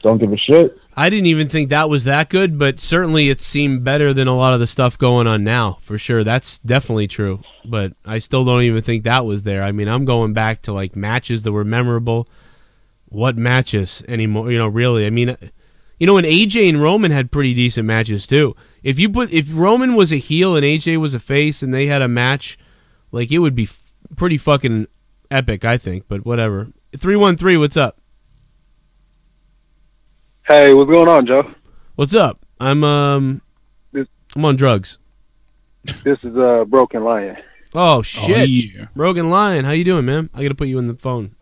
don't give a shit. I didn't even think that was that good, but certainly it seemed better than a lot of the stuff going on now, for sure. That's definitely true, but I still don't even think that was there. I mean, I'm going back to like matches that were memorable. What matches anymore? Really. I mean, and AJ and Roman had pretty decent matches too. If Roman was a heel and AJ was a face and they had a match, like it would be pretty fucking epic, I think. But whatever. 313, what's up? Hey, what's going on, Joe? What's up? I'm on drugs. This is Broken Lion. Oh shit, Oh, yeah. Broken Lion, how you doing, man? I gotta put you in the phone.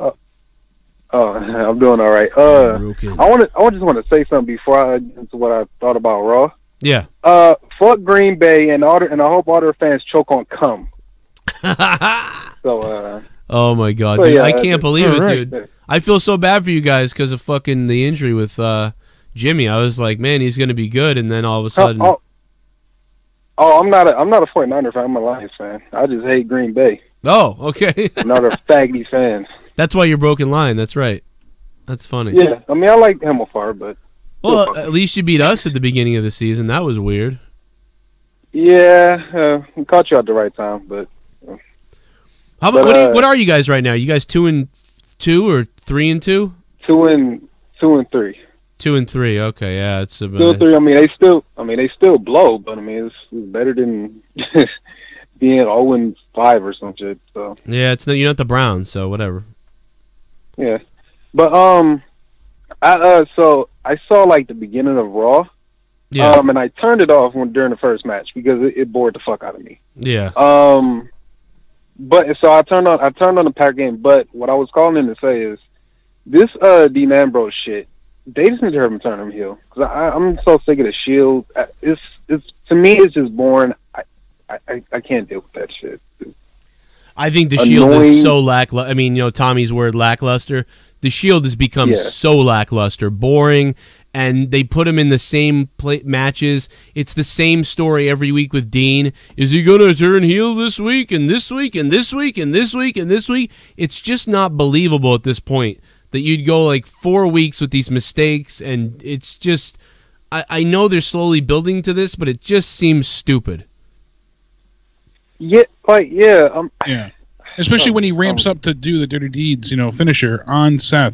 I'm doing all right. Broken. I just want to say something before I get into what I thought about Raw. Yeah. Fuck Green Bay, and I hope all their fans choke on cum. Oh my god, So, dude, yeah, I can't believe it, right. dude. I feel so bad for you guys because of fucking the injury with Jimmy. I was like, man, he's gonna be good, and then all of a sudden, I'm not a 49er fan. I'm a Lions fan. I just hate Green Bay. Oh, okay. Another faggy fans. That's why you're Broken Lion. That's right. That's funny. Yeah, I mean, I like Himmelfarb, but Well, at least you beat us at the beginning of the season. That was weird. yeah, we caught you at the right time, but. How about what are you guys right now? You guys 2-2 or 3-2? 2-3. 2-3. Okay, yeah, it's about 2-3. I mean, they still blow, but I mean, it's better than being 0-5 or some shit. So yeah, you're not the Browns, so whatever. yeah, but so I saw like the beginning of Raw, Yeah. and I turned it off during the first match because it bored the fuck out of me. Yeah. But so I turned on the Pack game. But what I was calling in to say is this Dean Ambrose shit. They just need to have him turn him heel because I'm so sick of the Shield. It's to me it's just boring. I can't deal with that shit. I think the Shield is so lackluster. I mean, Tommy's word, lackluster. The Shield has become so lackluster, boring, and they put him in the same matches. It's the same story every week with Dean. Is he going to turn heel this week and this week and this week and this week and this week? It's just not believable at this point that you'd go like 4 weeks with these mistakes, and it's just... I know they're slowly building to this, but it just seems stupid. Yeah, Yeah, especially when he ramps up to do the dirty deeds, finisher on Seth.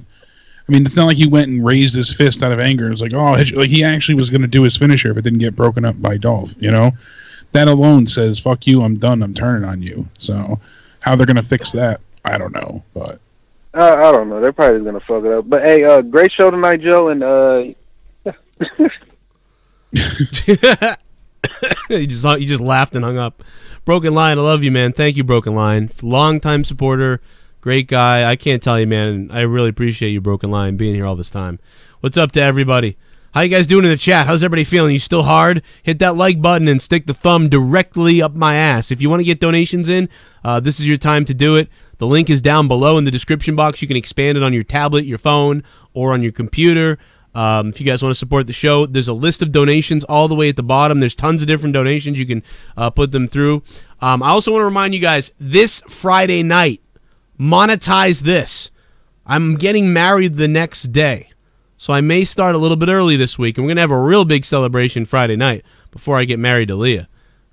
I mean, it's not like he went and raised his fist out of anger. It's like, he actually was going to do his finisher if it didn't get broken up by Dolph. That alone says, "Fuck you, I'm done. I'm turning on you." So, how they're going to fix that, I don't know. But I don't know. They're probably going to fuck it up. But hey, great show tonight, Joe. And You just laughed and hung up. Broken Lion, I love you, man. Thank you, Broken Lion. Long-time supporter, great guy. I can't tell you, man. I really appreciate you, Broken Lion, being here all this time. What's up to everybody? How you guys doing in the chat? How's everybody feeling? You still hard? Hit that like button and stick the thumb directly up my ass. If you want to get donations in, this is your time to do it. The link is down below in the description box. You can expand it on your tablet, your phone, or on your computer. If you guys want to support the show, there's a list of donations all the way at the bottom. There's tons of different donations. You can put them through. I also want to remind you guys, this Friday night, monetize this. I'm getting married the next day, so I may start a little bit early this week. And we're going to have a real big celebration Friday night before I get married to Leah.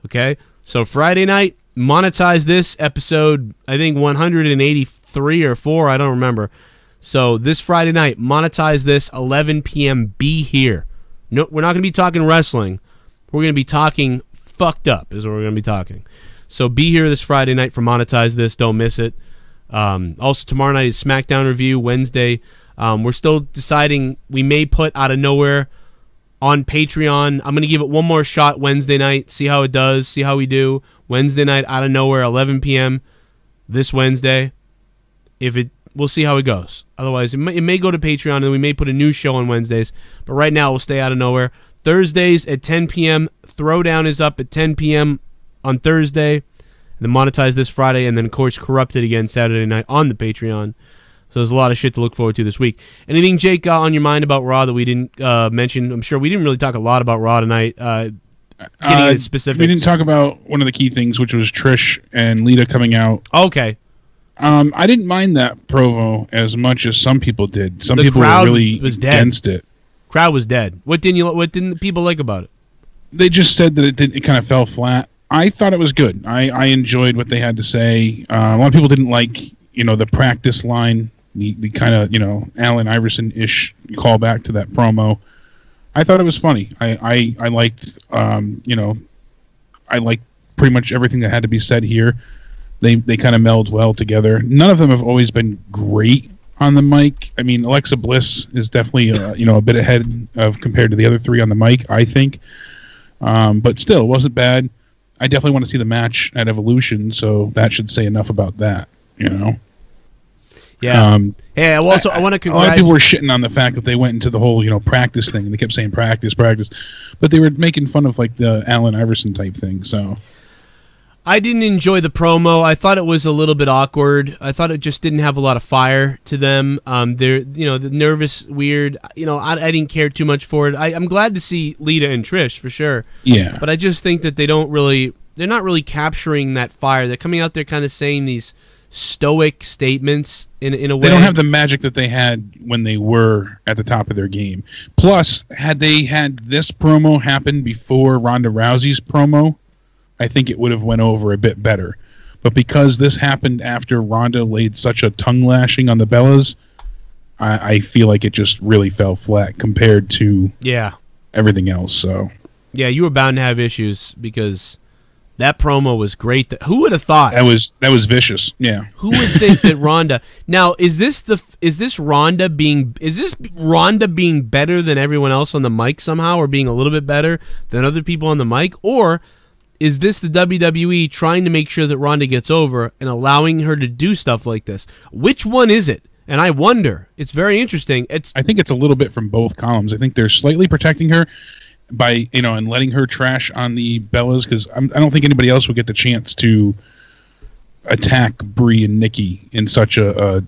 Okay? So Friday night, monetize this episode, I think 183 or 4, I don't remember. So this Friday night, monetize this, 11 p.m. Be here. No, we're not going to be talking wrestling. We're going to be talking fucked up is what we're going to be talking. So be here this Friday night for monetize this. Don't miss it. Also, tomorrow night is Smackdown review. Wednesday, we're still deciding. We may put Out of Nowhere on Patreon. I'm going to give it one more shot Wednesday night. See how it does. See how we do. Wednesday night, Out of Nowhere, 11 p.m. this Wednesday. We'll see how it goes. Otherwise, it may go to Patreon, and we may put a new show on Wednesdays. But right now, we'll stay Out of Nowhere. Thursdays at 10 p.m. Throwdown is up at 10 p.m. on Thursday. And then monetize this Friday. And then, of course, Corrupted again Saturday night on the Patreon. So there's a lot of shit to look forward to this week. Anything, Jake, on your mind about Raw that we didn't mention? I'm sure we didn't really talk a lot about Raw tonight. getting into specifics. We didn't talk about one of the key things, which was Trish and Lita coming out. Okay. I didn't mind that promo as much as some people did. Some people were really against it. Crowd was dead. What didn't the people like about it? They just said that it kind of fell flat. I thought it was good. I enjoyed what they had to say. A lot of people didn't like, the practice line, the kind of, Allen Iverson-ish callback to that promo. I thought it was funny. I liked, I liked pretty much everything that had to be said here. They kind of meld well together. None of them have always been great on the mic. I mean, Alexa Bliss is definitely, a bit ahead of compared to the other three on the mic, I think. But still, it wasn't bad. I definitely want to see the match at Evolution, so that should say enough about that, Yeah. Hey, I want to congratulate. A lot of people were shitting on the fact that they went into the whole, practice thing. They kept saying practice, but they were making fun of like the Allen Iverson type thing. So I didn't enjoy the promo. I thought it was a little bit awkward. I thought it just didn't have a lot of fire to them. They're, the nervous, weird. I didn't care too much for it. I'm glad to see Lita and Trish for sure. Yeah. But I just think that they're not really capturing that fire. They're coming out there kind of saying these stoic statements in a way. They don't have the magic that they had when they were at the top of their game. Plus, had they had this promo happen before Ronda Rousey's promo, I think it would have went over a bit better. But because this happened after Ronda laid such a tongue lashing on the Bellas, I feel like it just really fell flat compared to everything else. So yeah, you were bound to have issues because that promo was great. Who would have thought that was vicious? Yeah. Who would think that Ronda? Now, is this Ronda being better than everyone else on the mic somehow, or being a little bit better than other people on the mic, or is this the WWE trying to make sure that Ronda gets over and allowing her to do stuff like this? Which one is it? And I wonder. It's very interesting. I think it's a little bit from both columns. I think they're slightly protecting her by, and letting her trash on the Bellas, because I don't think anybody else would get the chance to attack Brie and Nikki in such a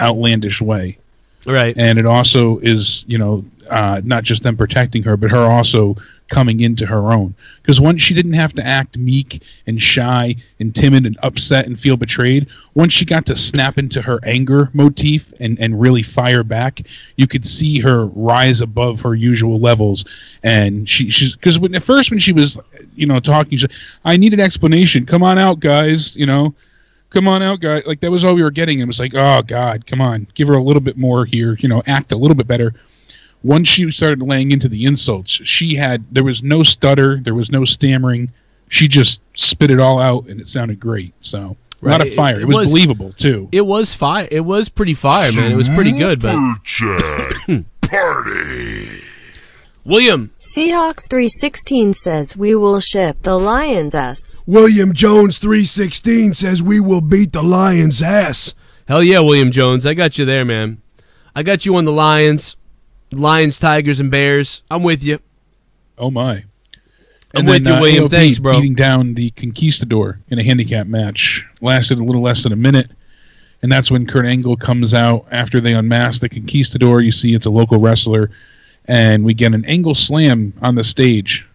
outlandish way. Right. And it also is, not just them protecting her, but her also coming into her own. Because once she didn't have to act meek and shy and timid and upset and feel betrayed, once she got to snap into her anger motif and really fire back, you could see her rise above her usual levels. And she's because at first when she was, talking, she said, I need an explanation. Come on out, guys. Come on out, guys. Like, that was all we were getting. It was like, oh, God, come on. Give her a little bit more here. Act a little bit better. Once she started laying into the insults, there was no stutter, there was no stammering. She just spit it all out, and it sounded great. So, a lot of fire. It was believable, too. It was fire. It was pretty fire, man. It was pretty good, but Party. William. Seahawks 316 says we will ship the Lions' ass. William Jones 316 says we will beat the Lions' ass. Hell yeah, William Jones. I got you there, man. I got you on the Lions. Lions, Tigers, and Bears. I'm with you. Oh, my. I'm with you, William. AOP Thanks, bro. Beating down the Conquistador in a handicap match. Lasted a little less than a minute. And that's when Kurt Angle comes out after they unmask the Conquistador. You see it's a local wrestler. And we get an Angle slam on the stage.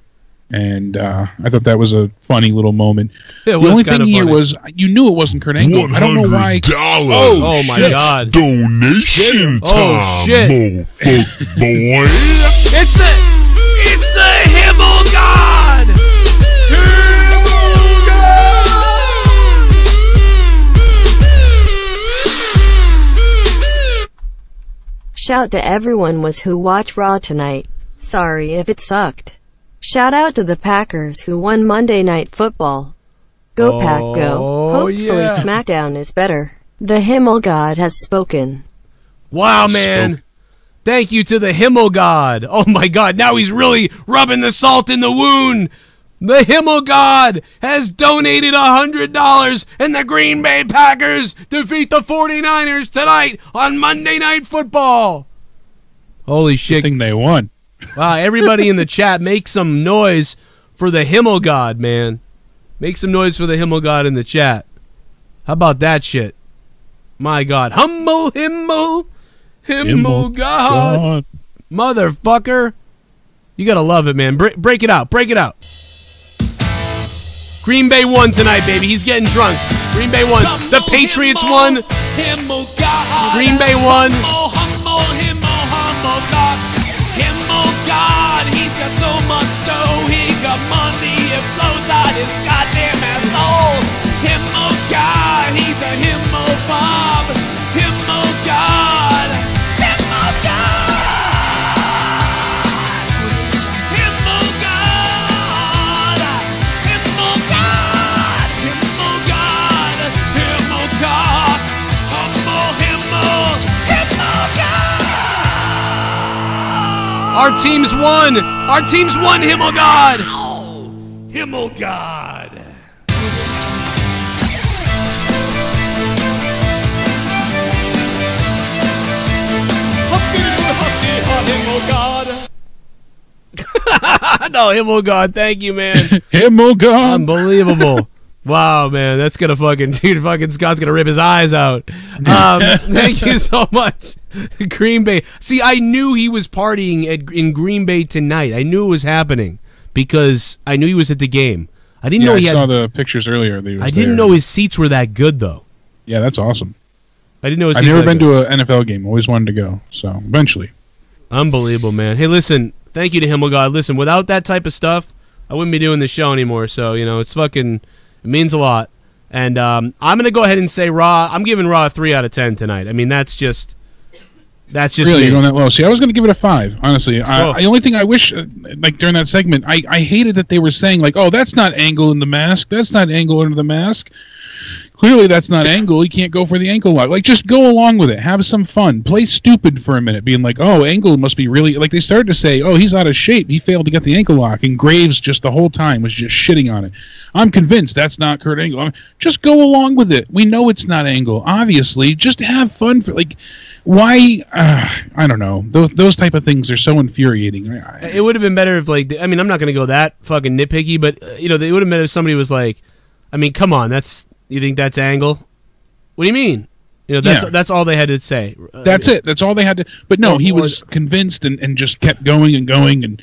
And I thought that was a funny little moment. The only thing here was, you knew it wasn't Kurt Angle. I don't know why. Oh my God. Donation time, oh, shit. Motherfucker boy. It's the Himmel God! Himmel God! Shout to everyone who watched Raw tonight. Sorry if it sucked. Shout out to the Packers who won Monday Night Football. Go Pack, go. Hopefully Smackdown is better. The Himmel God has spoken. Wow, man. Thank you to the Himmel God. Oh, my God. Now he's really rubbing the salt in the wound. The Himmel God has donated $100, and the Green Bay Packers defeat the 49ers tonight on Monday Night Football. Holy shit. Good thing they won. Wow, everybody in the chat, make some noise for the Himmel God, man. Make some noise for the Himmel God in the chat. How about that shit? My God. Himmel God. Motherfucker. You gotta love it, man. Break it out. Break it out. Green Bay won tonight, baby. He's getting drunk. Green Bay won. The Patriots won. Green Bay won. God, he's got so much dough. He got money, it flows out his goddamn asshole. Him, oh God, he's a himophobe. Him, oh God. Him, oh God. Him, oh God. Him, oh God. Him, oh God. Him, oh God. Him, oh God. Our team's won. Our team's won, him, oh God. Him, oh God. No, him, oh God. Thank you, man. Him, oh God. Unbelievable. Wow, man. That's going to fucking Scott's going to rip his eyes out. Thank you so much. Green Bay. See, I knew he was partying in Green Bay tonight. I knew it was happening because I knew he was at the game. I didn't know he I had... saw the pictures earlier. That he was I didn't know his seats were that good, though. Yeah, that's awesome. I didn't know his I've seats never were been that good. to an NFL game. Always wanted to go. So, eventually. Unbelievable, man. Hey, listen, thank you to him, oh God. Listen, without that type of stuff, I wouldn't be doing the show anymore. So, you know, it's fucking, it means a lot. And I'm going to go ahead and say Raw, I'm giving Raw a 3 out of 10 tonight. I mean, that's just Really, me. you're going that low. See, I was going to give it a 5, honestly. The only thing I wish, like during that segment, I hated that they were saying, like, oh, that's not Angle in the mask. That's not Angle under the mask. Clearly, that's not Angle. He can't go for the ankle lock. Like, just go along with it. Have some fun. Play stupid for a minute, being like, oh, Angle must be really... Like, they started to say, oh, he's out of shape. He failed to get the ankle lock. And Graves just the whole time was just shitting on it. I'm convinced that's not Kurt Angle. Just go along with it. We know it's not Angle. Obviously, just have fun. For like, why... I don't know. Those type of things are so infuriating. It would have been better if, like... I mean, I'm not going to go that fucking nitpicky, but, you know, it would have been if somebody was like... I mean, come on, that's... You think that's Angle? What do you mean? You know, that's all they had to say. That's it. That's all they had to... But no, he was convinced and just kept going and going. And,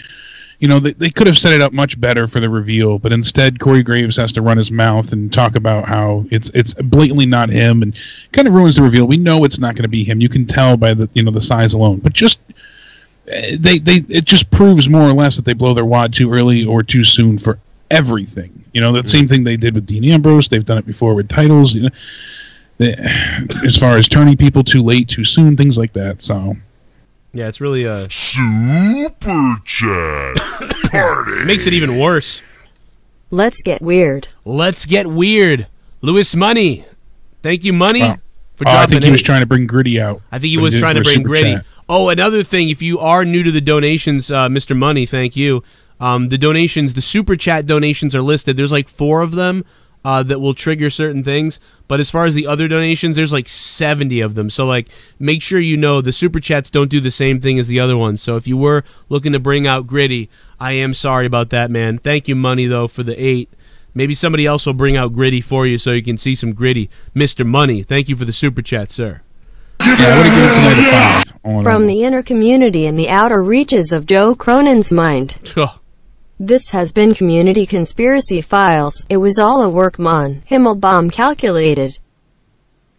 you know, they could have set it up much better for the reveal. But instead, Corey Graves has to run his mouth and talk about how it's blatantly not him and kind of ruins the reveal. We know it's not going to be him. You can tell by the size alone. But just... it just proves more or less that they blow their wad too early or too soon for everything. You know, that same thing they did with Dean Ambrose. They've done it before with titles. You know, as far as turning people too late, too soon, things like that. So, yeah, it's really a super chat party. Makes it even worse. Let's get weird. Let's get weird. Lewis Money, thank you, Money, for dropping. I think he was trying to bring Gritty out. I think he was trying to bring Gritty. Oh, another thing, if you are new to the donations, Mr. Money, thank you. The donations, the super chat donations are listed. There's like 4 of them that will trigger certain things. But as far as the other donations, there's like 70 of them. So like, make sure you know the super chats don't do the same thing as the other ones. So if you were looking to bring out Gritty, I am sorry about that, man. Thank you, Money, though, for the 8. Maybe somebody else will bring out Gritty for you so you can see some Gritty. Mr. Money, thank you for the super chat, sir. From the inner community and the outer reaches of Joe Cronin's mind. This has been Community Conspiracy Files. It was all a work, mon. Himmelbaum calculated.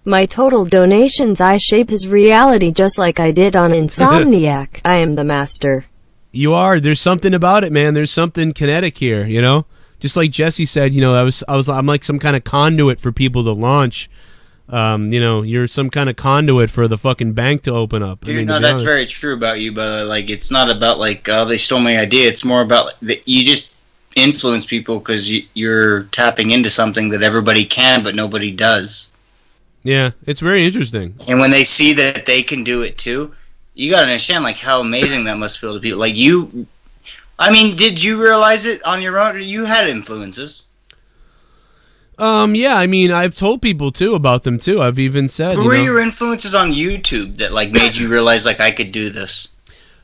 My total donations, I shape his reality just like I did on Insomniac. I am the master. You are. There's something about it, man. There's something kinetic here, you know? Just like Jesse said, you know, I'm like some kind of conduit for people to launch. You know, you're some kind of conduit for the fucking bank to open up. Dude, I mean, no, that's very true about you, but like, it's not about like, oh, they stole my idea. It's more about you just influence people because you're tapping into something that everybody can, but nobody does. Yeah, it's very interesting. And when they see that they can do it too, you gotta understand like how amazing that must feel to people. Like you, I mean, did you realize it on your own? You had influences. Yeah, I mean, I've told people too about them too. I've even said, who were your influences on YouTube that like made you realize like I could do this?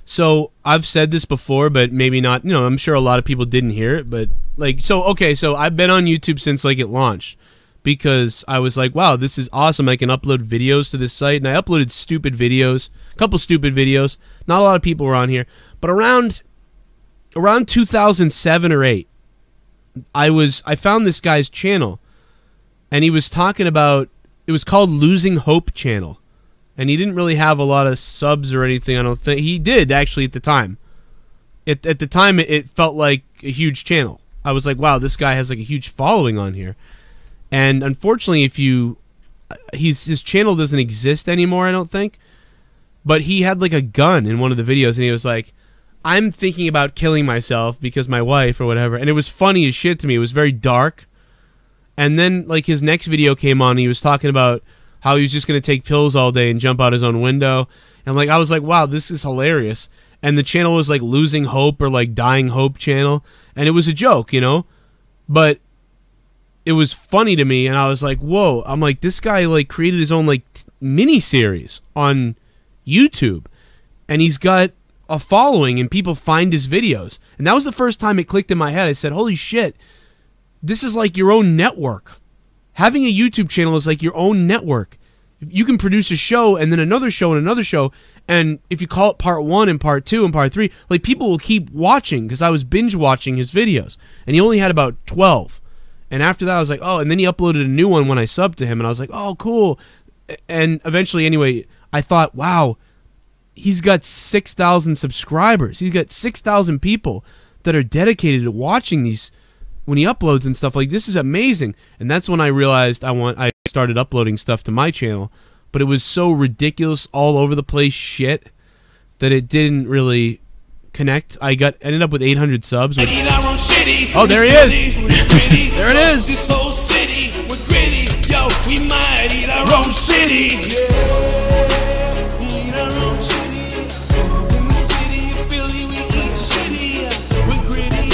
So I've said this before, but maybe not. You know, I'm sure a lot of people didn't hear it, but like, so okay, so I've been on YouTube since like it launched because I was like, wow, this is awesome. I can upload videos to this site, and I uploaded stupid videos, a couple stupid videos. Not a lot of people were on here, but around 2007 or 8. I found this guy's channel, and he was talking about, it was called Losing Hope Channel, and he didn't really have a lot of subs or anything. I don't think he did actually at the time. At the time, it felt like a huge channel. I was like, wow, this guy has like a huge following on here. And unfortunately, his channel doesn't exist anymore, I don't think. But he had like a gun in one of the videos, and he was like, I'm thinking about killing myself because my wife or whatever. And it was funny as shit to me. It was very dark. And then like his next video came on, and he was talking about how he was just going to take pills all day and jump out his own window. And like I was like, wow, this is hilarious. And the channel was like Losing Hope or like Dying Hope Channel. And it was a joke, you know? But it was funny to me, and I was like, whoa. I'm like, this guy like created his own like mini-series on YouTube. And he's got a following, and people find his videos. And that was the first time it clicked in my head. I said, holy shit, this is like your own network. Having a YouTube channel is like your own network. You can produce a show and then another show and another show, and if you call it part 1 and part 2 and part 3, like people will keep watching, because I was binge watching his videos, and he only had about 12. And after that I was like, oh, and then he uploaded a new one when I subbed to him, and I was like, oh, cool. And eventually, anyway, I thought, wow, he's got 6,000 subscribers. He's got 6,000 people that are dedicated to watching these when he uploads and stuff. Like, this is amazing. And that's when I realized I started uploading stuff to my channel. But it was so ridiculous, all over the place shit, that it didn't really connect. I ended up with 800 subs. Which, oh, there he is. There it is. This whole city, we're gritty. Yo, we might eat our own city. Yeah, eat our own city. In the city of Philly, we eat shitty. We're gritty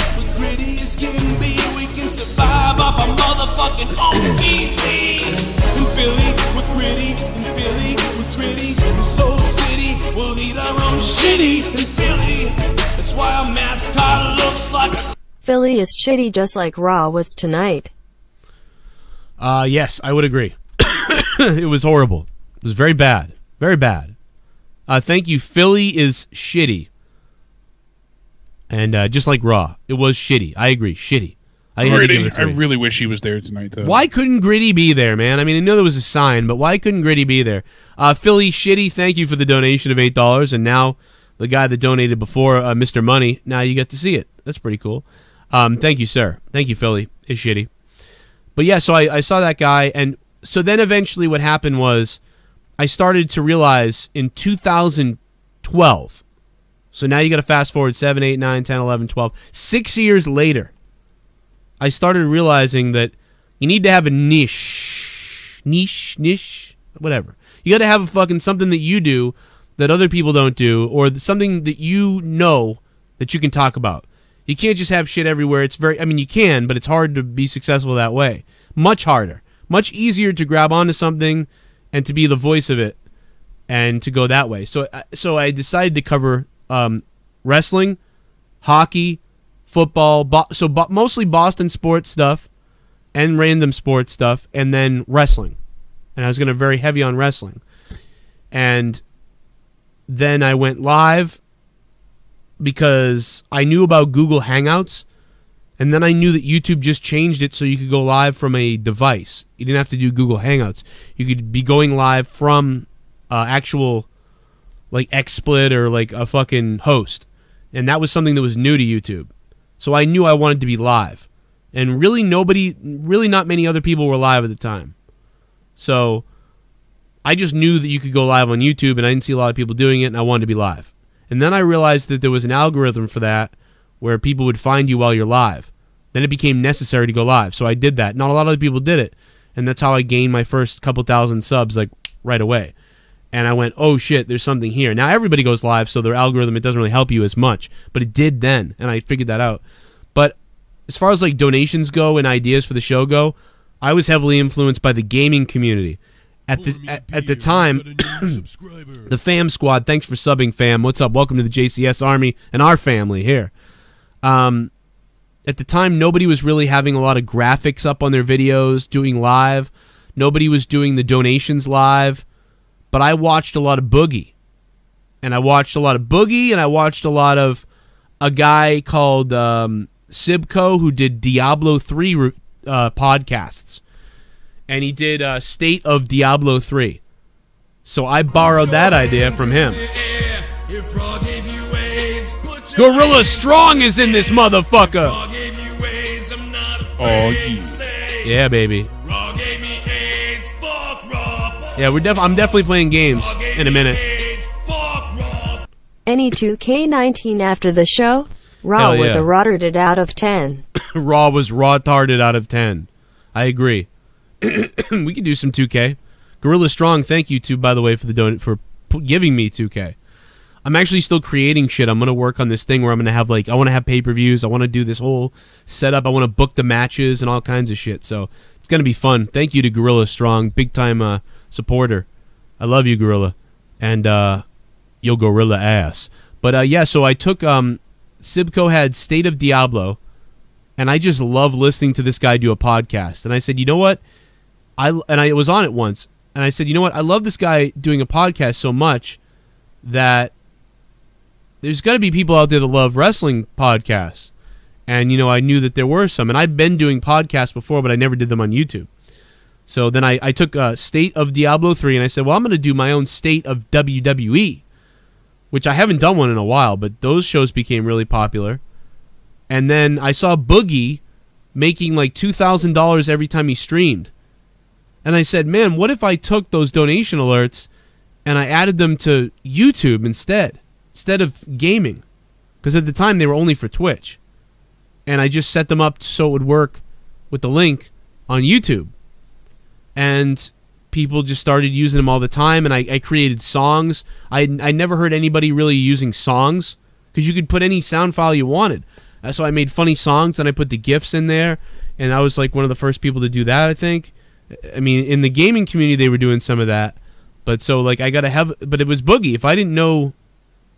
as can be. We can survive off our motherfucking own feces. In Philly, we're gritty. In Philly, we're gritty. In Soul City, we'll eat our own shitty. In Philly, that's why our mascot looks like a... Philly is shitty just like Raw was tonight. Yes, I would agree. It was horrible. It was very bad. Very bad. Thank you. Philly is shitty. And just like Raw, it was shitty. I agree. Shitty. I really wish he was there tonight, though. Why couldn't Gritty be there, man? I mean, I know there was a sign, but why couldn't Gritty be there? Philly shitty, thank you for the donation of $8. And now the guy that donated before, Mr. Money, now you get to see it. That's pretty cool. Thank you, sir. Thank you, Philly. Is shitty. But yeah, so I saw that guy, and so then eventually what happened was I started to realize in 2012, so now you got to fast forward 7, 8, 9, 10, 11, 12, 6 years later, I started realizing that you need to have a niche, whatever. You got to have a fucking something that you do that other people don't do, or something that you know that you can talk about. You can't just have shit everywhere. It's very, I mean, you can, but it's hard to be successful that way. Much harder. Much easier to grab onto something and to be the voice of it and to go that way. So I decided to cover wrestling, hockey, football, mostly Boston sports stuff and random sports stuff, and then wrestling. And I was going to very heavy on wrestling. And then I went live because I knew about Google Hangouts, and then I knew that YouTube just changed it so you could go live from a device. You didn't have to do Google Hangouts. You could be going live from actual like XSplit or like a fucking host. And that was something that was new to YouTube. So I knew I wanted to be live. And really not many other people were live at the time. So I just knew that you could go live on YouTube, and I didn't see a lot of people doing it, and I wanted to be live. And then I realized that there was an algorithm for that where people would find you while you're live. Then it became necessary to go live. So I did that. Not a lot of other people did it. And that's how I gained my first couple thousand subs like right away. And I went, oh shit, there's something here. Now everybody goes live, so their algorithm, it doesn't really help you as much. But it did then, and I figured that out. But as far as like donations go and ideas for the show go, I was heavily influenced by the gaming community. At the time, the Fam Squad, thanks for subbing, fam. What's up? Welcome to the JCS Army and our family here. At the time, nobody was really having a lot of graphics up on their videos, doing live. Nobody was doing the donations live. But I watched a lot of Boogie. And I watched a lot of a guy called Sibco, who did Diablo 3 podcasts. And he did State of Diablo 3. So I borrowed that idea from him. Gorilla Strong is in this motherfucker. Oh, yeah, baby. Yeah, I'm definitely playing games in a minute. Any 2K19 after the show? Raw Hell was yeah. a rotterded out of 10. Raw was raw-tarded out of 10. I agree. We could do some 2K. Gorilla Strong, thank you too, by the way, for the for giving me 2K. I'm actually still creating shit. I'm gonna work on this thing where I'm gonna have I want to have pay-per-views. I want to do this whole setup. I want to book the matches and all kinds of shit. So it's gonna be fun. Thank you to Gorilla Strong, big time supporter. I love you, Gorilla, and yo Gorilla ass. But yeah, so I took Sibco had State of Diablo, and I just love listening to this guy do a podcast. And I said, you know what? I was on it once, and I said, you know what? I love this guy doing a podcast so much that there's got to be people out there that love wrestling podcasts. And, you know, I knew that there were some. And I've been doing podcasts before, but I never did them on YouTube. So then I took State of Diablo 3, and I said, well, I'm going to do my own State of WWE, which I haven't done one in a while, but those shows became really popular. And then I saw Boogie making like $2,000 every time he streamed. And I said, man, what if I took those donation alerts and I added them to YouTube instead of gaming? Because at the time they were only for Twitch. And I just set them up so it would work with the link on YouTube. And people just started using them all the time, and I created songs. I never heard anybody really using songs, because you could put any sound file you wanted. So I made funny songs, and I put the GIFs in there, and I was like one of the first people to do that, I think. I mean, in the gaming community, they were doing some of that. But so, like, but it was Boogie. If I didn't know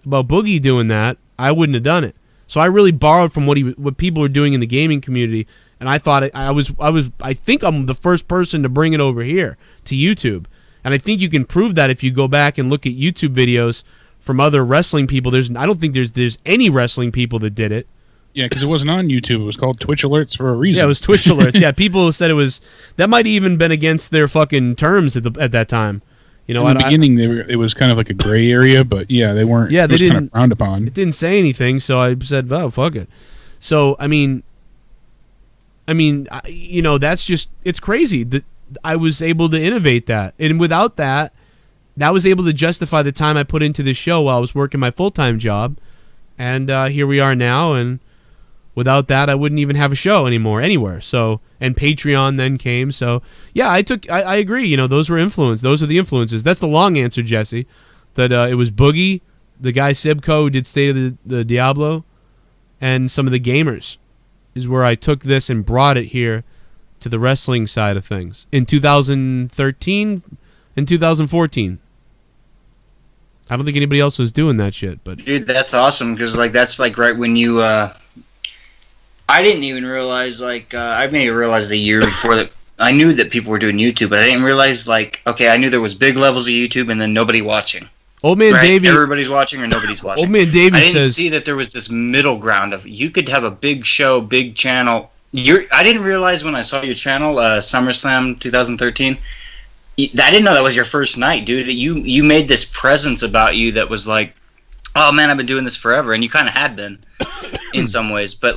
about Boogie doing that, I wouldn't have done it. So I really borrowed from what people were doing in the gaming community, and I thought I think I'm the first person to bring it over here to YouTube. And I think you can prove that if you go back and look at YouTube videos from other wrestling people. I don't think there's any wrestling people that did it. Yeah, because it wasn't on YouTube. It was called Twitch Alerts for a reason. Yeah, it was Twitch Alerts. Yeah, people said that might have even been against their fucking terms at that time. You know, in the beginning, it was kind of like a gray area, but yeah, they weren't. Yeah, they didn't kind of frowned upon. It didn't say anything, so I said, "Oh, fuck it." So I mean, you know, that's just it's crazy that I was able to innovate that, and without that was able to justify the time I put into this show while I was working my full-time job, and here we are now, and without that, I wouldn't even have a show anymore anywhere. So, and Patreon then came. So, yeah, I agree. You know, those were influences. Those are the influences. That's the long answer, Jesse. That it was Boogie, the guy Sibco who did State of the Diablo, and some of the gamers is where I took this and brought it here to the wrestling side of things in 2013 and 2014. I don't think anybody else was doing that shit, but dude, that's awesome because that's right when you. I didn't even realize I may have realized a year before that. I knew that people were doing YouTube, but I didn't realize I knew there was big levels of YouTube and then nobody watching. Old Man Davey, everybody's watching or nobody's watching. Old Man Davey I didn't says, see that there was this middle ground of you could have a big show, big channel. I didn't realize when I saw your channel, SummerSlam 2013. I didn't know that was your first night, dude. You made this presence about you that was like, oh man, I've been doing this forever, and you kind of had been in some ways, but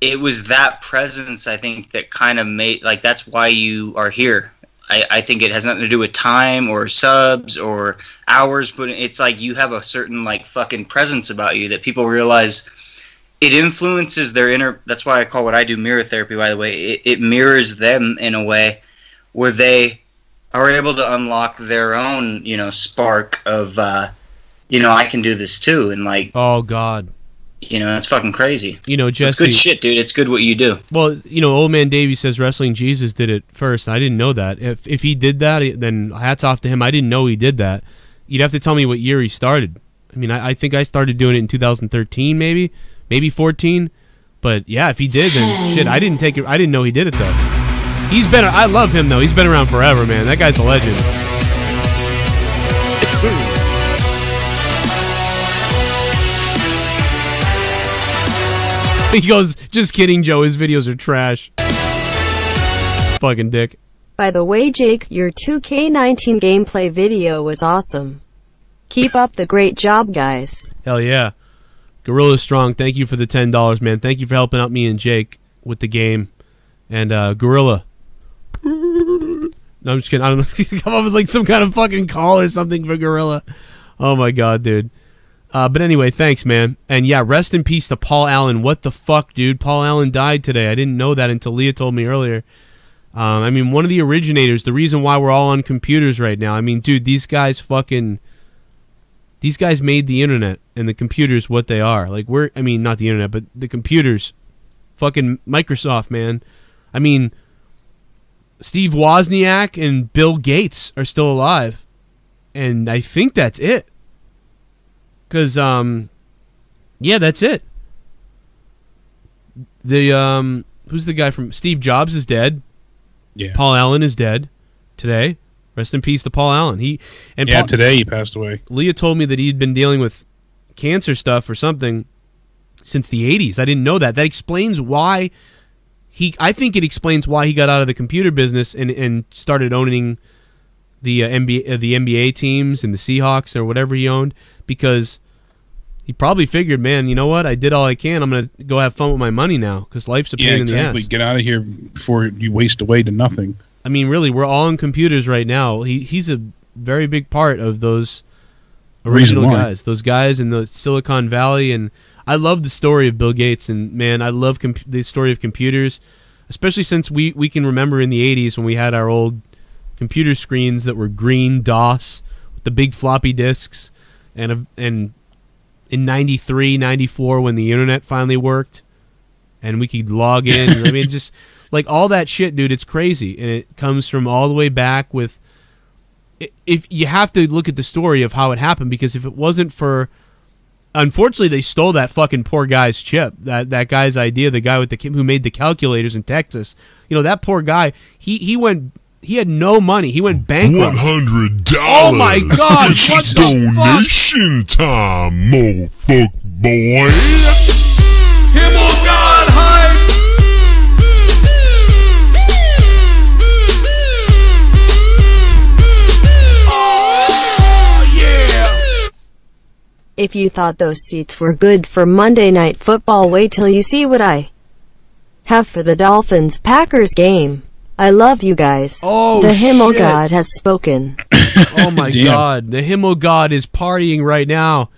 it was that presence, I think, that kind of made that's why you are here. I think it has nothing to do with time or subs or hours, but it's you have a certain fucking presence about you that people realize it influences their inner. That's why I call what I do mirror therapy, by the way. It mirrors them in a way where they are able to unlock their own, spark of, I can do this too. And oh God. That's fucking crazy. Jesse, so it's good shit, dude. It's good what you do. Well, Old Man Davey says Wrestling Jesus did it first. I didn't know that. If he did that, then hats off to him. I didn't know he did that. You'd have to tell me what year he started. I mean, I think I started doing it in 2013, maybe 14. But yeah, if he did, then shit, I didn't take it. I didn't know he did it though. I love him though. He's been around forever, man. That guy's a legend. He goes, just kidding, Joe. His videos are trash. Fucking dick. By the way, Jake, your 2K19 gameplay video was awesome. Keep up the great job, guys. Hell yeah. Gorilla Strong, thank you for the $10, man. Thank you for helping out me and Jake with the game. And Gorilla. No, I'm just kidding. I don't know. Come up with like some kind of fucking call or something for Gorilla. Oh my god, dude. But anyway, thanks, man. And yeah, rest in peace to Paul Allen. What the fuck, dude? Paul Allen died today. I didn't know that until Leah told me earlier. I mean, one of the originators, the reason why we're all on computers right now. I mean, dude, these guys made the internet and the computers what they are. Like, I mean, not the internet, but the computers. Fucking Microsoft, man. I mean, Steve Wozniak and Bill Gates are still alive. And I think that's it. Because, yeah, that's it. Who's the guy from... Steve Jobs is dead. Yeah. Paul Allen is dead today. Rest in peace to Paul Allen. Today he passed away. Leah told me that he'd been dealing with cancer stuff or something since the 80s. I didn't know that. That explains why I think it explains why he got out of the computer business and started owning the NBA teams and the Seahawks or whatever he owned, because he probably figured, man, you know what? I did all I can. I'm going to go have fun with my money now because life's a pain in the ass. Get out of here before you waste away to nothing. I mean, really, we're all on computers right now. He's a very big part of those original guys. Those guys in the Silicon Valley. And I love the story of Bill Gates. And, man, I love the story of computers, especially since we can remember in the 80s when we had our old computer screens that were green DOS with the big floppy disks. And in 93, 94, when the internet finally worked and we could log in. I mean, just like all that shit, dude, it's crazy. And it comes from all the way back with, if you have to look at the story of how it happened, because if it wasn't for, unfortunately, they stole that fucking poor guy's chip, that guy's idea, the guy with who made the calculators in Texas. You know, that poor guy, he had no money. He went bankrupt. $100. Oh my God! What the donation time, motherfucker boy. Himmel God hype. Oh yeah. If you thought those seats were good for Monday Night Football, wait till you see what I have for the Dolphins-Packers game. I love you guys. Oh, the Himmel shit. God has spoken. Oh my God. The Himmel God is partying right now.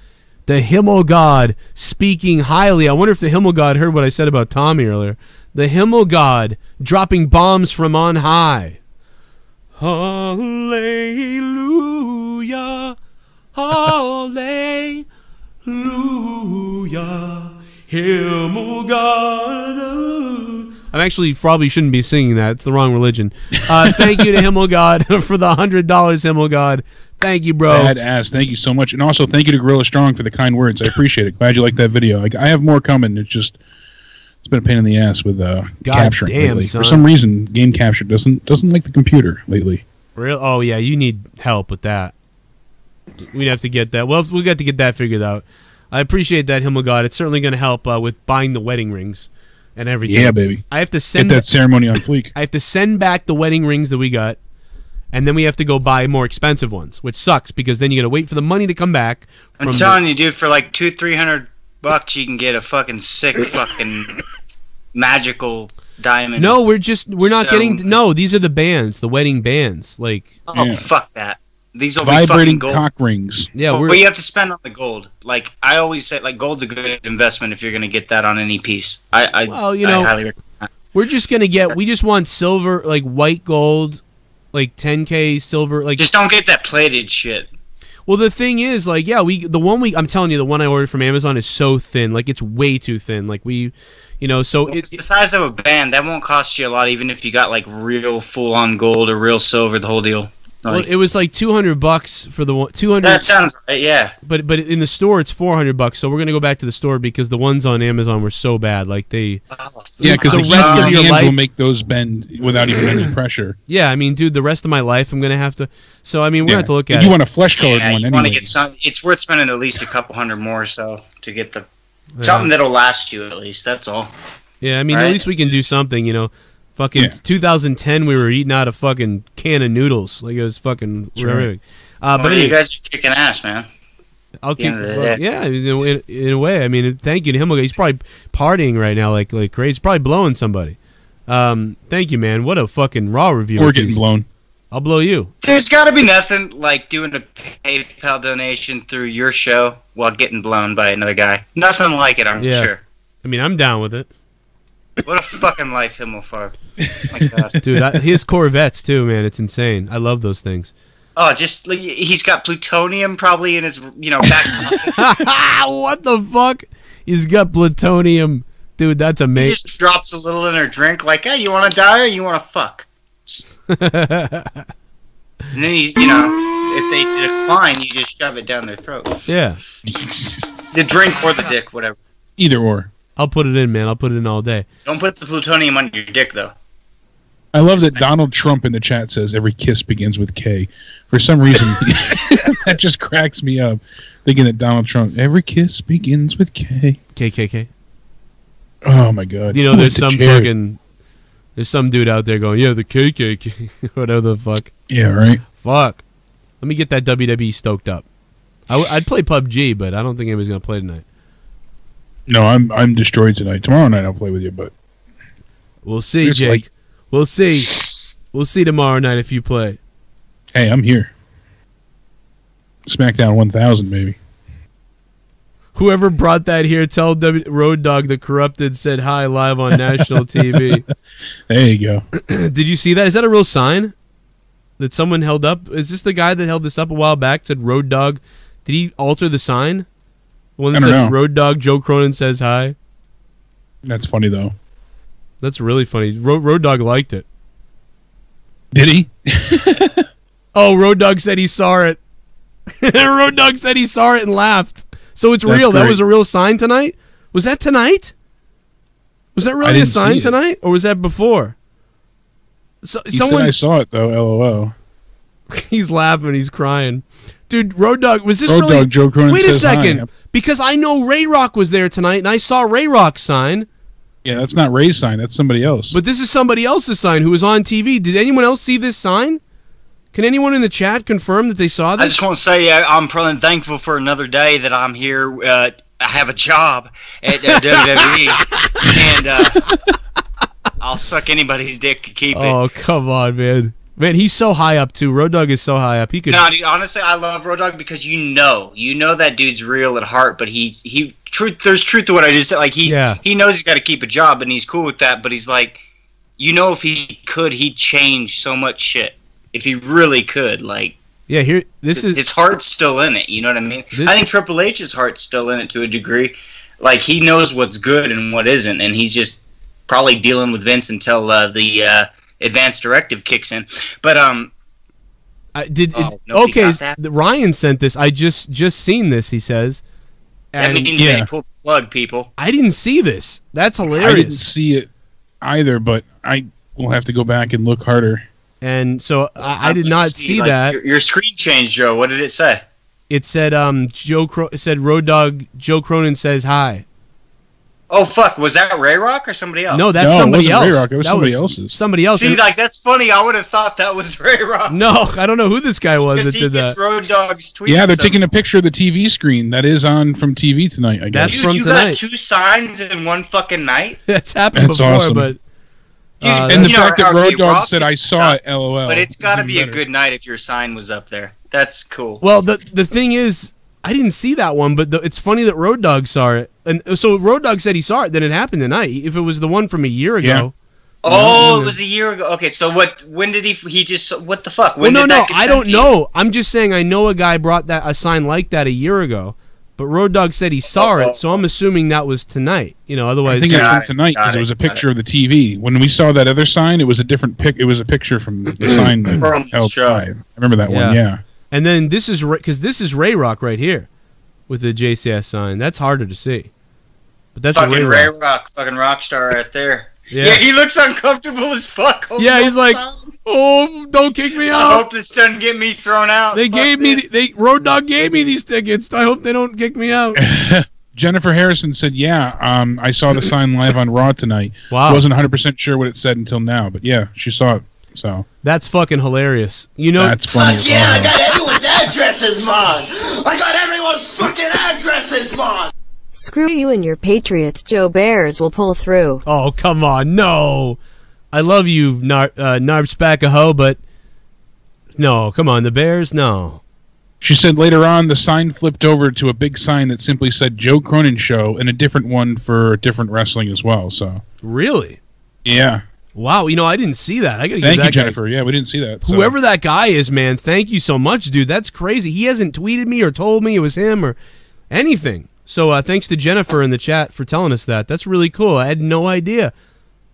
The Himmel God speaking highly. I wonder if the Himmel God heard what I said about Tommy earlier. The Himmel God dropping bombs from on high. Hallelujah. Hallelujah. Himmel God. I actually probably shouldn't be singing that. It's the wrong religion. Thank you to Himmel God for the $100, Himmel God. Thank you, bro. Badass. Thank you so much. And also, thank you to Gorilla Strong for the kind words. I appreciate it. Glad you liked that video. I have more coming. It's been a pain in the ass with capturing lately. Son. For some reason, game capture doesn't like the computer lately. Real? Oh, yeah. You need help with that. We'd have to get that. Well, we got to get that figured out. I appreciate that, Himmel God. It's certainly going to help with buying the wedding rings and everything. Yeah, baby. I have to send get that ceremony on fleek. I have to send back the wedding rings that we got, and then we have to go buy more expensive ones, which sucks because then you got to wait for the money to come back. I'm telling you, dude, for like $200-300, you can get a fucking sick fucking magical diamond. No, we're not getting. No, these are the bands, the wedding bands. Like, fuck that. These will vibrating be fucking gold. cock rings. Yeah, but you have to spend on the gold. Like I always say, like gold's a good investment if you're going to get that on any piece. I highly recommend that. We're just going to get. We just want silver, like white gold, like 10K silver. Like just don't get that plated shit. Well, the thing is, like, yeah, I'm telling you, the one I ordered from Amazon is so thin, like it's way too thin. Like so it's the size of a band. That won't cost you a lot, even if you got like real full on gold or real silver, the whole deal. Well, it was like $200 for the one. 200. That sounds right, yeah. But in the store it's $400. So we're gonna go back to the store because the ones on Amazon were so bad. Like they. Yeah, because the rest of your life will make those bend without even any pressure. Yeah, I mean, dude, the rest of my life I'm gonna have to. So I mean, we're gonna have to look at. You want a flesh colored one you anyway. Want to get some. It's worth spending at least a couple $100 more or so to get the Something that'll last you at least. That's all. Yeah, I mean, Right? at least we can do something, you know. Fucking 2010, we were eating out a fucking can of noodles. Like, it was fucking horrific. But Well, anyway, you guys are kicking ass, man. I'll At the keep, end of the day. yeah, in a way. I mean, thank you to him. He's probably partying right now like crazy. He's probably blowing somebody. Thank you, man. What a fucking Raw review. Or getting blown. I'll blow you. There's got to be nothing like doing a PayPal donation through your show while getting blown by another guy. Nothing like it, I'm Yeah. sure. I mean, I'm down with it. What a fucking life Himmelfarb. Oh my God. Dude, his Corvettes, too, man. It's insane. I love those things. Oh, just like, he's got plutonium probably in his, back pocket. What the fuck? He's got plutonium. Dude, that's He amazing. just drops a little in her drink like, hey, you want to die or you want to fuck? And then, if they decline, you just shove it down their throat. Yeah. The drink or the dick, whatever. Either or. I'll put it in, man. I'll put it in all day. Don't put the plutonium on your dick, though. I love that Donald Trump in the chat says every kiss begins with K. For some reason, that just cracks me up. Thinking that Donald Trump, every kiss begins with K. KKK. Oh my God. You know, there's some dude out there going, yeah, the KKK. Whatever the fuck. Yeah, right. Fuck. Let me get that WWE stoked up. I'd play PUBG, but I don't think anybody's going to play tonight. No, I'm destroyed tonight. Tomorrow night I'll play with you, but we'll see, There's Jake. like- We'll see. We'll see tomorrow night if you play. hey, I'm here. Smackdown 1000, baby. Whoever brought that here, tell Road Dogg the Corrupted said hi live on national TV. There you go. Did you see that? Is that a real sign that someone held up? Is this the guy that held this up a while back? Said Road Dogg. Did he alter the sign? The one that I don't said know. Road Dogg Joe Cronin says hi. That's funny though. That's really funny. Road Dogg liked it. Did he? Oh, Road Dogg said he saw it. Road Dogg said he saw it and laughed. So it's That's real. That great. was a real sign tonight? Was that tonight? Was that really a didn't sign see it. tonight? Or was that before? He said I saw it though. LOL. He's laughing. He's crying. Dude, Road Dogg, was this Road really... Dogg, Joe Cronin Wait a says hi. second. Because I know Ray Rock was there tonight, and I saw Ray Rock's sign. Yeah, that's not Ray's sign. That's somebody else. But this is somebody else's sign who was on TV. Did anyone else see this sign? Can anyone in the chat confirm that they saw this? I just want to say I'm probably thankful for another day that I'm here. I have a job at WWE, and I'll suck anybody's dick to keep it. Oh, come on, man. Man, he's so high up, too. Road Dogg is so high up. He could... No, dude, honestly, I love Road Dogg because you know that dude's real at heart, but there's truth to what I just said. Like, he knows he's got to keep a job, and he's cool with that, but he's like, if he could, he'd change so much shit. If he really could, like... Yeah, his heart's still in it, you know what I mean? I think Triple H's heart's still in it to a degree. Like, he knows what's good and what isn't, and he's just probably dealing with Vince until the advanced directive kicks in. But Ryan sent this. I just seen this, he says. That And means they pulled the plug, people. I didn't see this. That's hilarious. I didn't see it either, but I will have to go back and look harder. And so I did not see that. Your screen changed, Joe. What did it say? It said it said Road Dogg Joe Cronin says hi. Oh fuck! Was that Ray Rock or somebody else? No, that's somebody it wasn't else. Ray Rock. It was somebody else's. Somebody else. See, like that's funny. I would have thought that was Ray Rock. No, I don't know who this guy was that Because he did gets that. Road Dogg's tweet. Yeah, they're taking a picture of the TV screen that is on from TV tonight. I guess That's from you tonight. got 2 signs in one fucking night. That's happened That's before, awesome. but and the fact that Road Dogg Rock said I gets saw shot, it, LOL. But it's got to even be a better. good night if your sign was up there. That's cool. Well, the thing is, I didn't see that one, but it's funny that Road Dogg saw it. And so Road Dogg said he saw it, then it happened tonight. If it was the one from a year ago. Oh, it was a year ago. Okay, so when did he just, what the fuck? When Well, did no, that get I sent don't to you? know. I'm just saying I know a guy brought a sign like that a year ago, but Road Dogg said he saw it, so I'm assuming that was tonight. Otherwise... I think it's from tonight because it was a picture of the TV. When we saw that other sign, it was a different pic. It was a picture from the sign that From the held show. live. I remember that one. Yeah. And then this is because this is Ray Rock right here with the JCS sign. That's harder to see, but that's Fucking Ray Ray Rock. Rock, fucking rock star right there. Yeah. Yeah, he looks uncomfortable as fuck. Yeah, he's like, "Oh, don't kick me I out." hope this doesn't get me thrown out. They Fuck gave me this. Road Dogg gave me these tickets. I hope they don't kick me out. Jennifer Harrison said, "Yeah, I saw the sign live on Raw tonight. Wow. Wasn't 100% sure what it said until now, but yeah, she saw it. So that's fucking hilarious. You know, that's funny. Fuck yeah, I got everyone's addresses, Mon. I got everyone's fucking addresses, Mon. Screw you and your Patriots. Joe Bears will pull through. Oh, come on. No. I love you, Narb Spackaho, but no, come on. The Bears? No. She said later on the sign flipped over to a big sign that simply said Joe Cronin Show and a different one for different wrestling as well. So really? Yeah. Wow, you know, I didn't see that. I gotta give Thank that you, Jennifer. Yeah, we didn't see that. So. Whoever that guy is, man, thank you so much, dude. That's crazy. He hasn't tweeted me or told me it was him or anything. So thanks to Jennifer in the chat for telling us that. That's really cool. I had no idea.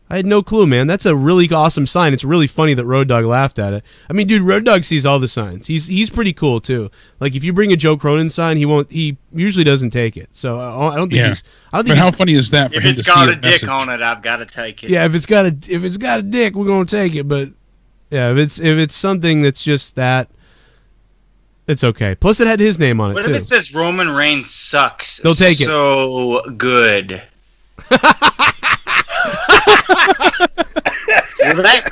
I had no clue, man. That's a really awesome sign. It's really funny that Road Dogg laughed at it. I mean, dude, Road Dogg sees all the signs. He's pretty cool too. Like if you bring a Joe Cronin sign, he usually doesn't take it. So I don't think he's. I don't think. But how funny is that? For If him it's to got see a dick message? on it, I've got to take it. Yeah, if it's got a dick, we're gonna take it. But yeah, if it's something that's just that, it's okay. Plus, it had his name on it What too. if it says Roman Reigns sucks? They'll take it. So good.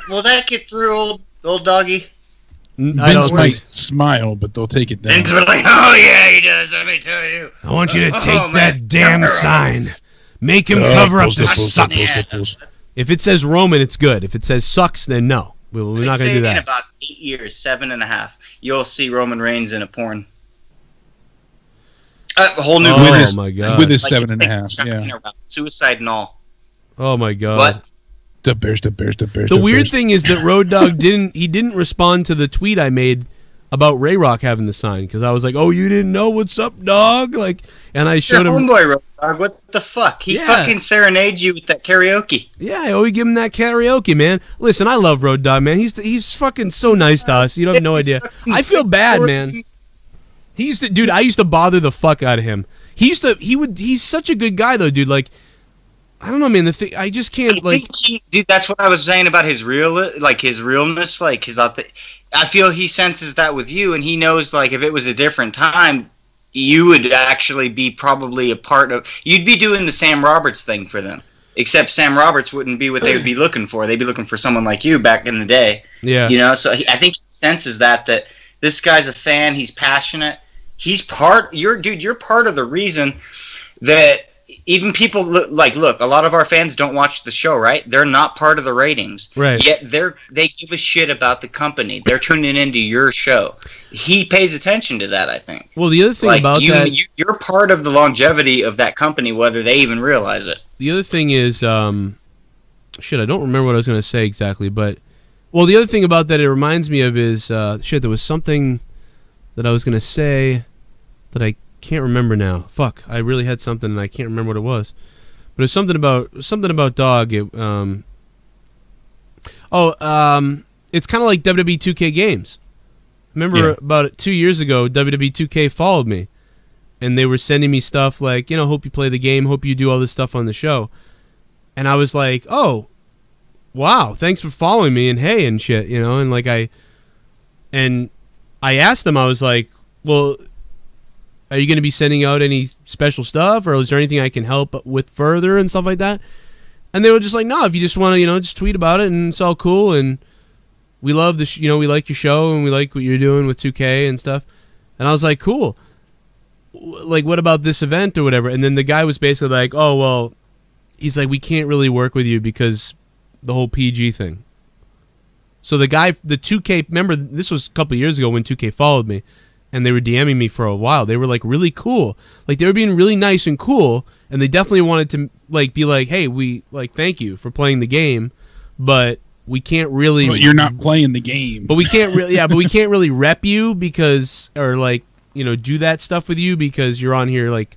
will that get through, old doggy? Vince might smile, but they'll take it down. Vince will be like, oh yeah, he does. Let me tell you. I want you to take Oh, that man. damn sign. Make him cover up the sucks. If it says Roman, it's good. If it says sucks, then no. We're not going to do In that. about 8 years, 7.5, you'll see Roman Reigns in a porn. A whole new Oh, career. my God. With his Like, 7.5, yeah. Suicide and all. Oh my God. What? The Bears. The weird thing is that Road Dogg didn't respond to the tweet I made about Ray Rock having the sign because I was like, "Oh, you didn't know what's up, dog?" Like, and I showed him. Homeboy Road Dogg, what the fuck? He fucking serenades you with that karaoke. Yeah, I always give him that karaoke, man. Listen, I love Road Dogg, man. He's fucking so nice to us. You have no idea. I feel bad, man. Dude. I used to bother the fuck out of him. He's such a good guy though, dude. Like, I don't know, man. I just can't Dude, that's what I was saying about his realness, like his I feel he senses that with you, and he knows like if it was a different time, you would actually be probably a part of. You'd be doing the Sam Roberts thing for them, except Sam Roberts wouldn't be what they would be looking for. They'd be looking for someone like you back in the day. Yeah, you know. So I think he senses that this guy's a fan. He's passionate. He's you're part of the reason that. Even people look. A lot of our fans don't watch the show, right? They're not part of the ratings, right? Yet they give a shit about the company. They're tuning into your show. He pays attention to that, I think. Well, the other thing about that, you're part of the longevity of that company, whether they even realize it. The other thing is, shit, I don't remember what I was going to say exactly, but the other thing about that it reminds me of is shit. There was something that I was going to say that I can't remember now. Fuck, I really had something and I can't remember what it was. But it's something about dog. It's kind of like WWE 2K games. Remember about 2 years ago, WWE 2K followed me, and they were sending me stuff like, hope you play the game, hope you do all this stuff on the show, and I was like, oh, wow, thanks for following me and hey and shit, and like I asked them, I was like, well, are you going to be sending out any special stuff, or is there anything I can help with further and stuff like that? And they were just like, no, if you just want to, just tweet about it and it's all cool, and we love we like your show and we like what you're doing with 2K and stuff. And I was like, cool. Like, what about this event or whatever? And then the guy was basically like, oh, well, he's like, we can't really work with you because the whole PG thing. So the 2K, remember, this was a couple years ago when 2K followed me. And they were DMing me for a while. They were like really cool. Like they were being really nice and cool. And they definitely wanted to like be like, hey, we like thank you for playing the game, but we can't really. Well, you're not playing the game. But we can't really. Yeah, but we can't really rep you because, or like do that stuff with you because you're on here like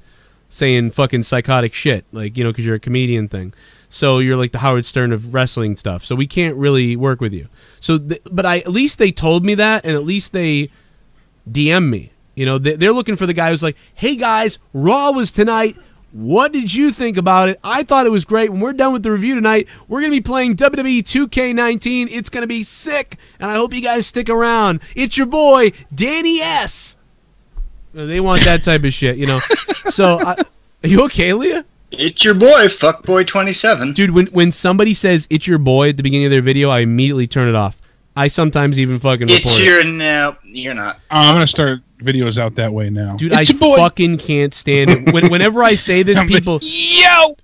saying fucking psychotic shit, like because you're a comedian thing. So you're like the Howard Stern of wrestling stuff. So we can't really work with you. So, but at least they told me that, and at least they. DM me. They're looking for the guy who's like, hey guys, Raw was tonight. What did you think about it? I thought it was great. When we're done with the review tonight, we're going to be playing WWE 2K19. It's going to be sick, and I hope you guys stick around. It's your boy, Danny S. They want that type of shit, So Are you okay, Leah? It's your boy, fuckboy27. Dude, when somebody says it's your boy at the beginning of their video, I immediately turn it off. I sometimes even fucking report It's it. your no, you're not. I'm gonna start videos out that way now. Dude, It's I your boy. fucking can't stand it. Whenever I say this, people... Yo!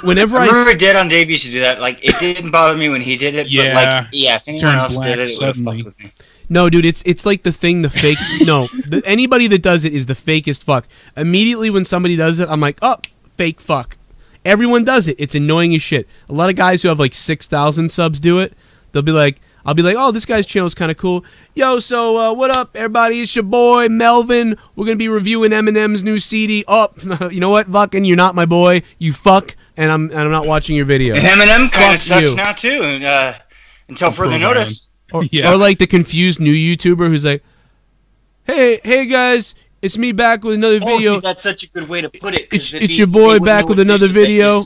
Whenever I remember Dead on Dave used to do that. Like, it didn't bother me when he did it, but like, yeah, if anyone Turned else black did it, it would have suddenly. fucked with me. No, dude, it's like the thing, the fake... No, anybody that does it is the fakest fuck. Immediately when somebody does it, I'm like, oh, fake fuck. Everyone does it. It's annoying as shit. A lot of guys who have like 6,000 subs do it. They'll be like... I'll be like, oh, this guy's channel is kind of cool. Yo, so what up, everybody? It's your boy, Melvin. We're going to be reviewing Eminem's new CD. Oh, you know what? Fucking, you're not my boy. You fuck, and I'm not watching your video. And Eminem kind of Fuck sucks you. now, too, until further notice. Or like the confused new YouTuber who's like, hey guys, it's me back with another video. Dude, that's such a good way to put it. It's your boy back with another video.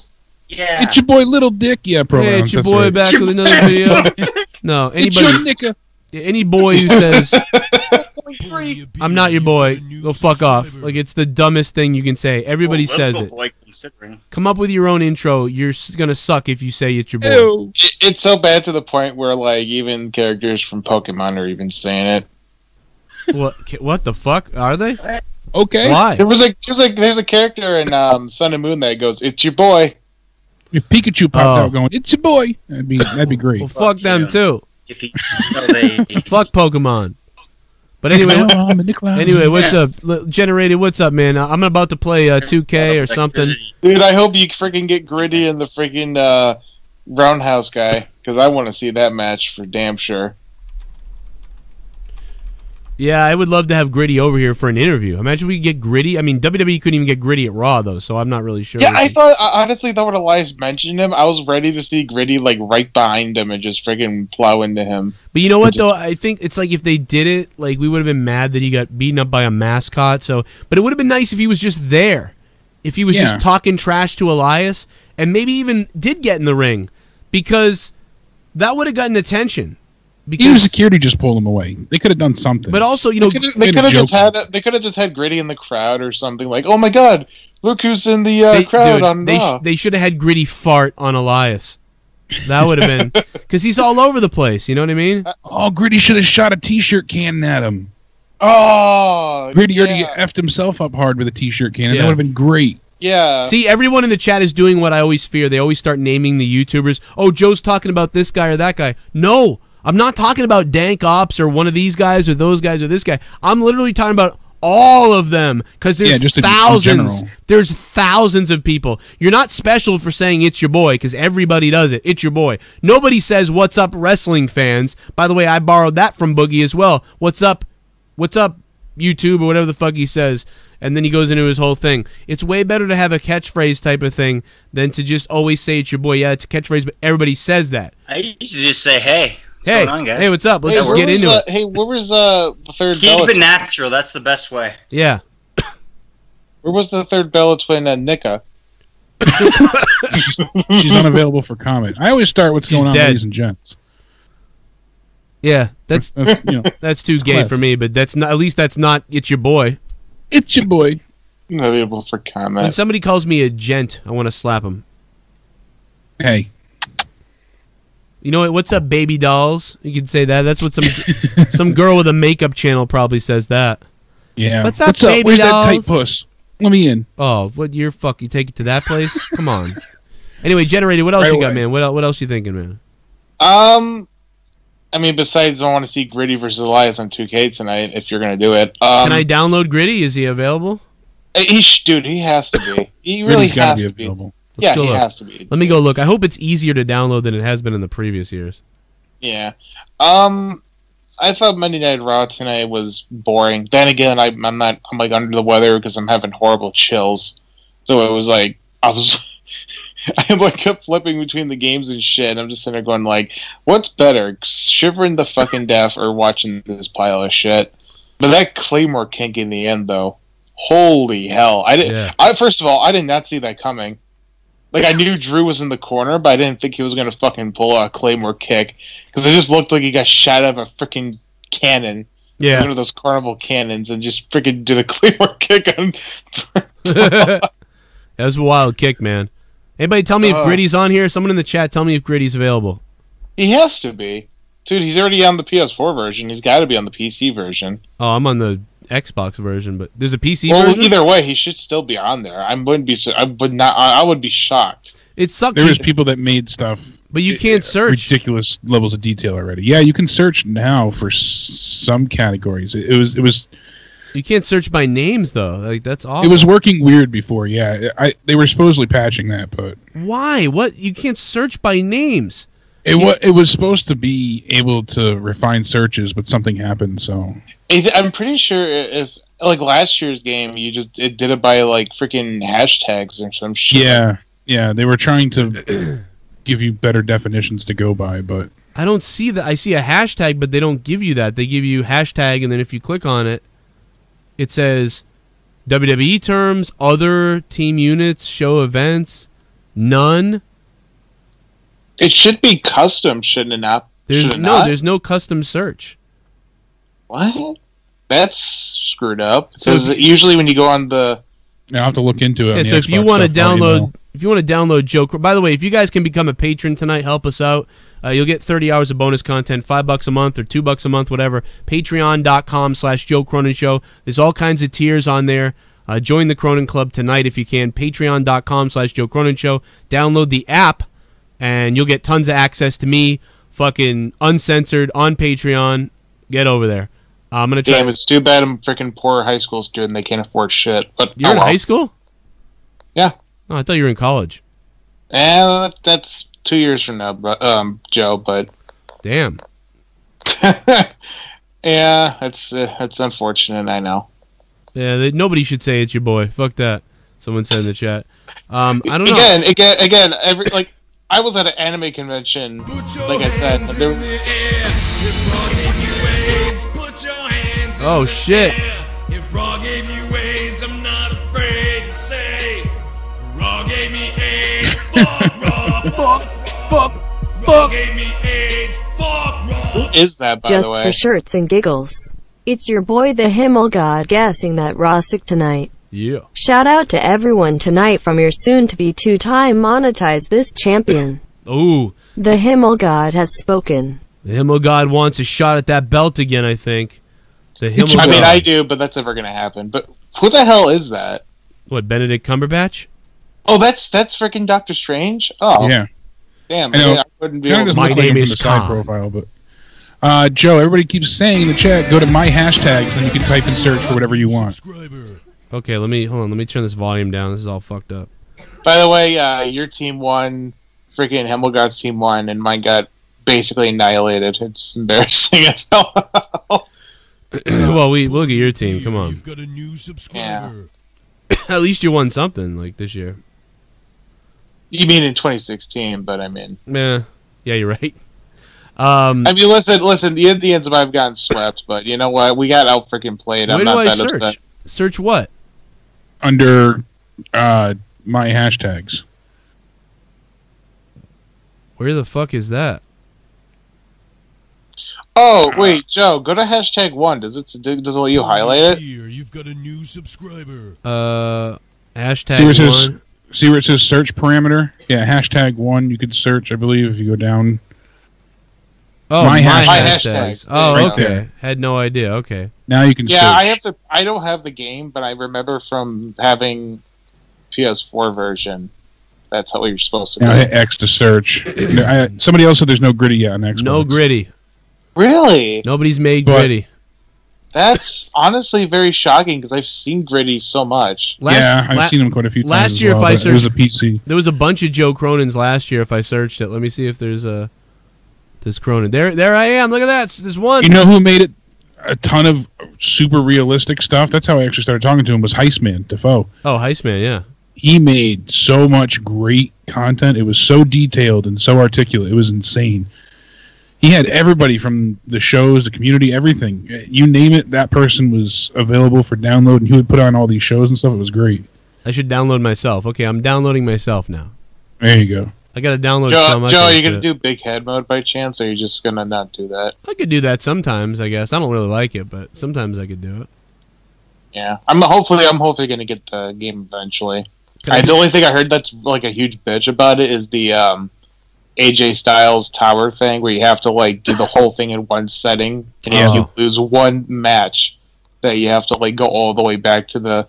Yeah. It's your boy Little Dick. Yeah, program. Hey, it's your boy back with another video. No, It's anybody, your nigga. any boy who says, I'm not your boy, go fuck off. Like, it's the dumbest thing you can say. Everybody says it. Come up with your own intro. You're gonna suck if you say it's your boy. It's so bad to the point where, like, even characters from Pokemon are even saying it. What the fuck? Are they? Okay. Why? There's a character in Sun and Moon that goes, "It's your boy." If Pikachu popped out going, "It's your boy," that'd be great. Well, fuck them too. If he, Fuck Pokemon. But anyway, what's up, Generated? What's up, man? I'm about to play 2K or something. Dude, I hope you freaking get Gritty and the freaking Roundhouse guy, because I want to see that match for damn sure. Yeah, I would love to have Gritty over here for an interview. Imagine we could get Gritty. I mean, WWE couldn't even get Gritty at Raw, though, so I'm not really sure. Yeah, I honestly thought when Elias mentioned him, I was ready to see Gritty, like, right behind him and just freaking plow into him. But you know what, though? I think it's like if they did it, like, we would have been mad that he got beaten up by a mascot. So, but it would have been nice if he was just there. If he was just talking trash to Elias and maybe even did get in the ring, because that would have gotten attention. Because even security just pulled him away. They could have done something. But also, you know, they could have just had Gritty in the crowd or something, like, "Oh my God, look who's in the crowd!" Dude, on Raw. they should have had Gritty fart on Elias. That would have been because he's all over the place. You know what I mean? Oh, Gritty should have shot a T-shirt cannon at him. Oh, Gritty already effed himself up hard with a T-shirt cannon. Yeah. That would have been great. Yeah. See, everyone in the chat is doing what I always fear. They always start naming the YouTubers. Oh, Joe's talking about this guy or that guy. No. I'm not talking about Dank Ops or one of these guys or those guys or this guy. I'm literally talking about all of them because there's just in thousands. general. There's thousands of people. You're not special for saying it's your boy because everybody does it. It's your boy. Nobody says what's up, wrestling fans. By the way, I borrowed that from Boogie as well. What's up, YouTube or whatever the fuck he says. And then he goes into his whole thing. It's way better to have a catchphrase type of thing than to just always say it's your boy. Yeah, it's a catchphrase, but everybody says that. I used to just say, "Hey, what's Hey, going on, guys? hey, what's up? Let's just get into it." Hey, where was the third Keep Bella? it natural. That's the best way." Yeah. Where was the third Bella twin, Nika? She's unavailable for comment. I always start what's going on, dead. ladies and gents. Yeah, that's too gay classic. for me, but that's not. At least that's not. It's your boy. It's your boy. Unavailable for When comment. somebody calls me a gent, I want to slap him. Hey. You know what? What's up, baby dolls? You can say that. That's what some girl with a makeup channel probably says that. Yeah. What's up, up? baby Where's dolls? that tight puss? Let me in. Oh, what? You're fuck. You take it to that place? Come on. Anyway, Generated. What else Right you got, away. man? What else you thinking, man? I mean, besides, I want to see Gritty versus Elias on 2K tonight. If you're gonna do it, Can I download Gritty? Is he available? Dude, he has to be. He really Gritty's gotta has be to available. be. Yeah, go he look. has to be. Let me go look. I hope it's easier to download than it has been in the previous years. Yeah. I thought Monday Night Raw tonight was boring. Then again, I'm like under the weather because I'm having horrible chills. So it was like I like kept flipping between the games and shit. And I'm just sitting there going like, what's better, shivering the fucking death or watching this pile of shit? But that Claymore kink in the end, though, holy hell! First of all, I did not see that coming. Like, I knew Drew was in the corner, but I didn't think he was going to fucking pull a Claymore kick. Because it just looked like he got shot out of a freaking cannon. Yeah. One of those carnival cannons and just freaking did a Claymore kick on... Yeah, That was a wild kick, man. Anybody tell me if Gritty's on here? Someone in the chat tell me if Gritty's available. He has to be. Dude, he's already on the PS4 version. He's got to be on the PC version. Oh, I'm on the Xbox version, but there's a PC well, version? Either way, he should still be on there. I would be shocked. It sucks. There's people that made stuff. But you can't search. Ridiculous levels of detail already. Yeah, you can search now for some categories. It was. You can't search by names though. Like that's awful. It was working weird before. Yeah, they were supposedly patching that, but why? What? You can't search by names. It was supposed to be able to refine searches, but something happened. So I'm pretty sure if like last year's game, it did it by like freaking hashtags or some shit. Yeah, they were trying to give you better definitions to go by, but I don't see that. I see a hashtag, but they don't give you that. They give you hashtag, and then if you click on it, it says WWE terms, other team units, show events, none. It should be custom, shouldn't it not? There's no custom search. What? That's screwed up. Because usually when you go on the, I'll have to look into it. Yeah, so if you want to download Joe, by the way, if you guys can become a patron tonight, help us out. You'll get 30 hours of bonus content, $5 a month or $2 a month, whatever. Patreon.com/Joe Cronin Show. There's all kinds of tiers on there. Join the Cronin Club tonight if you can. Patreon.com/Joe Cronin Show. Download the app, and you'll get tons of access to me, fucking uncensored on Patreon. Get over there. I'm gonna try. Damn, it's too bad I'm freaking poor high school student. They can't afford shit. But you're in high school? Yeah. Oh, I thought you were in college. That's 2 years from now, Joe. But damn. Yeah, it's unfortunate. I know. Yeah, nobody should say it's your boy. Fuck that. Someone said in the chat. I don't know. Again. I was at an anime convention. Like I said, oh shit. If Raw gave you AIDS, I'm not afraid to say Raw gave me AIDS. Fuck Raw. Fuck. Raw gave me AIDS. Fuck Raw. Who is that, by the way? Just for shirts and giggles. It's your boy the Himmel God guessing that Raw sick tonight. Yeah. Shout out to everyone tonight from your soon-to-be two-time monetize this champion. Ooh. The Himmel God has spoken. The Himmel God wants a shot at that belt again, I think. The Himmel God. I mean, I do, but that's never going to happen. But who the hell is that? What, Benedict Cumberbatch? Oh, that's freaking Doctor Strange? Oh. Yeah. Damn, I wouldn't be able to... My name is side profile, but... Joe, everybody keeps saying in the chat, go to my hashtags and you can type and search for whatever you want. Okay, let me turn this volume down. This is all fucked up. By the way, your team won, freaking Himmelgard's team won, and mine got basically annihilated. It's embarrassing as hell. Well, we look at your team. Come on. You've got a new subscriber. Yeah. At least you won something like this year. You mean in 2016? But I mean, yeah, you're right. I mean, listen. The Indians might have gotten swept, but you know what? We got out freaking played. I'm not that upset. Search what? Under my hashtags. Where the fuck is that? Oh wait, Joe, go to #1. Does it let you highlight it? Here, you've got a new subscriber. #1. See where it says search parameter? Yeah, #1. You can search, I believe, if you go down. Oh, my hashtags. Oh, right okay. there. Had no idea. Okay. Now you can search. I don't have the game, but I remember from having PS4 version. That's how you're supposed to do Now it. hit X to search. Somebody else said there's no gritty yet on Xbox. No gritty. Really? Nobody's made gritty. That's honestly very shocking because I've seen gritty so much. I've seen them quite a few times. Last year, if I searched, it was a PC. There was a bunch of Joe Cronins last year. If I searched it, let me see if there's this Cronin. There I am. Look at that. There's one. You know who made it a ton of super realistic stuff? That's how I actually started talking to him. Was Heistman Defoe? Oh, Heistman, yeah. He made so much great content. It was so detailed and so articulate. It was insane. He had everybody from the shows, the community, everything. You name it, that person was available for download, and he would put on all these shows and stuff. It was great. I should download myself. Okay, I'm downloading myself now. There you go. I got to download some. Joe, are you going to do big head mode by chance, or are you just going to not do that? I could do that sometimes, I guess. I don't really like it, but sometimes I could do it. Yeah. I'm hopefully going to get the game eventually. The only thing I heard that's like a huge bitch about it is the AJ Styles tower thing, where you have to like do the whole thing in one setting, and if you lose one match, that you have to like go all the way back to the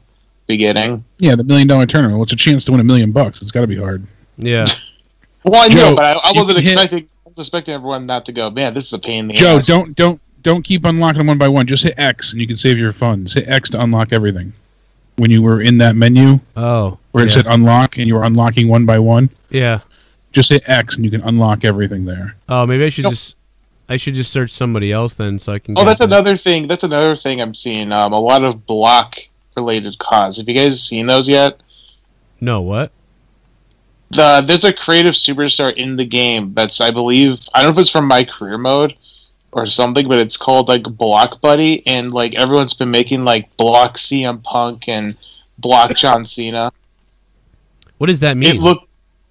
beginning. Yeah, the $1 million tournament. What's a chance to win $1 million? It's got to be hard. Yeah. Well, I Joe, know, but I wasn't expecting. I was expecting everyone not to go. Man, this is a pain in the Joe, ass. don't keep unlocking them one by one. Just hit X, and you can save your funds. Hit X to unlock everything. When you were in that menu, where it said unlock, and you were unlocking one by one. Yeah. Just hit X, and you can unlock everything there. Oh, maybe I should just search somebody else then, so I can. Oh, that's another thing. That's another thing I'm seeing. A lot of block-related cons. Have you guys seen those yet? No, what? There's a creative superstar in the game that's, I believe, I don't know if it's from My Career Mode or something, but it's called like Block Buddy, and like everyone's been making like Block CM Punk and Block John Cena. What does that mean?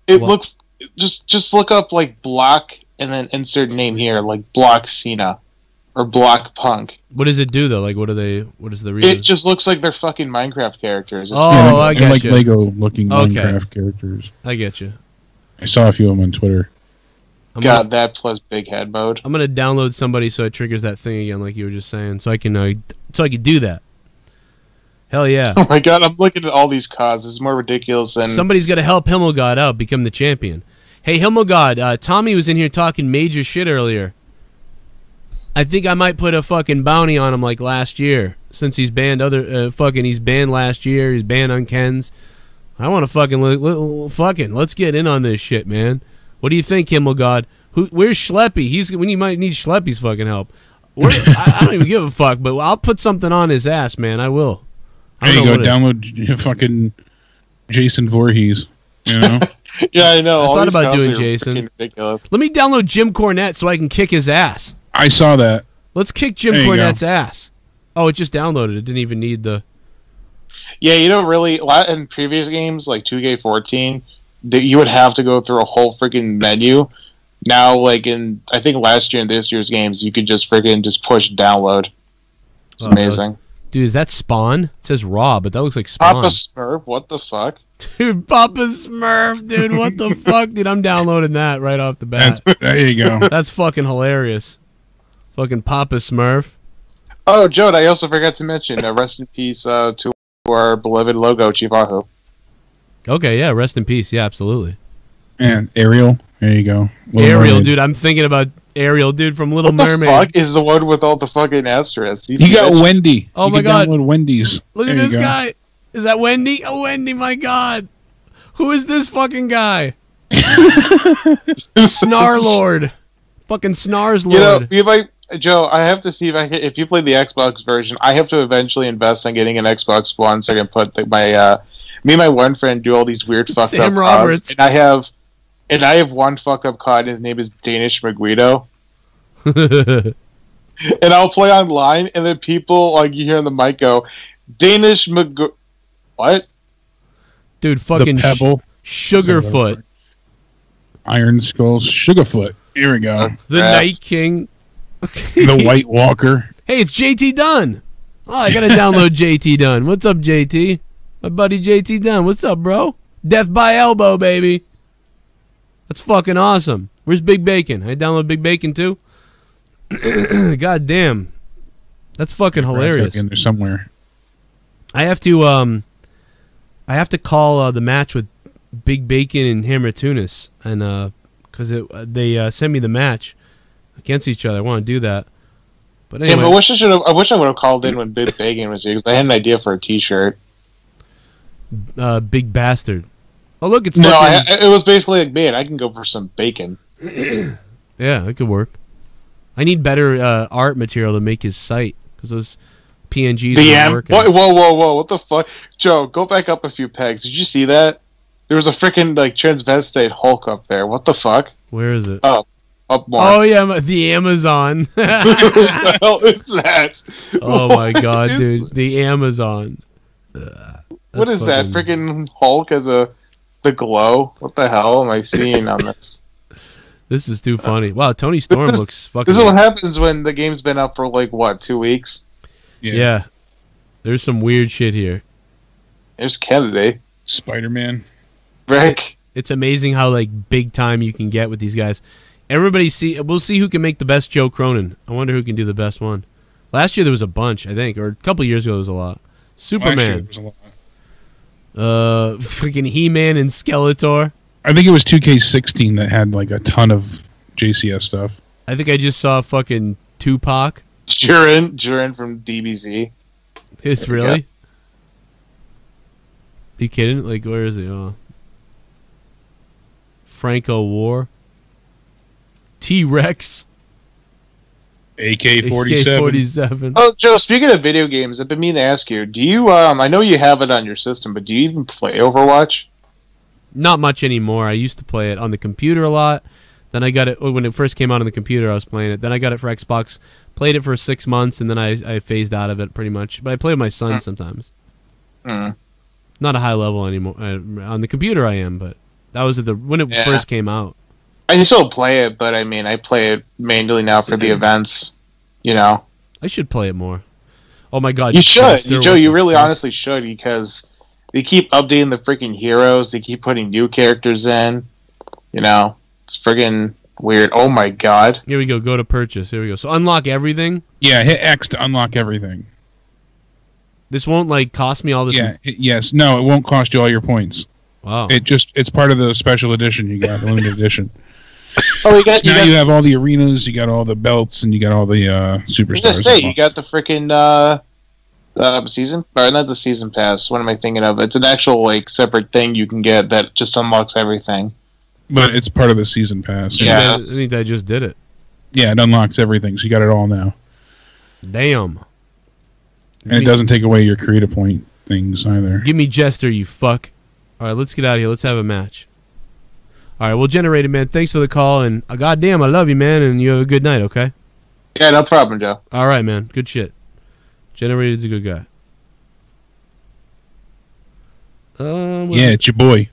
It looks just look up like Block and then insert name here, like Block Cena or Block Punk. What does it do though? Like, what is the reason? It just looks like they're fucking Minecraft characters. I get like you. Lego-looking Minecraft characters. I get you. I saw a few of them on Twitter. That plus big head mode. I'm gonna download somebody so it triggers that thing again, like you were just saying, so I can do that. Hell yeah! Oh my god, I'm looking at all these cards. This is more ridiculous than somebody's got to help Himmelgod out, become the champion. Hey Himmelgod, Tommy was in here talking major shit earlier. I think I might put a fucking bounty on him like last year, since he's banned he's banned last year. He's banned on Ken's. I want to fucking let's get in on this shit, man. What do you think, Himmelgod? Where's Schleppy? When you might need Schleppy's fucking help. I don't even give a fuck, but I'll put something on his ass, man. I will. There you go. Download fucking Jason Voorhees. You know? Yeah, I know. I All thought these about cards doing are Jason. freaking ridiculous. Let me download Jim Cornette so I can kick his ass. I saw that. Let's kick Jim Cornette's ass. Oh, it just downloaded. It didn't even need the... Yeah, you don't really... In previous games, like 2K14, you would have to go through a whole freaking menu. Now, like in... I think last year and this year's games, you could just freaking just push download. It's amazing. Dude, is that Spawn? It says Raw, but that looks like Spawn. Papa Smurf, what the fuck? Dude, Papa Smurf, dude, what the fuck? Dude, I'm downloading that right off the bat. There you go. That's fucking hilarious. Fucking Papa Smurf. Oh, Joe, I also forgot to mention, rest in peace to our beloved logo, Chief Ahu. Okay, yeah, rest in peace. Yeah, absolutely. And Ariel, there you go. Ariel, dude, I'm thinking about Ariel, dude, from Little Mermaid. What the fuck is the one with all the fucking asterisks? You got Wendy. Oh you my god. Download Wendy's. Look at this guy. Is that Wendy? Oh, Wendy, my god. Who is this fucking guy? Snarlord. Fucking Snars Lord. You know, Joe, I have to see if you play the Xbox version, I have to eventually invest in getting an Xbox One so I can put me and my one friend do all these weird fucked Sam up Roberts. CODs. And I have one fucked up COD, and his name is Danish McGuido. And I'll play online, and then people, like, you hear on the mic go, Danish what? Dude, fucking the Pebble. Sugarfoot. Iron Skull Sugarfoot. Here we go. The Night King. The White Walker. Hey, it's JT Dunn. Oh, I gotta download JT Dunn. What's up, JT? My buddy JT Dunn. What's up, bro? Death by elbow, baby. That's fucking awesome. Where's Big Bacon? I download Big Bacon too. God damn. That's fucking hilarious. In there somewhere. I have to call the match with Big Bacon and Hammer Tunis, and because they sent me the match against each other. I want to do that, but anyway. Yeah, but I wish I would have called in when Big Bacon was here, because I had an idea for a T-shirt. Big bastard. Oh look, it's it was basically like, man, I can go for some bacon. Yeah, it could work. I need better art material to make his site, because those PNGs aren't working. Whoa, what the fuck? Joe, go back up a few pegs. Did you see that? There was a freaking like transvestite Hulk up there. What the fuck? Where is it? Up more. Oh yeah, the Amazon. What the hell is that? Oh my god, dude, the Amazon. What is that? Freaking Hulk has the glow? What the hell am I seeing on this? This is too funny. Wow, Tony Storm looks fucking... This is what happens when the game's been up for, like, what, 2 weeks? Yeah. There's some weird shit here. There's Kennedy. Spider-Man. Rick. It's amazing how like big time you can get with these guys. We'll see who can make the best Joe Cronin. I wonder who can do the best one. Last year there was a bunch, I think, or a couple years ago there was a lot. Superman. Last year there was a lot. Freaking He-Man and Skeletor. I think it was 2K16 that had like a ton of JCS stuff. I think I just saw fucking Tupac. Jurin from DBZ. It's really? Yeah. You kidding? Like, where is he? Oh. Franco War. T-Rex. AK-47. Oh, Joe, speaking of video games, I've been meaning to ask you, do you, I know you have it on your system, but do you even play Overwatch? Not much anymore. I used to play it on the computer a lot. Then I got it, when it first came out on the computer, I was playing it. Then I got it for Xbox, played it for 6 months, and then I phased out of it pretty much. But I play with my son sometimes. Not a high level anymore. On the computer I am, but that was when it first came out. I still play it, but I mean, I play it mainly now for the events, you know. I should play it more. Oh my god. You should. Joe, you really honestly should, because they keep updating the freaking heroes. They keep putting new characters in. You know, it's friggin' weird. Oh my god. Here we go. Go to purchase. Here we go. So unlock everything? Yeah, hit X to unlock everything. This won't, like, cost me all this? Yeah, yes. No, it won't cost you all your points. Wow. It's part of the special edition you got, the limited edition. Oh, you have all the arenas, you got all the belts, and you got all the superstars. I was gonna say, you got the freaking season, or not the season pass. What am I thinking of? It's an actual like separate thing you can get that just unlocks everything. But it's part of the season pass. Yeah, I think I just did it. Yeah, it unlocks everything, so you got it all now. Damn. And it doesn't take away your creative point things either. Give me Jester, you fuck. All right, let's get out of here. Let's have a match. All right, we'll generate it, man. Thanks for the call, and goddamn, I love you, man, and you have a good night, okay? Yeah, no problem, Joe. All right, man. Good shit. Generated's a good guy. Yeah, it's your boy.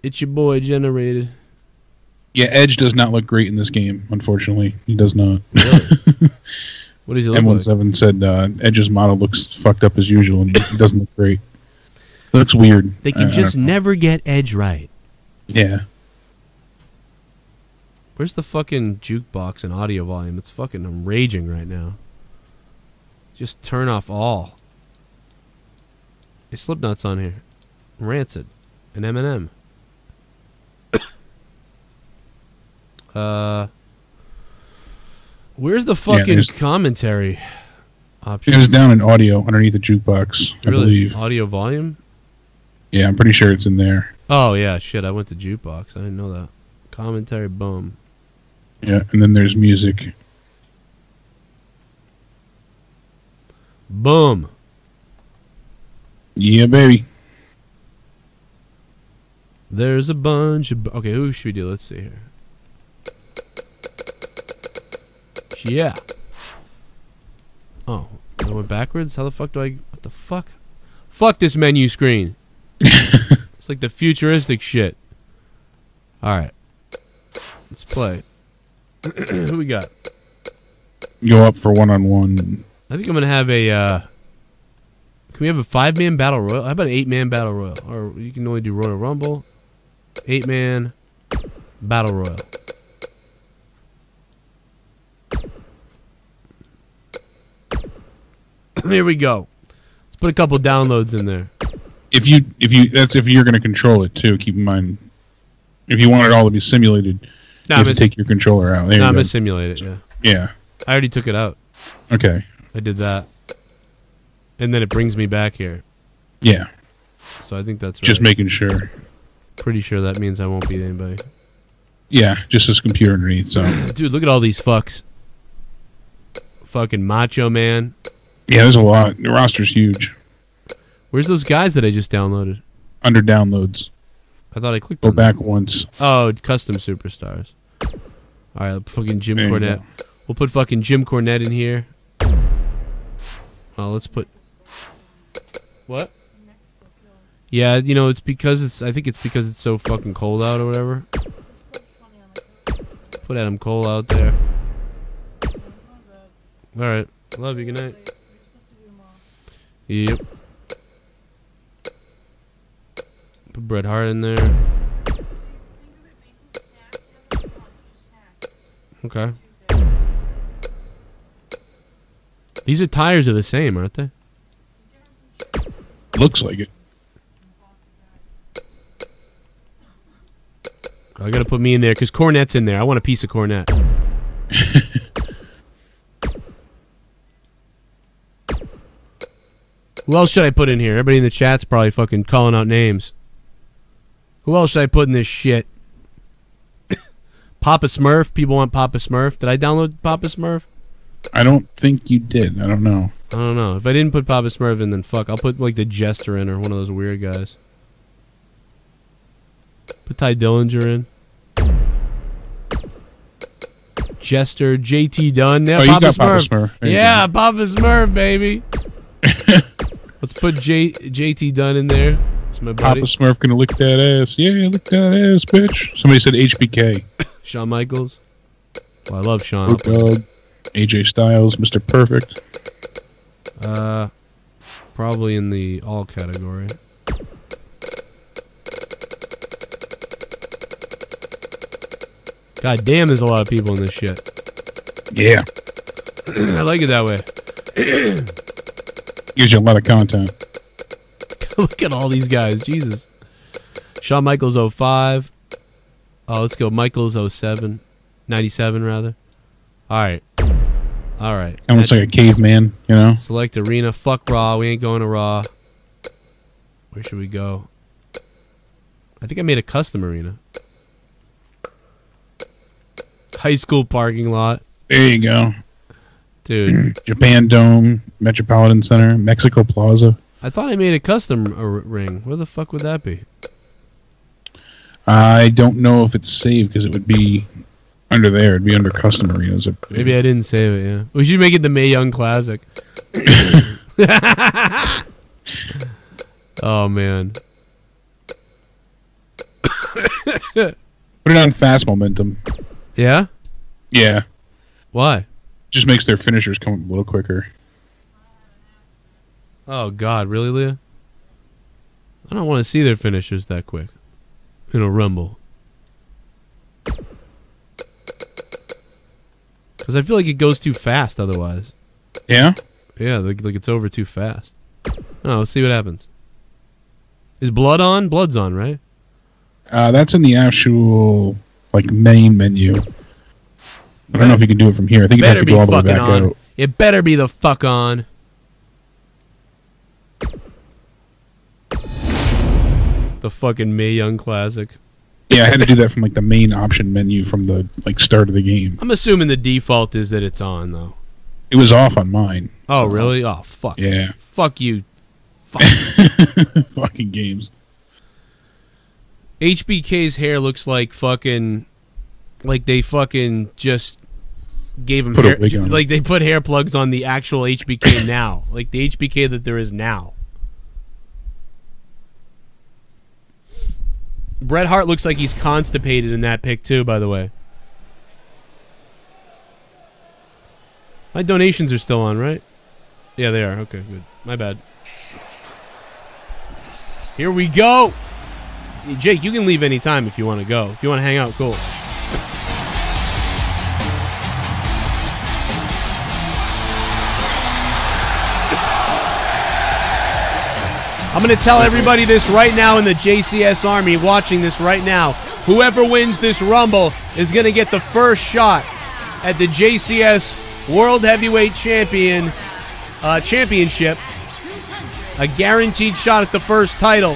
It's your boy, Generated. Yeah, Edge does not look great in this game, unfortunately. He does not. Really? What does he look M17 like? said Edge's model looks fucked up as usual, and he doesn't look great. It looks weird. They can just never get Edge right. Yeah. Where's the fucking jukebox and audio volume? It's fucking raging right now. Just turn off all. Hey, Slipknot's on here. Rancid. And Eminem. Where's the fucking commentary option? It was down in audio underneath the jukebox, I believe. Audio volume? Yeah, I'm pretty sure it's in there. Oh, yeah, shit. I went to jukebox. I didn't know that. Commentary, boom. Yeah, and then there's music. Boom. Yeah, baby. There's a bunch of... Okay, who should we do? Let's see here. Yeah. Oh, I went backwards? How the fuck do I... What the fuck? Fuck this menu screen. It's like the futuristic shit. Alright. Let's play. Who we got? Go up for one-on-one. I think I'm going to have a... Can we have a 5-man battle royal? How about an 8-man battle royal? Or you can only do Royal Rumble. 8-man battle royal. Here we go. Let's put a couple downloads in there. If you're going to control it too, keep in mind. If you want it all to be simulated, you have to take your controller out. I'm going to simulate it, yeah. Yeah. I already took it out. Okay. I did that. And then it brings me back here. Yeah. So I think that's right. Just making sure. Pretty sure that means I won't beat anybody. Yeah, just this computer underneath. So, dude, look at all these fucks. Fucking Macho Man. Yeah, there's a lot. The roster's huge. Where's those guys that I just downloaded? Under downloads. I thought I clicked Go on back once. Oh, custom superstars. All right, fucking Jim Cornette. We'll put fucking Jim Cornette in here. Oh, let's put... What? Yeah, you know, it's because it's... I think it's because it's so fucking cold out or whatever. Put Adam Cole out there. Alright. Love you. Good night. Yep. Put Bret Hart in there. Okay. These attires are the same, aren't they? Looks like it. I gotta put me in there because Cornette's in there. I want a piece of Cornette. Who else should I put in here? Everybody in the chat's probably fucking calling out names. Who else should I put in this shit? Papa Smurf. People want Papa Smurf. Did I download Papa Smurf? I don't think you did. I don't know. I don't know. If I didn't put Papa Smurf in, then fuck. I'll put like the Jester in or one of those weird guys. Put Ty Dillinger in. Jester, JT Dunn. Yeah, oh, Papa you got Smurf. Papa Smurf. Yeah, Papa Smurf, baby. Let's put JT Dunn in there. That's my buddy. Papa Smurf gonna lick that ass. Yeah, lick that ass, bitch. Somebody said HBK. Shawn Michaels. Well, I love Shawn. Road Dogg, AJ Styles, Mr. Perfect. Probably in the all category. God damn, there's a lot of people in this shit. Yeah. I like it that way. Gives you a lot of content. Look at all these guys. Jesus. Shawn Michaels 05. Oh, let's go. Michaels 07. 97, rather. All right. All right. That looks like a caveman, you know? Select arena. Fuck Raw. We ain't going to Raw. Where should we go? I think I made a custom arena. High school parking lot. There you go. Dude. Japan Dome, Metropolitan Center, Mexico Plaza. I thought I made a custom ring. Where the fuck would that be? I don't know if it's saved because it would be under there. It'd be under custom arenas. Maybe I didn't save it, yeah. We should make it the Mae Young Classic. Oh, man. Put it on fast momentum. Yeah? Yeah. Why? Just makes their finishers come up a little quicker. Oh, God. Really, Leah? I don't want to see their finishers that quick. In a rumble. Because I feel like it goes too fast otherwise. Yeah? Yeah, like it's over too fast. Oh, let's see what happens. Is blood on? Blood's on, right? That's in the actual like main menu. I don't know if you can do it from here. I think you have to go all the way back out. It better be the fuck on. The fucking Mae Young Classic. Yeah, I had to do that from like the main option menu from the like start of the game. I'm assuming the default is that it's on though. It was off on mine. Oh, so. Really? Oh, fuck. Yeah. Fuck you. Fuck. Fucking games. HBK's hair looks like fucking... Like they fucking just gave him put hair... a wig on. Like they put hair plugs on the actual HBK now. Like the HBK that there is now. Bret Hart looks like he's constipated in that pic too, by the way. My donations are still on, right? Yeah, they are. Okay, good. My bad. Here we go. Jake, you can leave anytime if you want to go. If you want to hang out, cool. I'm going to tell everybody this right now in the JCS Army watching this right now. Whoever wins this Rumble is going to get the first shot at the JCS World Heavyweight Championship. A guaranteed shot at the first title.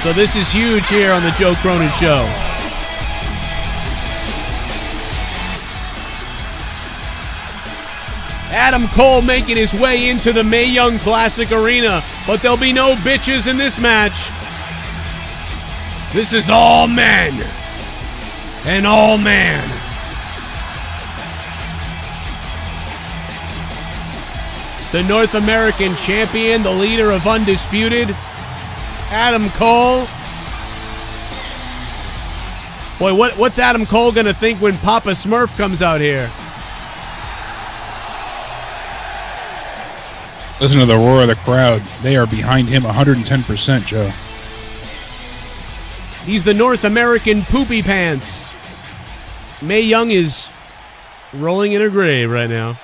So this is huge here on the Joe Cronin Show. Adam Cole making his way into the Mae Young Classic Arena, but there'll be no bitches in this match. This is all men and all man. The North American champion, the leader of Undisputed, Adam Cole. Boy, what's Adam Cole gonna think when Papa Smurf comes out here? Listen to the roar of the crowd. They are behind him 110%, Joe. He's the North American Poopy Pants. Mae Young is rolling in her grave right now.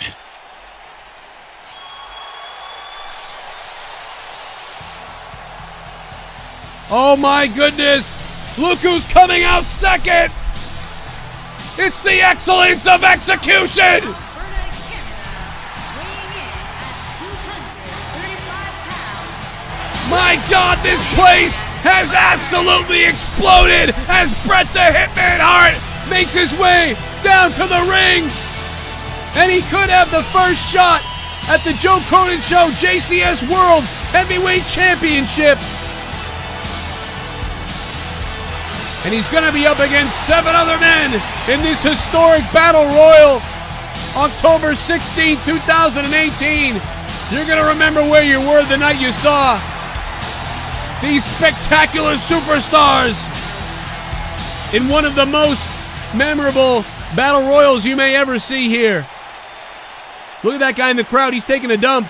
Oh my goodness! Look who's coming out second! It's the excellence of execution! My God, this place has absolutely exploded as Bret the Hitman Hart makes his way down to the ring. And he could have the first shot at the Joe Cronin Show JCS World Heavyweight Championship. And he's going to be up against 7 other men in this historic battle royal. October 16, 2018. You're going to remember where you were the night you saw these spectacular superstars in one of the most memorable battle royals you may ever see here. Look at that guy in the crowd. He's taking a dump.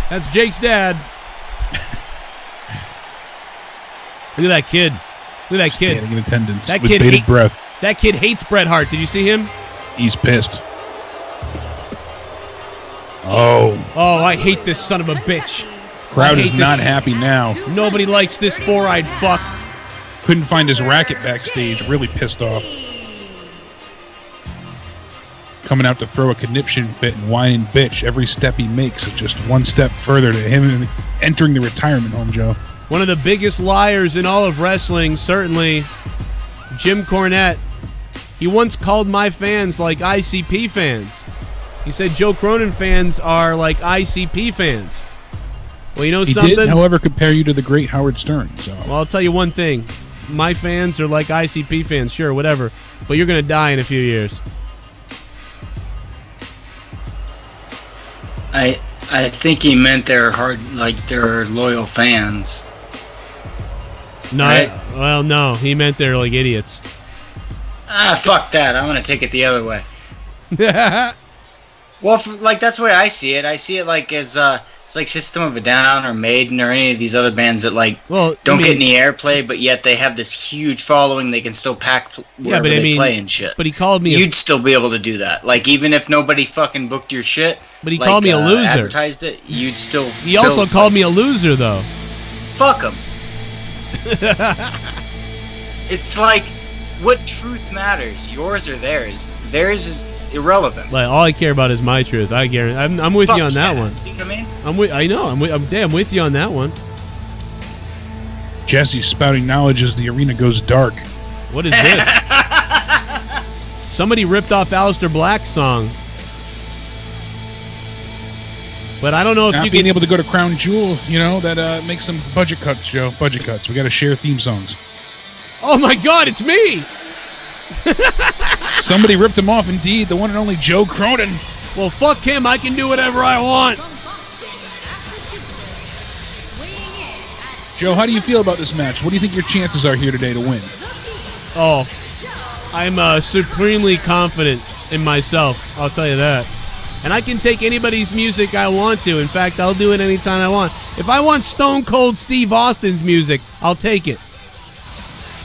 That's Jake's dad. Look at that kid. Look at that kid. Standing in attendance that with kid bated breath. That kid hates Bret Hart. Did you see him? He's pissed. Oh, I hate this son of a bitch. Crowd is not happy now. Nobody likes this four-eyed fuck. Couldn't find his racket backstage. Really pissed off. Coming out to throw a conniption fit and whine and bitch. Every step he makes is just one step further to him entering the retirement home, Joe. One of the biggest liars in all of wrestling, certainly, Jim Cornette. He once called my fans like ICP fans. He said Joe Cronin fans are like ICP fans. Well, you know something? He did, however, compare you to the great Howard Stern. So. Well, I'll tell you one thing. My fans are like ICP fans, sure, whatever. But you're going to die in a few years. I think he meant they're they're loyal fans. No, right? Well, no. He meant they're like idiots. Fuck that. I'm going to take it the other way. Well, that's the way I see it. I see it like as it's like System of a Down or Maiden or any of these other bands that don't get any airplay, but yet they have this huge following. They can still pack wherever they play and shit. But he called me. You'd still be able to do that. Like even if nobody fucking booked your shit. But he called me a loser. Advertised it. You'd still. He also called me a loser, though. Fuck him. It's like, what truth matters? Yours or theirs? Theirs is irrelevant. Like all I care about is my truth. I guarantee. I'm with you on that one. See what I mean? I'm with you on that one. Jesse's spouting knowledge as the arena goes dark. What is this? Somebody ripped off Aleister Black's song. But I don't know if Not you being able to go to Crown Jewel, that makes some budget cuts, Joe. Budget cuts. We got to share theme songs. Oh my God, it's me! Somebody ripped him off, indeed. The one and only Joe Cronin. Well, fuck him. I can do whatever I want. Joe, how do you feel about this match? What do you think your chances are here today to win? Oh, I'm supremely confident in myself. I'll tell you that. And I can take anybody's music I want to. In fact, I'll do it anytime I want. If I want Stone Cold Steve Austin's music, I'll take it.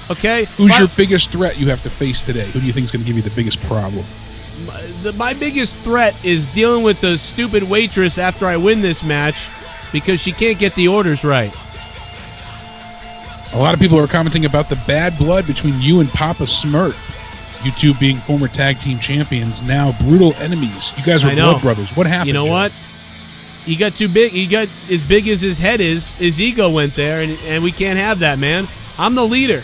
Okay? Who's your biggest threat you have to face today? Who do you think is going to give you the biggest problem? My biggest threat is dealing with the stupid waitress after I win this match because she can't get the orders right. A lot of people are commenting about the bad blood between you and Papa Smurf. You two being former tag team champions, now brutal enemies. You guys are blood brothers. What happened? You know what? He got too big. He got as big as his head is. His ego went there, and we can't have that, man. I'm the leader.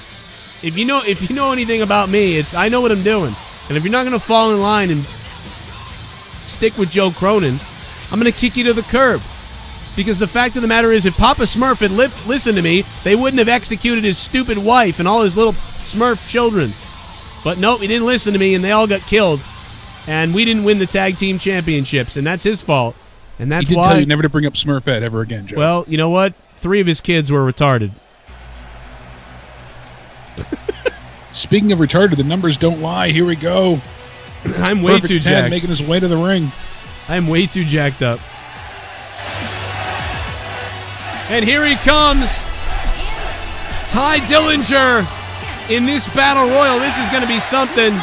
If you know anything about me, it's I know what I'm doing. And if you're not going to fall in line and stick with Joe Cronin, I'm going to kick you to the curb. Because the fact of the matter is, if Papa Smurf had listened to me, they wouldn't have executed his stupid wife and all his little Smurf children. But nope, he didn't listen to me, and they all got killed. And we didn't win the tag team championships, and that's his fault. And that's he did why. Tell you never to bring up Smurfette ever again, Joe. Well, you know what? 3 of his kids were retarded. Speaking of retarded, the numbers don't lie. Here we go. I'm way Perfect too 10 jacked. making his way to the ring. I'm way too jacked up. And here he comes. Ty Dillinger in this battle royal. This is going to be something.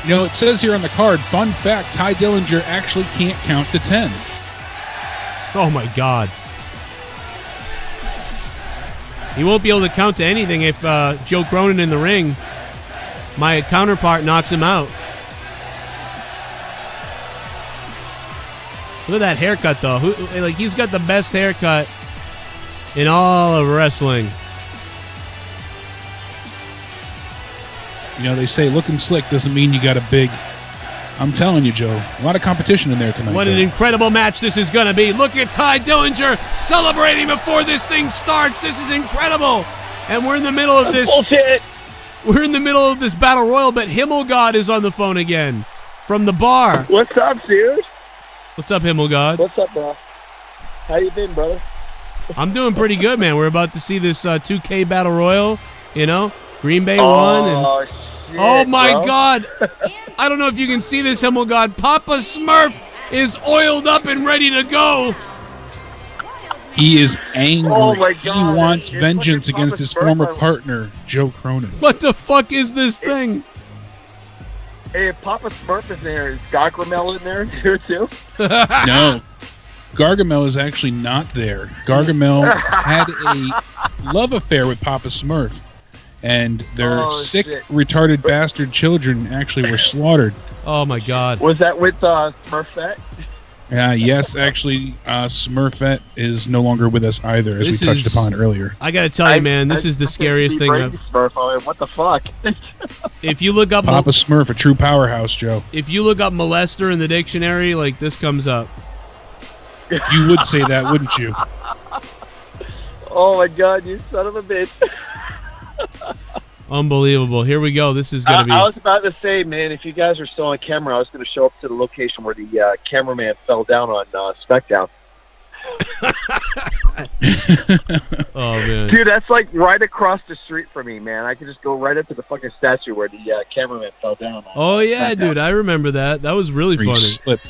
You know, it says here on the card, fun fact, Ty Dillinger actually can't count to 10. Oh my God. He won't be able to count to anything if Joe Cronin in the ring, my counterpart, knocks him out. Look at that haircut, though. He's got the best haircut in all of wrestling. You know, they say looking slick doesn't mean you got a big... I'm telling you, Joe, a lot of competition in there tonight. What an incredible match this is going to be. Look at Ty Dillinger celebrating before this thing starts. This is incredible. And we're in the middle of this... Bullshit. We're in the middle of this battle royal, but Himmelgod is on the phone again from the bar. What's up, dude? What's up, Himmelgod? What's up, bro? How you been, brother? I'm doing pretty good, man. We're about to see this 2K battle royal, you know? Green Bay won. And... shit, oh, my bro. God. I don't know if you can see this, Himmelgod. Papa Smurf is oiled up and ready to go. He is angry. Oh my He God. wants It's vengeance fucking against Papa his Smurf. former partner, Joe Cronin. What the fuck is this thing? Hey, if Papa Smurf is there, is Gargamel in there too? No. Gargamel is actually not there. Gargamel had a love affair with Papa Smurf, and their sick, retarded bastard children actually were slaughtered. Oh, my God. Was that with Smurfette? Yes, actually, Smurfette is no longer with us either, as This we touched is- upon earlier. I got to tell you, man, this is the scariest thing I've... Smurf, what the fuck? If you look up... Papa Smurf, a true powerhouse, Joe. If you look up molester in the dictionary, like, this comes up. You would say that, wouldn't you? Oh my God, you son of a bitch. Unbelievable. Here we go. This is going to be... I was about to say, man, if you guys are still on camera, I was going to show up to the location where the cameraman fell down on Smackdown. Oh, man. Dude, that's like right across the street from me, man. I could just go right up to the fucking statue where the cameraman fell down on. Oh, yeah, dude. I remember that. That was really Where he funny. slipped.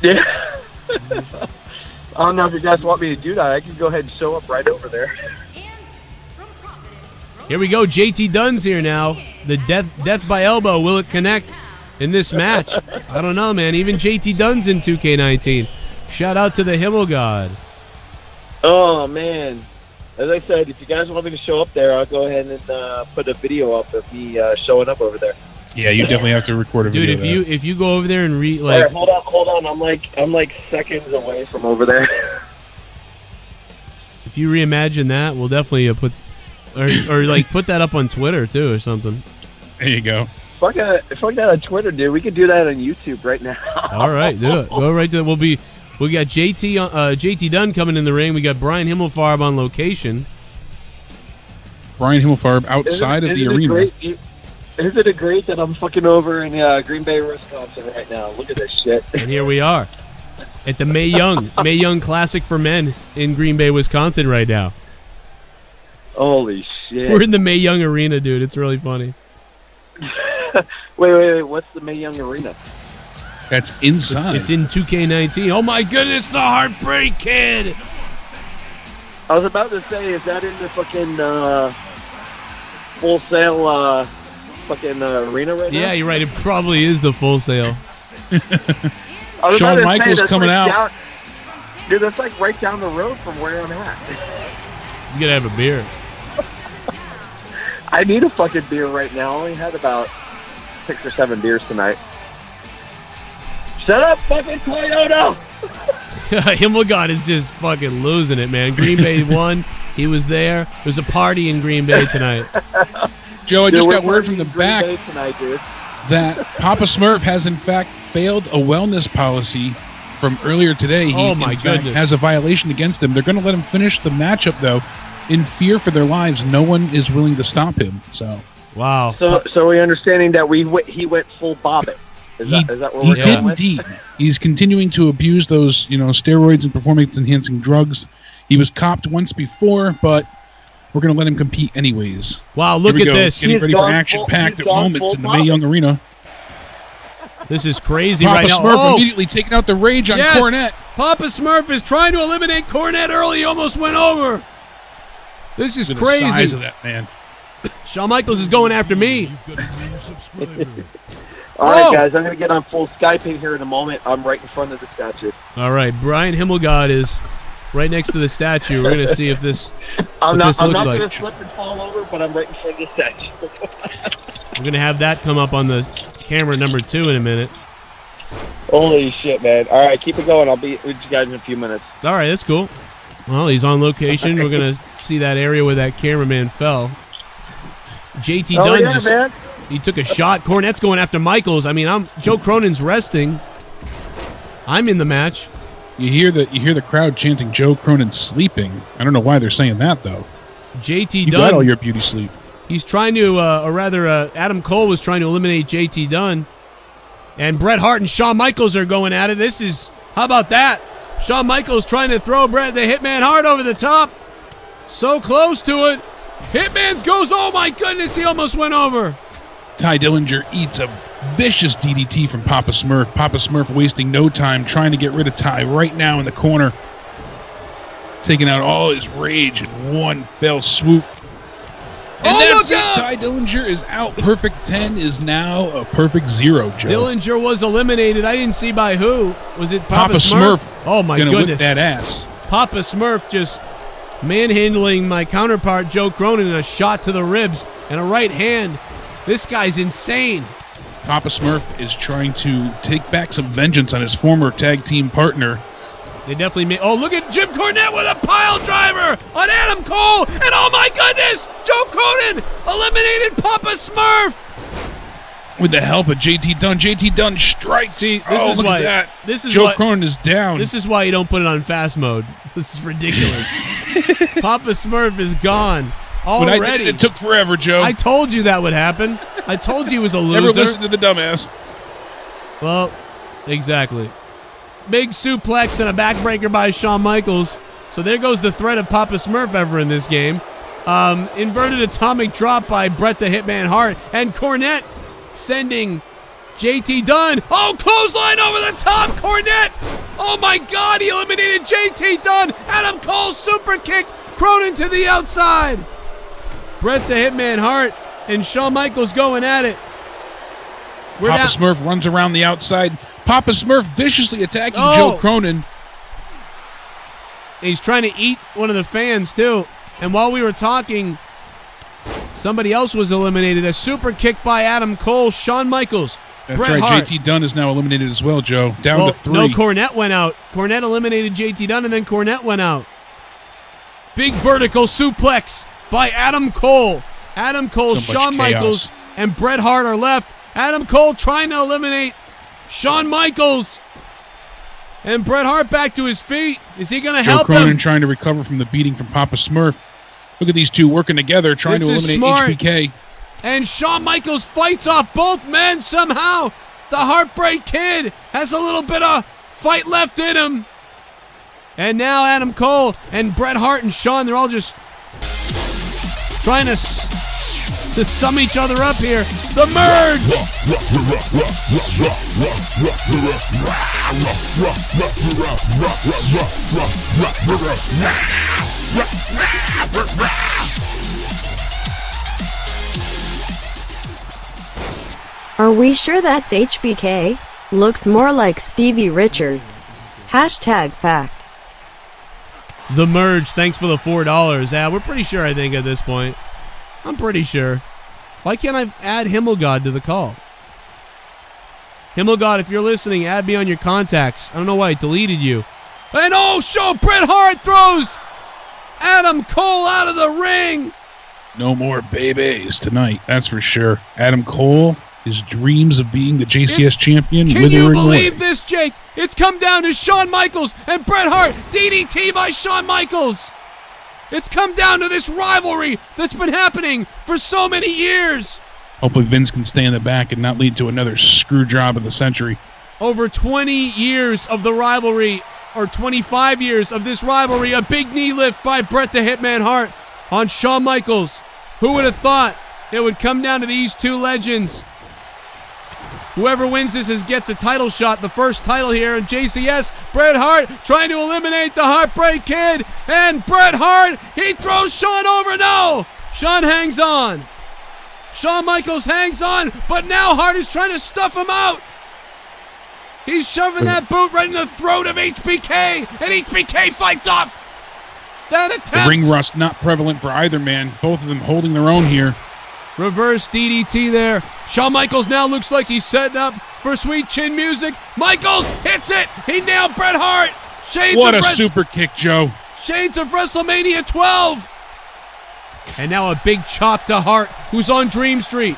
Yeah. I don't know if you guys want me to do that. I can go ahead and show up right over there. Here we go. JT Dunn's here now. The death by elbow. Will it connect in this match? I don't know, man. Even JT Dunn's in 2K19. Shout out to the Himmelgod. Oh, man. As I said, if you guys want me to show up there, I'll go ahead and put a video up of me showing up over there. Yeah, you definitely have to record a Dude, video. if you go over there and read, All like... right, hold on. I'm like seconds away from over there. If you reimagine that, we'll definitely put... Or like, put that up on Twitter, too, or something. There you go. Fuck that on Twitter, dude. We could do that on YouTube right now. All right, do it. Go right to... We got JT Dunn coming in the ring. We got Brian Himmelfarb on location. Brian Himmelfarb outside of the arena. Isn't it great that I'm fucking over in Green Bay, Wisconsin right now? Look at this shit. And here we are at the Mae Young Classic for Men in Green Bay, Wisconsin right now. Holy shit. We're in the Mae Young Arena, dude. It's really funny. Wait. What's the Mae Young Arena? That's inside. It's in 2K19. Oh, my goodness, the Heartbreak Kid. I was about to say, is that in the fucking Full Sail fucking arena right now? Yeah, you're right. It probably is the Full Sail. Shawn Michaels coming out. Dude, that's like right down the road from where I'm at. You gotta have a beer. I need a fucking beer right now. I only had about 6 or 7 beers tonight. Shut up, fucking Toyota! Himmelgod is just fucking losing it, man. Green Bay won. He was there. There's a party in Green Bay tonight. Joe, I just got word from the back tonight, dude. that Papa Smurf has in fact failed a wellness policy from earlier today. He Oh, my in fact, goodness. has a violation against him. They're going to let him finish the matchup, though. In fear for their lives, no one is willing to stop him. So, wow. So we're understanding that he went full bobbit. Is that what we're he going did with? indeed. He's continuing to abuse those, steroids and performance-enhancing drugs. He was copped once before, but we're going to let him compete anyways. Wow, look Here we at go. this. Getting ready for action-packed moments in the Mae Young Arena. This is crazy Papa right now. Smurf immediately taking out the rage on Cornette. Papa Smurf is trying to eliminate Cornette early. He almost went over. This is Look at crazy. the size of that man. Shawn Michaels is going after me. All right, guys, I'm going to get on full Skyping here in a moment. I'm right in front of the statue. All right, Brian Himmelgod is right next to the statue. We're going to see if this, I'm what not, this I'm looks not like. going to slip and fall over, but I'm right in front of the statue. We're going to have that come up on the camera number 2 in a minute. Holy shit, man. All right, keep it going. I'll be with you guys in a few minutes. All right, that's cool. Well, he's on location. We're going to see that area where that cameraman fell. JT Dunn man. He took a shot. Cornette's going after Michaels. I mean, Joe Cronin's resting. I'm in the match. You hear the crowd chanting Joe Cronin sleeping. I don't know why they're saying that though. JT You Dunn. got all your beauty sleep. He's trying to, or rather, Adam Cole was trying to eliminate JT Dunn. And Bret Hart and Shawn Michaels are going at it. How about that? Shawn Michaels trying to throw Bret the Hitman Hart over the top. So close to it. Hitman's goes, oh my goodness, he almost went over. Ty Dillinger eats a vicious DDT from Papa Smurf. Papa Smurf wasting no time trying to get rid of Ty right now in the corner. Taking out all his rage in one fell swoop. And that's it. Ty Dillinger is out. Perfect 10 is now a perfect 0, Joe. Dillinger was eliminated. I didn't see by who. Was it Papa Smurf? Oh my gonna goodness. whip that ass. Papa Smurf just manhandling my counterpart, Joe Cronin, in a shot to the ribs and a right hand. This guy's insane. Papa Smurf is trying to take back some vengeance on his former tag team partner. They definitely made. Oh, look at Jim Cornette with a pile driver on Adam Cole. And oh my goodness, Joe Cronin eliminated Papa Smurf. With the help of JT Dunn. JT Dunn strikes. See, this is look why. at that. This is Joe why, Cronin is down. This is why you don't put it on fast mode. This is ridiculous. Papa Smurf is gone already. When I did it took forever, Joe. I told you that would happen. I told you he was a loser. Never listen to the dumbass. Well, exactly. Big suplex and a backbreaker by Shawn Michaels. So there goes the threat of Papa Smurf ever in this game. Inverted atomic drop by Bret the Hitman Hart. And Cornette sending JT Dunn. Oh, clothesline over the top. Cornette. Oh, my God. He eliminated JT Dunn. Adam Cole super kick. Cronin to the outside. Bret the Hitman Hart and Shawn Michaels going at it. Papa Smurf runs around the outside. Papa Smurf viciously attacking Joe Cronin. He's trying to eat one of the fans, too. And while we were talking, somebody else was eliminated. A super kick by Adam Cole, Shawn Michaels, That's Bret right. Hart. JT Dunn is now eliminated as well, Joe. Down to 3. No, Cornette went out. Cornette eliminated JT Dunn, and then Cornette went out. Big vertical suplex by Adam Cole. Adam Cole, So much Shawn Michaels, chaos. and Bret Hart are left. Adam Cole trying to eliminate Shawn Michaels. And Bret Hart back to his feet. Is he going to help Joe Cronin him? trying to recover from the beating from Papa Smurf. Look at these two working together, trying This to is eliminate smart. HBK. And Shawn Michaels fights off both men somehow. The Heartbreak Kid has a little bit of fight left in him. And now Adam Cole and Bret Hart and Shawn, they're all just trying to sum each other up here. The merge! Are we sure that's HBK? Looks more like Stevie Richards. Hashtag fact. The merge, thanks for the $4. Yeah, we're pretty sure, I think, at this point. I'm pretty sure. Why can't I add Himmelgod to the call? Himmelgod, if you're listening, add me on your contacts. I don't know why I deleted you. And Bret Hart throws Adam Cole out of the ring. No more babies tonight, that's for sure. Adam Cole, his dreams of being the JCS champion, Can withering you believe away. this, Jake? It's come down to Shawn Michaels and Bret Hart. DDT by Shawn Michaels. It's come down to this rivalry that's been happening for so many years. Hopefully Vince can stay in the back and not lead to another screw job of the century. Over 20 years of the rivalry, or 25 years of this rivalry, a big knee lift by Bret the Hitman Hart. on Shawn Michaels. Who would have thought it would come down to these two legends? Whoever wins this gets a title shot, the first title here in JCS. Bret Hart trying to eliminate the Heartbreak Kid, and Bret Hart, he throws Shawn over. No! Shawn hangs on. Shawn Michaels hangs on, but now Hart is trying to stuff him out. He's shoving that boot right in the throat of HBK, and HBK fights off that attempt. The ring rust not prevalent for either man. Both of them holding their own here. Reverse DDT there. Shawn Michaels now looks like he's setting up for sweet chin music. Michaels hits it. He nailed Bret Hart. What a super kick, Joe. Shades of WrestleMania 12. And now a big chop to Hart, who's on Dream Street.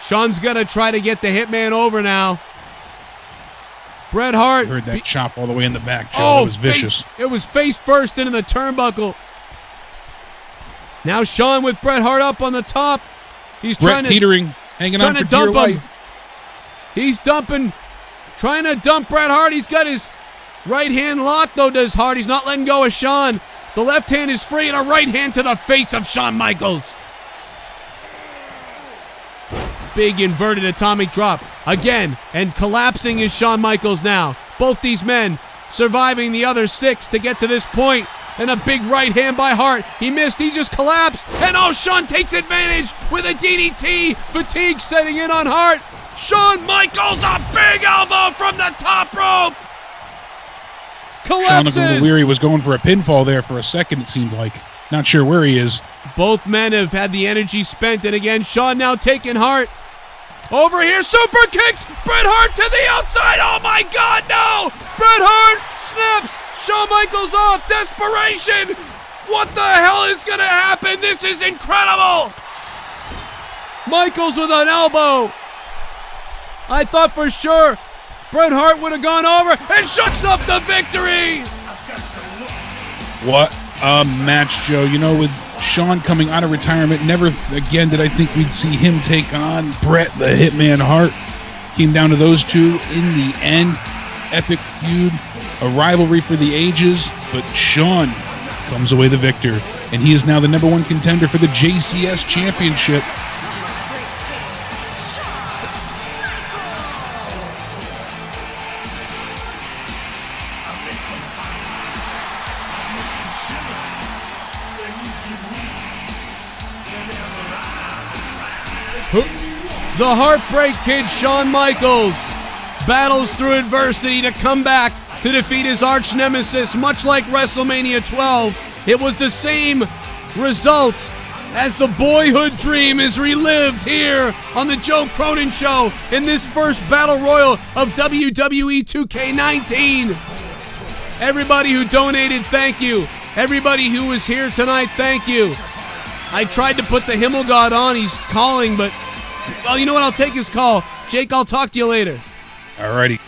Shawn's going to try to get the Hitman over now. Bret Hart. Heard that chop all the way in the back, Joe. It was vicious. It was face first into the turnbuckle. Now Shawn with Bret Hart up on the top. He's Bret teetering, hanging on for dear life. He's dumping, trying to dump Bret Hart. He's got his right hand locked, though, does Hart. He's not letting go of Shawn. The left hand is free, and a right hand to the face of Shawn Michaels. Big inverted atomic drop. Again, and collapsing is Shawn Michaels now. Both these men surviving the other 6 to get to this point. And a big right hand by Hart. He missed. He just collapsed. And Shawn takes advantage with a DDT. Fatigue setting in on Hart. Shawn Michaels, a big elbow from the top rope. Collapses. Shawn looked a little weary. Was going for a pinfall there for a second, it seemed like. Not sure where he is. Both men have had the energy spent. And again, Shawn now taking Hart. Over here, super kicks. Bret Hart to the outside. Oh my God, no. Bret Hart snaps Shawn Michaels off. Desperation. What the hell is going to happen? This is incredible. Michaels with an elbow. I thought for sure Bret Hart would have gone over and shuts up the victory. What a match, Joe. You know, with Shawn coming out of retirement, never again did I think we'd see him take on Bret the Hitman Hart. Came down to those two in the end. Epic feud, a rivalry for the ages, but Shawn comes away the victor, and he is now the #1 contender for the JCS Championship. The Heartbreak Kid, Shawn Michaels, battles through adversity to come back to defeat his arch nemesis. Much like WrestleMania 12, it was the same result as the boyhood dream is relived here on the Joe Cronin Show in this first Battle Royal of WWE 2K19. Everybody who donated, thank you. Everybody who was here tonight, thank you. I tried to put the Himmel God on. He's calling, but, well, you know what? I'll take his call. Jake, I'll talk to you later. Alrighty.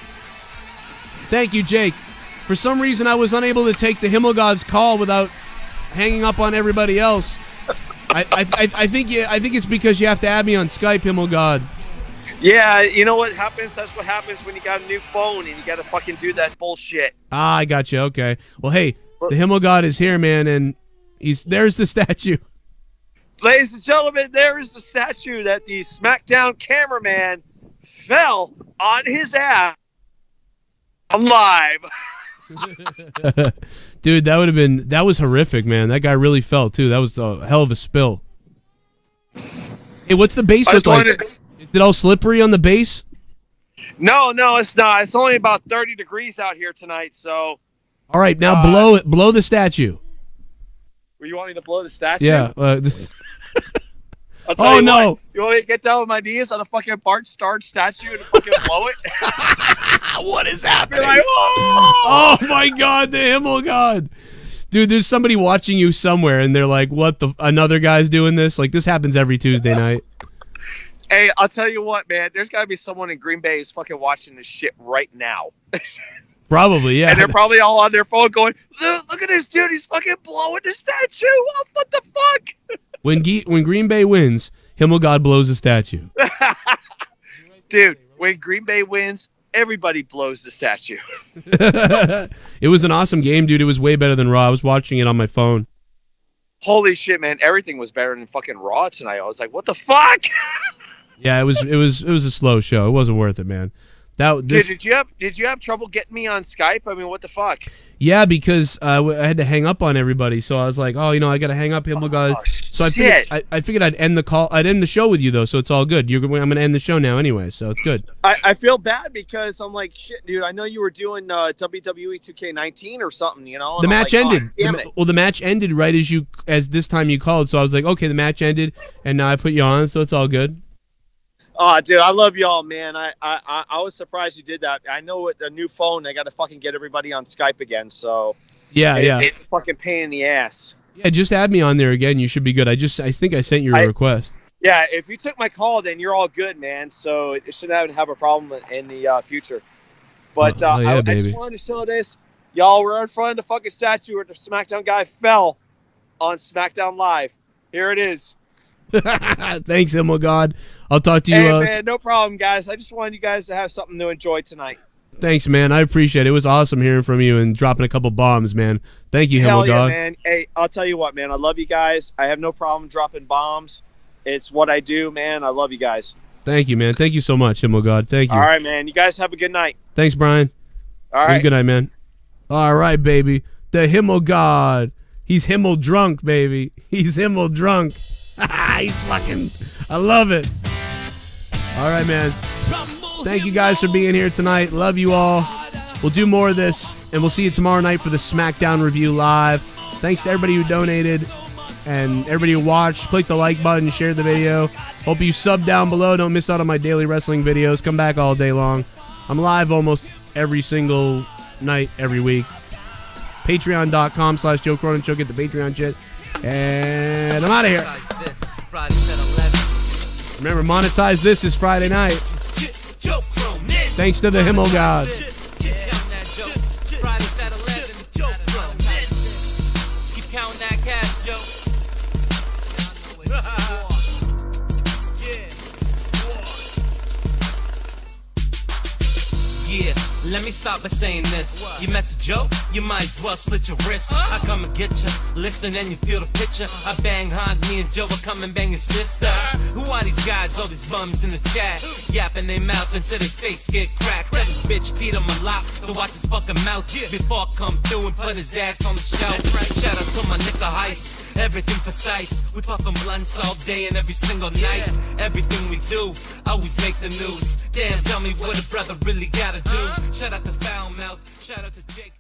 Thank you, Jake. For some reason, I was unable to take the Himmel God's call without hanging up on everybody else. I think it's because you have to add me on Skype, Himmel God. Yeah, you know what happens? That's what happens when you got a new phone and you got to fucking do that bullshit. Ah, I got you. Okay. Well, hey, the Himmel God is here, man, and there's the statue. Ladies and gentlemen, there is the statue that the Smackdown cameraman fell on his ass live. Dude, that was horrific, man. That guy really fell too. That was a hell of a spill. Hey, what's the base look like? Is it all slippery on the base? No, it's not. It's only about 30 degrees out here tonight, so. All right, now blow the statue. Were you wanting to blow the statue? Yeah. I'll tell you no! What, you want me to get down on my knees on a fucking Bart Starred statue and fucking blow it? What is happening? Like, oh my God, the Himmel God. Dude, there's somebody watching you somewhere and they're like, what, another guy's doing this? Like, this happens every Tuesday night. Hey, I'll tell you what, man. There's got to be someone in Green Bay who's fucking watching this shit right now. Probably, yeah. And they're probably all on their phone going, look at this dude. He's fucking blowing the statue. Oh, what the fuck? When Green Bay wins, Himmel God blows a statue. Dude, when Green Bay wins, everybody blows the statue. It was an awesome game, dude. It was way better than Raw. I was watching it on my phone. holy shit, man, everything was better than fucking Raw tonight. I was like, what the fuck? Yeah, it was a slow show. It wasn't worth it, man. Did you have trouble getting me on Skype? I mean, what the fuck? Yeah, because I had to hang up on everybody, so I was like, oh, I got to hang up. So I figured I'd end the call. I'd end the show with you though, so it's all good. I'm going to end the show now anyway, so it's good. I feel bad because I'm like, shit, dude. I know you were doing WWE 2K19 or something, And the match ended. Damn it. Well, the match ended right as this time you called, so I was like, okay, the match ended, and now I put you on, so it's all good. Oh, dude, I love y'all, man. I was surprised you did that. I know with the new phone, I got to fucking get everybody on Skype again. So yeah. It's a fucking pain in the ass. Yeah, just add me on there again. You should be good. I think I sent you a request. Yeah, if you took my call, then you're all good, man. So it shouldn't have a problem in the future. But I just wanted to show this. Y'all were in front of the fucking statue where the SmackDown guy fell on SmackDown Live. Here it is. Thanks, Himmo God. I'll talk to you. Hey, man, no problem, guys. I just wanted you guys to have something to enjoy tonight. Thanks, man. I appreciate it. It was awesome hearing from you and dropping a couple bombs, man. Thank you, Hell Himmo yeah, God. man. Hey, I'll tell you what, man. I love you guys. I have no problem dropping bombs. It's what I do, man. I love you guys. Thank you, man. Thank you so much, Himmo God. Thank you. All right, man. You guys have a good night. Thanks, Brian. All right. Good night, man. All right, baby. The Himmo God. He's Himmel drunk, baby. He's Himmel drunk. He's fucking... I love it. All right, man. Thank you guys for being here tonight. Love you all. We'll do more of this, and we'll see you tomorrow night for the SmackDown review live. Thanks to everybody who donated and everybody who watched. Click the like button, share the video. Hope you sub down below. Don't miss out on my daily wrestling videos. Come back all day long. I'm live almost every single night, every week. Patreon.com/Joe Cronin Show. Get the Patreon shit. And I'm out of here. Remember, monetize this is Friday night. Thanks to the Himmel God. Keep counting that cash, Joe. Yeah, let me stop by saying this. You mess a joke, you might as well slit your wrist. I come and get you, listen and you feel the picture. I bang hard, me and Joe will come and bang your sister. Who are these guys, all these bums in the chat? Yapping their mouth until their face get cracked. Tell this bitch Peter Malop to watch his fucking mouth before I come through and put his ass on the shelf. Shout out to my nigga Heist, everything precise. We puffin' blunts all day and every single night. Everything we do, always make the news. Damn, tell me what a brother really gotta do. Shout out to Foul Mouth, shout out to Jake.